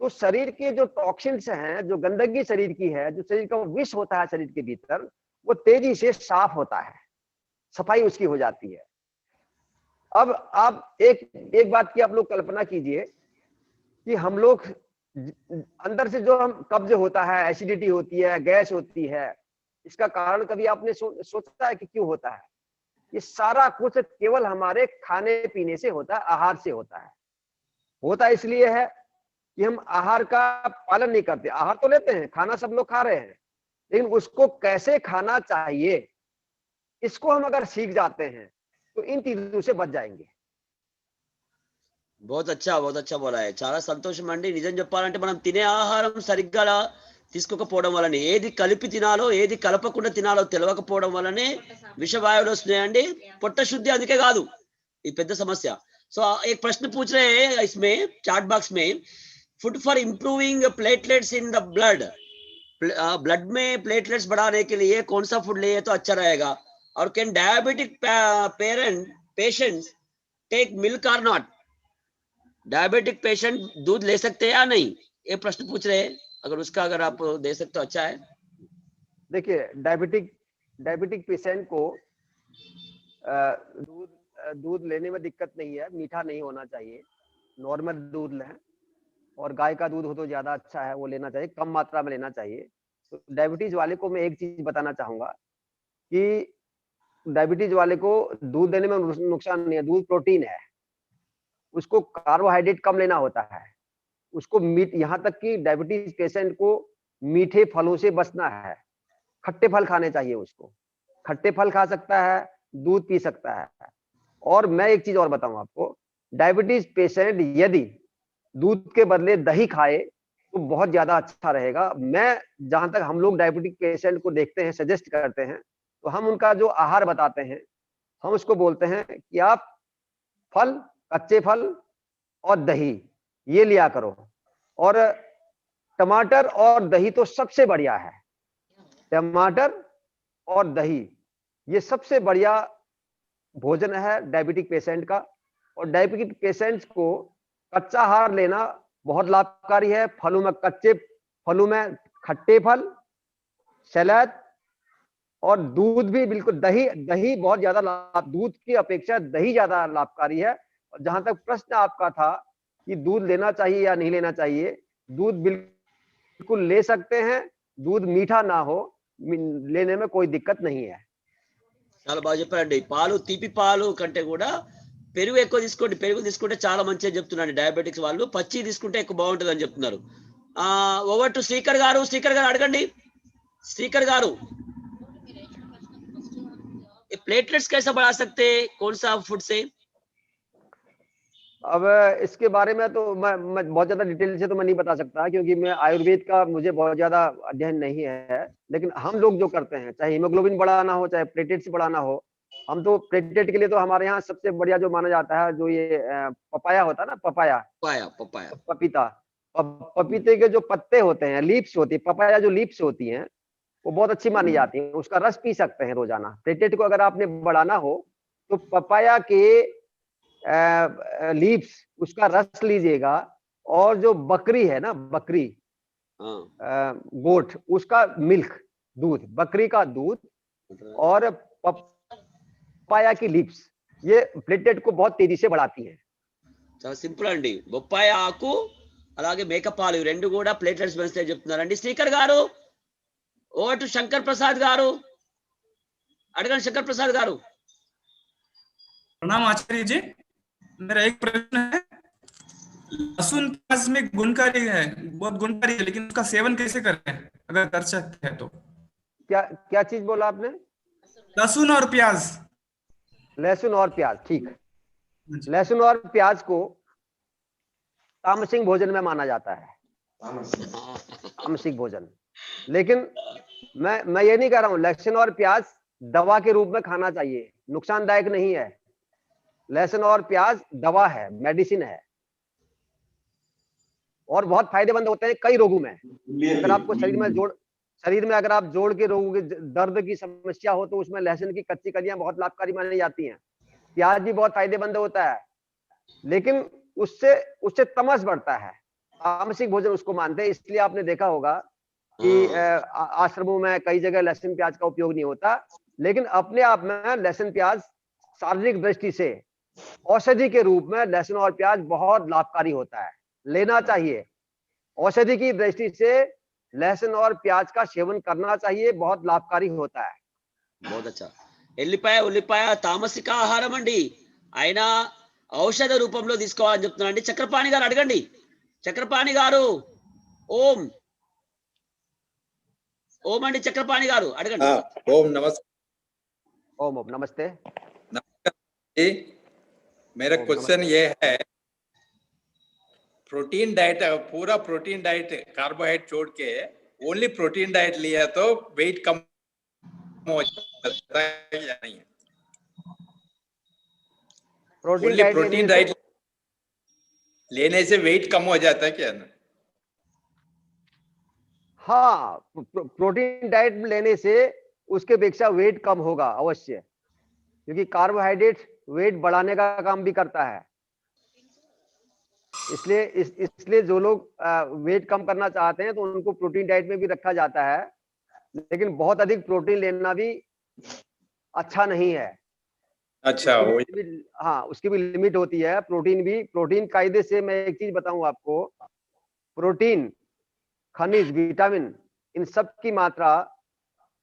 तो शरीर के जो टॉक्सिन्स हैं, जो गंदगी शरीर की है, जो शरीर का विष होता है शरीर के भीतर, वो तेजी से साफ होता है, सफाई उसकी हो जाती है। अब आप एक बात की आप लोग कल्पना कीजिए कि हम लोग अंदर से जो हम कब्ज होता है, एसिडिटी होती है, गैस होती है, इसका कारण कभी आपने सोचा है कि क्यों होता है? ये सारा कुछ केवल हमारे खाने पीने से होता है, आहार से होता है। होता इसलिए है कि हम आहार का पालन नहीं करते। आहार तो लेते हैं, खाना सब लोग खा रहे हैं, लेकिन उसको कैसे खाना चाहिए, इसको हम अगर सीख जाते हैं तो इन चीजों से बच जाएंगे। बहुत अच्छा बोला है. చాలా సంతోషం అండి. నిజం చెప్పాలంటే మనం తినే ఆహారం సరిగ్గా తీసుకోకపోవడం వల్లనే, ఏది కలిపి తినాలో ఏది కలపకుండా తినాలో తెలియకపోవడం వల్లనే విషవాయువులు వస్తున్నాయండి. పొట్ట శుద్ధి అందుకే కాదు, ये పెద్ద సమస్య. सो एक प्रश्न पूछ रहे हैं इसमें चैट बॉक्स में, food for improving platelets in the blood, blood में प्लेटलेट्स बढ़ाने के लिए कौन सा फूड ले तो अच्छा रहेगा, और can diabetic patients take milk or not, diabetic patient दूध ले सकते हैं या नहीं, ये प्रश्न पूछ रहे हैं. अगर उसका अगर आप दे सकते तो अच्छा है. देखिए, डायबिटिक पेशेंट को दूध लेने में दिक्कत नहीं है, मीठा नहीं होना चाहिए, नॉर्मल दूध लें, और गाय का दूध हो तो ज्यादा अच्छा है, वो लेना चाहिए, कम मात्रा में लेना चाहिए। तो डायबिटीज वाले को मैं एक चीज बताना चाहूंगा कि डायबिटीज वाले को दूध देने में नुकसान नहीं है। दूध प्रोटीन है, उसको कार्बोहाइड्रेट कम लेना होता है, उसको मीठ, यहाँ तक कि डायबिटीज पेशेंट को मीठे फलों से बचना है, खट्टे फल खाने चाहिए उसको, खट्टे फल खा सकता है, दूध पी सकता है। और मैं एक चीज और बताऊं आपको, डायबिटीज पेशेंट यदि दूध के बदले दही खाए तो बहुत ज्यादा अच्छा रहेगा। मैं जहां तक हम लोग डायबिटिक पेशेंट को देखते हैं, सजेस्ट करते हैं, तो हम उनका जो आहार बताते हैं, हम उसको बोलते हैं कि आप फल, कच्चे फल और दही ये लिया करो। और टमाटर और दही तो सबसे बढ़िया है, टमाटर और दही ये सबसे बढ़िया भोजन है डायबिटिक पेशेंट का। और डायबिटिक पेशेंट्स को कच्चा आहार लेना बहुत लाभकारी है। फलों में, कच्चे फलों में खट्टे फल, सलाद और दूध भी बिल्कुल, दही बहुत ज्यादा दूध की अपेक्षा दही ज्यादा लाभकारी है। और जहां तक प्रश्न आपका था कि दूध लेना चाहिए या नहीं लेना चाहिए, दूध बिल्कुल ले सकते हैं, दूध मीठा ना हो, लेने में कोई दिक्कत नहीं है। చాలా బాగా చెప్పారండి. పాలు, తీపి పాలు కంటే కూడా పెరుగు ఎక్కువ తీసుకోండి, పెరుగు తీసుకుంటే చాలా మంచిగా చెప్తున్నాను. డయాబెటిక్స్ వాళ్ళు పచ్చి తీసుకుంటే ఎక్కువ బాగుంటుంది అని చెప్తున్నారు. ఓవర్ టు శ్రీకర్ గారు. శ్రీకర్ గారు అడగండి. శ్రీకర్ గారు, प्लेटलेट्स कैसा बढ़ा सकते हैं, कौन सा फूड से? अब इसके बारे में तो मैं बहुत ज्यादा डिटेल से तो मैं नहीं बता सकता, क्योंकि मैं आयुर्वेद का मुझे बहुत ज्यादा अध्ययन नहीं है। लेकिन हम लोग जो करते हैं, चाहे हीमोग्लोबिन बढ़ाना हो, चाहे प्लेटलेट्स बढ़ाना हो, हम तो प्लेटलेट के लिए तो हमारे यहाँ सबसे बढ़िया जो माना जाता है, जो ये पपाया होता है ना, पपाया, पपीता, पपीते के जो पत्ते होते हैं, लीव्स होती है, पपाया जो लीव्स होती हैं, वो बहुत अच्छी मानी जाती है। उसका रस पी सकते हैं रोजाना। प्लेटलेट को अगर आपने बढ़ाना हो तो पपाया के लीव्स, उसका रस लीजिएगा, और जो बकरी है ना, बकरी, गोट, उसका मिल्क, दूध, बकरी का दूध और पपाया की लीव्स, ये प्लेटलेट को बहुत तेजी से बढ़ाती है। చాలా సింపుల్ అండి. బొప్పాయి ఆకు అలాగే మేక పాలు రెండు కూడా ప్లేట్లెట్స్ పెంచుతాయని చెప్తున్నారండి. శ్రీకర్ గారు, ఓవర్ టు శంకర్ ప్రసాద్ గారు, అడగండి శంకర్ ప్రసాద్ గారు. प्रणाम आचार्य जी, मेरा एक प्रश्न है। लहसुन प्याज में गुणकारी है, बहुत गुणकारी है, लेकिन उसका सेवन कैसे करें अगर कर सकते हैं तो? क्या चीज बोला आपने? लहसुन और प्याज। लहसुन और प्याज, ठीक। लहसुन और प्याज को तामसिक भोजन में माना जाता है, तामसिक भोजन। लेकिन मैं ये नहीं कह रहा हूँ, लहसुन और प्याज दवा के रूप में खाना चाहिए, नुकसानदायक नहीं है। लहसुन और प्याज दवा है, मेडिसिन है, और बहुत फायदेमंद होते हैं कई रोगों में। अगर आपको शरीर में अगर आप जोड़ के रोगों के दर्द की समस्या हो तो उसमें लहसुन की कच्ची कलियां बहुत लाभकारी मानी जाती हैं। प्याज भी बहुत फायदेमंद होता है, लेकिन उससे उससे तमस बढ़ता है, तामसिक भोजन उसको मानते हैं। इसलिए आपने देखा होगा कि आश्रमों में कई जगह लहसुन प्याज का उपयोग नहीं होता, लेकिन अपने आप में लहसुन प्याज शारीरिक दृष्टि से औषधि के रूप में लहसुन और प्याज बहुत लाभकारी होता है, लेना चाहिए। औषधि की दृष्टि से लहसुन और प्याज का सेवन करना चाहिए, बहुत लाभकारी होता है। बहुत अच्छा। ఎల్లిపాయ ఉల్లిపాయ తామసిక ఆహారం అండి, అయినా ఔషధ రూపంలో తీసుకోవాలని చెప్తున్నారండి. చక్రపాణి గారు అడగండి. చక్రపాణి గారు, ఓం ఓం అండి. చక్రపాణి గారు అడగండి. ओम नमस्ते। ओम नमस्ते। नमस्कार जी, मेरा क्वेश्चन ये है, प्रोटीन डाइट, पूरा प्रोटीन डाइट कार्बोहाइड्रेट छोड़ के ओनली प्रोटीन डाइट लिया तो वेट कम हो जाता है या नहीं? प्रोटीन डाइट लेने से वेट कम हो जाता है क्या? हाँ, प्रोटीन डाइट लेने से उसके अपेक्षा वेट कम होगा अवश्य, क्योंकि कार्बोहाइड्रेट वेट बढ़ाने का काम भी करता है। इसलिए जो लोग वेट कम करना चाहते हैं तो उनको प्रोटीन डाइट में भी रखा जाता है, लेकिन बहुत अधिक प्रोटीन लेना भी अच्छा नहीं है। अच्छा, हाँ, उसकी भी लिमिट होती है। प्रोटीन कायदे से मैं एक चीज बताऊं आपको, प्रोटीन, खनिज, विटामिन, इन सब की मात्रा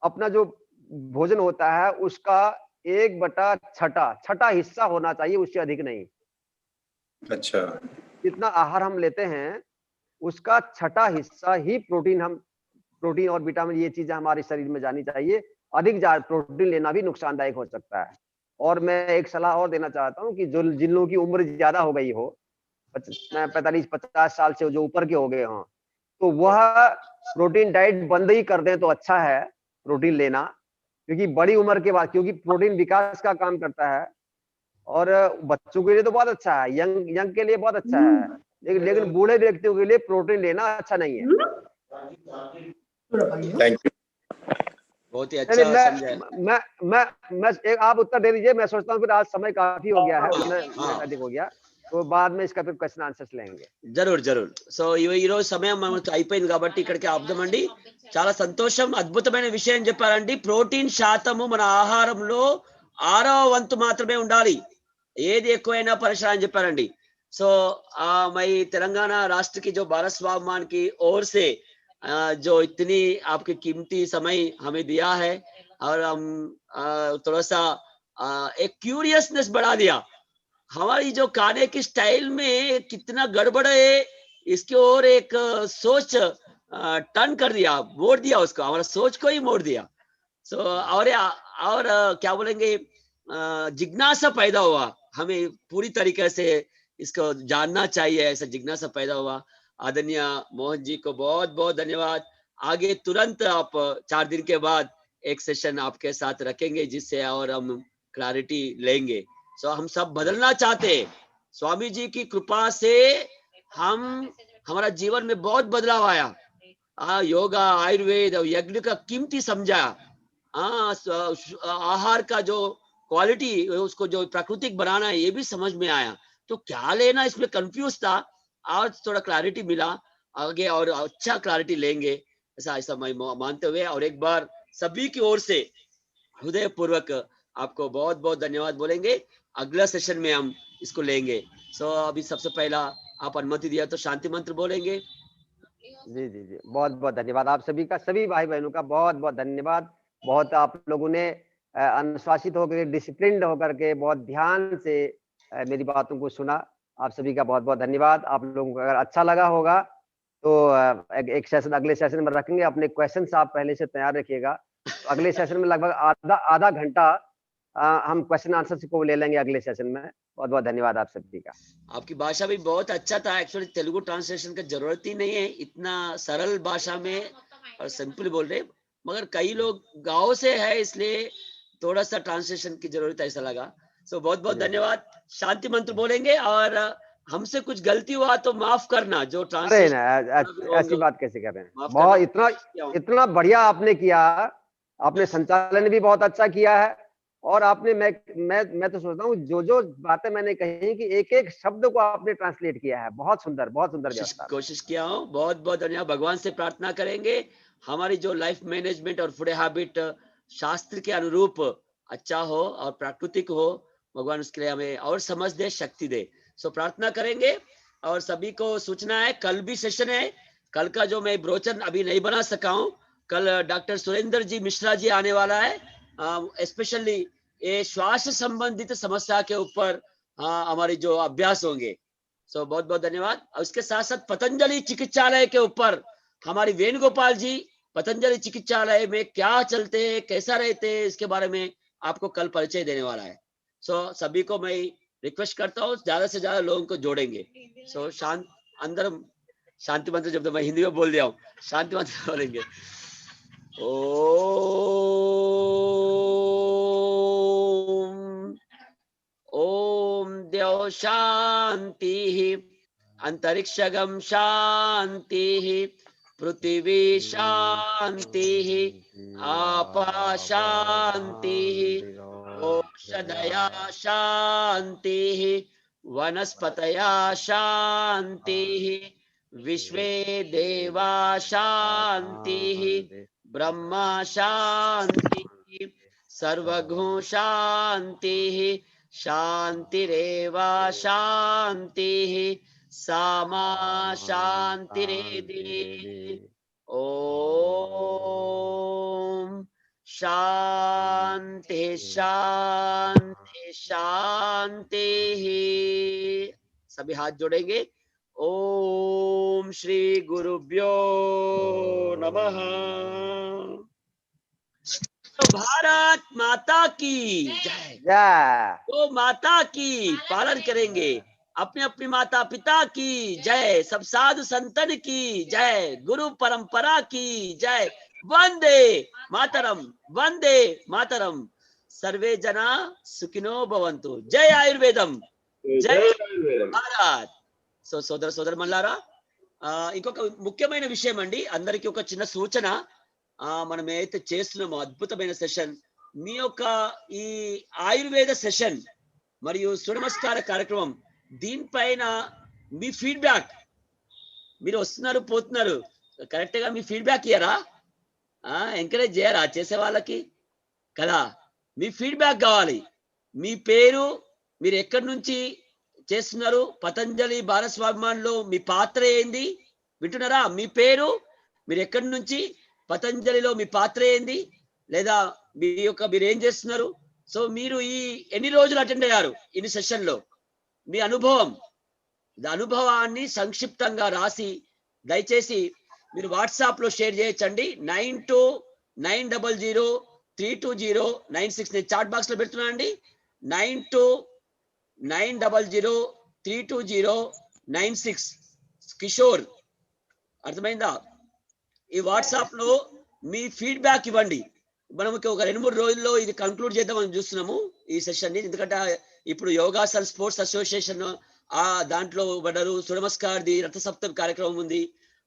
अपना जो भोजन होता है उसका 1/6 हिस्सा होना चाहिए, उससे अधिक नहीं। अच्छा, जितना आहार हम लेते हैं उसका 6 हिस्सा ही प्रोटीन और विटामिन, ये चीजें हमारे शरीर में जानी चाहिए। अधिक प्रोटीन लेना भी नुकसानदायक हो सकता है। और मैं एक सलाह और देना चाहता हूँ कि जिन लोगों की उम्र ज्यादा हो गई हो, 45-50 साल से जो ऊपर के हो गए हों, तो वह प्रोटीन डाइट बंद ही कर दें तो अच्छा है प्रोटीन लेना, क्योंकि बड़ी उम्र के बाद, क्योंकि प्रोटीन विकास का काम करता है और बच्चों के लिए तो बहुत अच्छा है, यंग के लिए बहुत अच्छा है, लेकिन बूढ़े व्यक्तियों के लिए प्रोटीन लेना अच्छा नहीं है। Thank you. बहुत ही अच्छा समझाया। मैं एक आप उत्तर दे दीजिए, मैं सोचता हूँ फिर आज समय काफी हो गया है, अधिक हो गया, तो बाद में इसका फिर क्वेश्चन आंसर्स लेंगे। జరూర్. సో ఈ రోజు సమయం మనకు అయిపోయింది కాబట్టి ఇక్కడికి ఆపుదామండి. చాలా సంతోషం, అద్భుతమైన విషయం చెప్పారండి. ప్రోటీన్ శాతము మన ఆహారంలో 6వ వంతు మాత్రమే ఉండాలి, ఏది ఎక్కువైనా పరేషాన్ అని చెప్పారండి. సో मैं तेलंगाना राष्ट्र की जो भारत स्वाभिमान की ओर से जो इतनी आपके कीमती समय हमें दिया है, और हम थोड़ा सा एक क्यूरियसनेस बढ़ा दिया, हमारी जो खाने की स्टाइल में कितना गड़बड़ है इसकी ओर एक सोच टर्न कर दिया, मोड़ दिया उसको, हमारा सोच को ही मोड़ दिया। सो और क्या बोलेंगे, जिज्ञासा पैदा हुआ, हमें पूरी तरीके से इसको जानना चाहिए, ऐसा जिज्ञासा पैदा हुआ। आदरणीय मोहन जी को बहुत बहुत धन्यवाद। आगे तुरंत आप 4 दिन के बाद एक सेशन आपके साथ रखेंगे, जिससे और हम क्लैरिटी लेंगे। सो हम सब बदलना चाहते हैं, स्वामी जी की कृपा से हमारा जीवन में बहुत बदलाव आया। योगा, आयुर्वेद और यज्ञ का कीमती समझा, आहार का जो क्वालिटी, उसको जो प्राकृतिक बनाना है, ये भी समझ में आया। तो क्या लेना, इसमें कंफ्यूज था, आज थोड़ा क्लैरिटी मिला, आगे और अच्छा क्लैरिटी लेंगे, ऐसा मैं मानते हुए और एक बार सभी की ओर से हृदय पूर्वक आपको बहुत बहुत धन्यवाद बोलेंगे। अगला सेशन में हम इसको लेंगे। सो अभी सबसे पहला आप अनुमति दिया तो शांति मंत्र बोलेंगे। जी जी जी, बहुत बहुत धन्यवाद आप सभी का, सभी भाई बहनों का बहुत बहुत धन्यवाद। बहुत आप लोगों ने अनुशासित होकर, डिसिप्लिन्ड होकर के बहुत ध्यान से मेरी बातों को सुना। आप सभी का बहुत बहुत धन्यवाद। आप लोगों को अगर अच्छा लगा होगा तो एक सेशन अगले सेशन में रखेंगे। अपने क्वेश्चंस आप पहले से तैयार रखिएगा। तो अगले सेशन में लगभग आधा घंटा हम क्वेश्चन आंसर को ले लेंगे अगले सेशन में। बहुत बहुत धन्यवाद आप सभी का। आपकी भाषा भी बहुत अच्छा था। एक्चुअली तेलुगु ट्रांसलेशन का जरूरत ही नहीं है, इतना सरल भाषा में और सिंपल बोल रहे, मगर कई लोग गांव से है इसलिए थोड़ा सा ट्रांसलेशन की जरूरत है, ऐसा लगा। सो बहुत बहुत धन्यवाद। शांति मंत्र बोलेंगे और हमसे कुछ गलती हुआ तो माफ करना, जो अरे ट्रांसलेशन ना, ऐसी बात कैसे कर रहे हैं, माफ बहुत करना। इतना बढ़िया आपने किया, आपने संचालन भी बहुत अच्छा किया है। और आपने मैं तो सोचता हूँ जो बातें मैंने कही कि एक एक शब्द को आपने ट्रांसलेट किया है, बहुत सुंदर व्यवस्था। कोशिश किया हूँ। बहुत बहुत धन्यवाद। भगवान से प्रार्थना करेंगे हमारी जो लाइफ मैनेजमेंट और फूड हैबिट शास्त्र के अनुरूप अच्छा हो और प्राकृतिक हो। भगवान उसके लिए हमें और समझ दे, शक्ति दे। सो प्रार्थना करेंगे। और सभी को सूचना है, कल भी सेशन है। कल का जो मैं ब्रोचर अभी नहीं बना सका हूँ, कल डॉक्टर सुरेंद्र जी मिश्रा जी आने वाला है। स्पेशली ये श्वास संबंधित समस्या के ऊपर हमारी जो अभ्यास होंगे। सो बहुत बहुत धन्यवाद। और उसके साथ साथ पतंजलि चिकित्सालय के ऊपर हमारी वेणुगोपाल जी पतंजलि चिकित्सालय में क्या चलते हैं, कैसा रहते हैं, इसके बारे में आपको कल परिचय देने वाला है। सो सभी को मैं रिक्वेस्ट करता हूँ ज्यादा से ज्यादा लोगों को जोड़ेंगे। सो अंदर शांति मंत्र जब तो मैं हिंदी में बोल दिया हूँ, शांति मंत्र बोलेंगे। ओम देव शांति, अंतरिक्षगम शांति, पृथ्वी शांति, आपा शांति, औषधया शांति, वनस्पतया शांति, विश्वे देवा शांति, ब्रह्मा शांति, सर्वगुण शांति, शांतिरेव शांति, सामा शांतिरेधि। ओम शांति शांति शांति। सभी हाथ जोड़ेंगे। ओम श्री गुरुभ्यो नमः। तो भारत माता की जय। तो माता की पालन करेंगे, अपने अपनी माता पिता की जय, सब साधु संतन की जय, गुरु परंपरा की जय। वंदे मातरम, वंदे मातरम। सर्वे जना सुखिनो भवन्तु। जय आयुर्वेदम, जय भारत। సో సోదర సోదరమల్లారా, ఇంకొక ముఖ్యమైన విషయం అండి, అందరికీ ఒక చిన్న సూచన. మనం ఏదైతే చేస్తున్నామో అద్భుతమైన సెషన్, మీ యొక్క ఈ ఆయుర్వేద సెషన్ మరియు సూర్య నమస్కార కార్యక్రమం, దీనిపైన మీ ఫీడ్బ్యాక్, మీరు వస్తున్నారు పోతున్నారు కరెక్ట్ గా మీ ఫీడ్బ్యాక్ ఇయ్యరా? ఎంకరేజ్ చేయరా చేసే వాళ్ళకి కదా? మీ ఫీడ్బ్యాక్ కావాలి. మీ పేరు, మీరు ఎక్కడి నుంచి చేస్తున్నారు, పతంజలి భారస్వామ్యంలో మీ పాత్ర ఏంది, వింటున్నారా? మీ పేరు, మీరు ఎక్కడి నుంచి, పతంజలిలో మీ పాత్ర ఏంది, లేదా మీరు ఏం చేస్తున్నారు. సో మీరు ఈ ఎన్ని రోజులు అటెండ్ అయ్యారు ఇన్ని సెషన్ లో, మీ అనుభవాన్ని సంక్షిప్తంగా రాసి దయచేసి మీరు వాట్సాప్ లో షేర్ చేయొచ్చండి. 9290032096 నేను చాట్ బాక్స్ లో పెడుతున్నా అండి. 9290032096 కిషోర్, అర్థమైందా? ఈ వాట్సాప్ లో మీ ఫీడ్బ్యాక్ ఇవ్వండి. మనకి ఒక 2-3 రోజుల్లో ఇది కంక్లూడ్ చేద్దామని చూస్తున్నాము ఈ సెషన్ ని. ఎందుకంటే ఇప్పుడు యోగాసన్ స్పోర్ట్స్ అసోసియేషన్ దాంట్లో పడ్డారు, సూర్యనమస్కార్ది రథసప్తమి కార్యక్రమం ఉంది.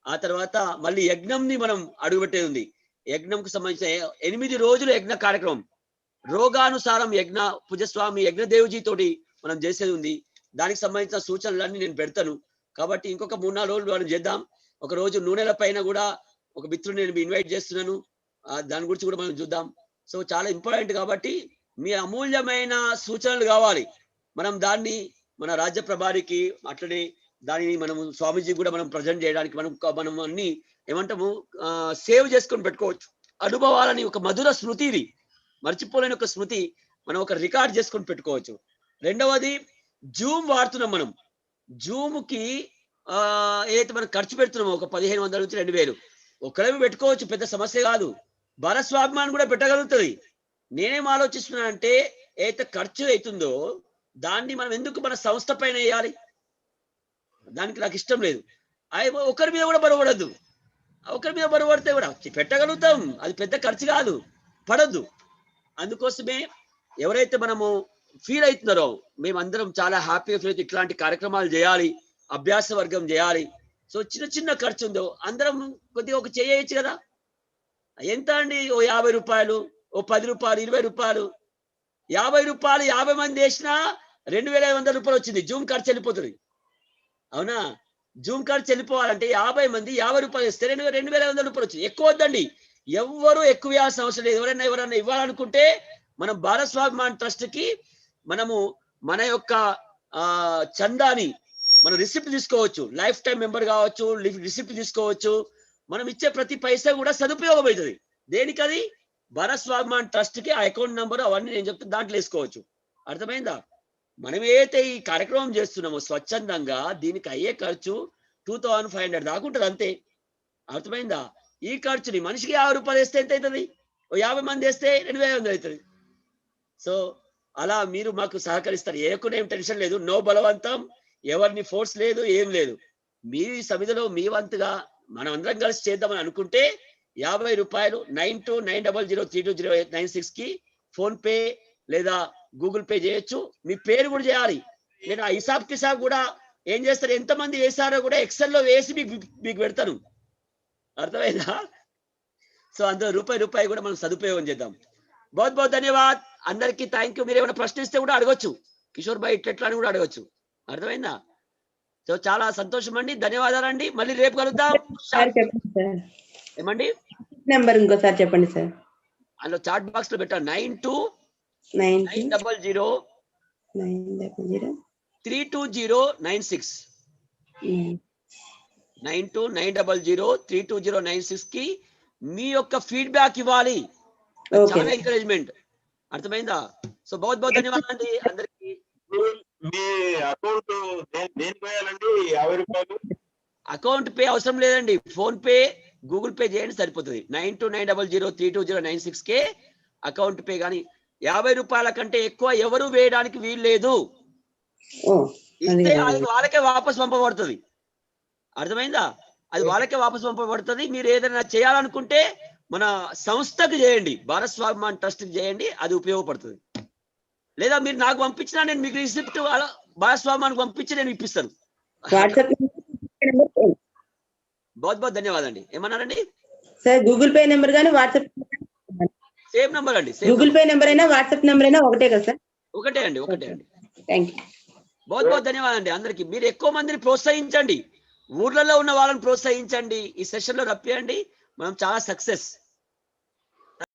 ఆ తర్వాత మళ్ళీ యజ్ఞంని మనం అడుగుపెట్టేది ఉంది. యజ్ఞంకు సంబంధించిన 8 రోజులు యజ్ఞ కార్యక్రమం, రోగానుసారం యజ్ఞ, పూజస్వామి యజ్ఞదేవ్జీ తోటి మనం చేసేది ఉంది. దానికి సంబంధించిన సూచనలన్నీ నేను పెడతాను. కాబట్టి ఇంకొక 3-4 రోజులు మనం చేద్దాం. ఒక రోజు నూనెల పైన కూడా ఒక మిత్రుని నేను ఇన్వైట్ చేస్తున్నాను, దాని గురించి కూడా మనం చూద్దాం. సో చాలా ఇంపార్టెంట్ కాబట్టి మీ అమూల్యమైన సూచనలు కావాలి. మనం దాన్ని మన రాజ్య ప్రభారికి, అట్లనే దానిని మనం స్వామీజీ కూడా మనం ప్రజెంట్ చేయడానికి మనం అన్ని ఏమంటాము సేవ్ చేసుకొని పెట్టుకోవచ్చు. అనుభవాలని ఒక మధుర స్మృతిని, మర్చిపోలేని ఒక స్మృతి మనం ఒక రికార్డ్ చేసుకొని పెట్టుకోవచ్చు. రెండవది, జూమ్ వాడుతున్నాం మనం. జూమ్ కి ఏదైతే మనం ఖర్చు పెడుతున్నామో ఒక 1500 నుంచి 2000 ఒక్కడేమి పెట్టుకోవచ్చు, పెద్ద సమస్య కాదు. భారస్వామ్యాన్ని కూడా పెట్టగలుగుతుంది. నేనేం ఆలోచిస్తున్నా అంటే, ఏదైతే ఖర్చు అవుతుందో దాన్ని మనం ఎందుకు మన సంస్థ పైన వేయాలి? దానికి నాకు ఇష్టం లేదు. ఒకరి మీద కూడా బరవడద్దు. ఒకరి మీద బరువు పడితే కూడా పెట్టగలుగుతాం, అది పెద్ద ఖర్చు కాదు, పడద్దు. అందుకోసమే ఎవరైతే మనము ఫీల్ అవుతున్నారో, మేమందరం చాలా హ్యాపీగా ఫీల్ అవుతుంది, ఇట్లాంటి కార్యక్రమాలు చేయాలి, అభ్యాస వర్గం చేయాలి. సో చిన్న చిన్న ఖర్చు ఉందో అందరం కొద్దిగా ఒక చేయొచ్చు కదా. ఎంత అండి, ఓ 50 రూపాయలు, ఓ 10 రూపాయలు, 20 రూపాయలు. 50 రూపాయలు 50 మంది వేసినా 2500 రూపాయలు వచ్చింది. జూమ్ ఖర్చు వెళ్ళిపోతుంది. అవునా? జూమ్ ఖర్చు వెళ్ళిపోవాలంటే 50 మంది 50 రూపాయలు ఇస్తే 2500 రూపాయలు వచ్చింది. ఎక్కువ వద్దండి, ఎవ్వరు ఎక్కువ ఇవ్వాల్సిన అవసరం లేదు. ఎవరైనా ఇవ్వాలనుకుంటే మనం భారత్ స్వాభిమాన్ ట్రస్ట్ కి మనము మన యొక్క చందాని మనం రిసిప్ట్ తీసుకోవచ్చు, లైఫ్ టైం మెంబర్ కావచ్చు, రిసిప్ట్ తీసుకోవచ్చు. మనం ఇచ్చే ప్రతి పైసా కూడా సదుపయోగం అవుతుంది. దేనికది? భారత్ స్వాభిమాన్ ట్రస్ట్ కి ఆ అకౌంట్ నంబర్ అవన్నీ నేను చెప్తే దాంట్లో వేసుకోవచ్చు. అర్థమైందా? మనం ఏదైతే ఈ కార్యక్రమం చేస్తున్నామో స్వచ్ఛందంగా, దీనికి అయ్యే ఖర్చు 2500 దాకా ఉంటుంది అంతే. అర్థమైందా? ఈ ఖర్చుని మనిషికి 50 రూపాయలు వేస్తే ఎంత అవుతుంది? ఓ 50 మంది వేస్తే 2500 అవుతుంది. సో అలా మీరు మాకు సహకరిస్తారు. ఏం టెన్షన్ లేదు, నో బలవంతం, ఎవరిని ఫోర్స్ లేదు, ఏం లేదు. మీ సమిధిలో మీ వంతుగా మనం అందరం కలిసి చేద్దామని అనుకుంటే 50 రూపాయలు 9290032096 కి ఫోన్ పే లేదా గూగుల్ పే చేయొచ్చు. మీ పేరు కూడా చేయాలి. నేను ఆ హిసాబ్ కిసాబ్ కూడా ఏం చేస్తారు, ఎంతమంది వేసారో కూడా ఎక్సెల్ లో వేసి మీకు పెడతాను. అర్థమైందా? సో అందులో రూపాయి కూడా మనం సదుపయోగం చేద్దాం. बहुत बहुत ధన్యవాద్ అందరికి. Thank you. మీరు ఏమైనా ప్రశ్నిస్తే కూడా అడగొచ్చు, కిషోర్ భాయ్ ఇట్లా అని కూడా అడగొచ్చు. అర్థమైందా? సో చాలా సంతోషం అండి, ధన్యవాదాలండి. మళ్ళీ రేపు కలుద్దాం. ఏమండి నెంబర్ ఇంకోసారి చెప్పండి సార్. అందులో చాట్ బాక్స్ లో పెట్టాను 9290032096 9290032096 కి మీ యొక్క ఫీడ్బ్యాక్ ఇవ్వాలి. చాలా ఎంకరేజ్మెంట్. అర్థమైందా? సో बहुत बहुत ధన్యవాదాలు అండి అందరికి. మీ అకౌంట్ దేనికి పోయాలండి 50 రూపాయలు? అకౌంట్ పే అవసరం లేదండి, ఫోన్ పే గూగుల్ పే చేయండి సరిపోతుంది. 9290032096 కే అకౌంట్ పే. కానీ 50 రూపాయల కంటే ఎక్కువ ఎవరు వేయడానికి వీలు లేదు. ఇస్తే అది వాళ్ళకే వాపస్ పంపబడుతుంది. అర్థమైందా? అది వాళ్ళకే వాపస్ పంపబడుతుంది. మీరు ఏదైనా చేయాలనుకుంటే మన సంస్థకు చేయండి, భారత్ స్వాభిమాన్ ట్రస్ట్ కి చేయండి, అది ఉపయోగపడుతుంది. లేదా మీరు నాకు పంపించినా నేను మీకు రిసిప్ట్ భారత్ స్వాభిమాన్ పంపించి నేను ఇప్పిస్తాను. बहुत बहुत ధన్యవాదాలు అండి. ఏమన్నారండి సార్? గూగుల్ పే నెంబర్ గానీ వాట్సాప్ సేమ్ నంబర్ అండి. గూగుల్ పే నెంబర్ అయినా వాట్సాప్ నెంబర్ అయినా ఒకటే కదా సార్? ఒకటే అండి. Thank you. बहुत बहुत ధన్యవాదాలు అండి అందరికి. మీరు ఎక్కువ మందిని ప్రోత్సహించండి, ఊర్లలో ఉన్న వాళ్ళని ప్రోత్సహించండి, ఈ సెషన్ లో రప్పియండి. మనం చాలా సక్సెస్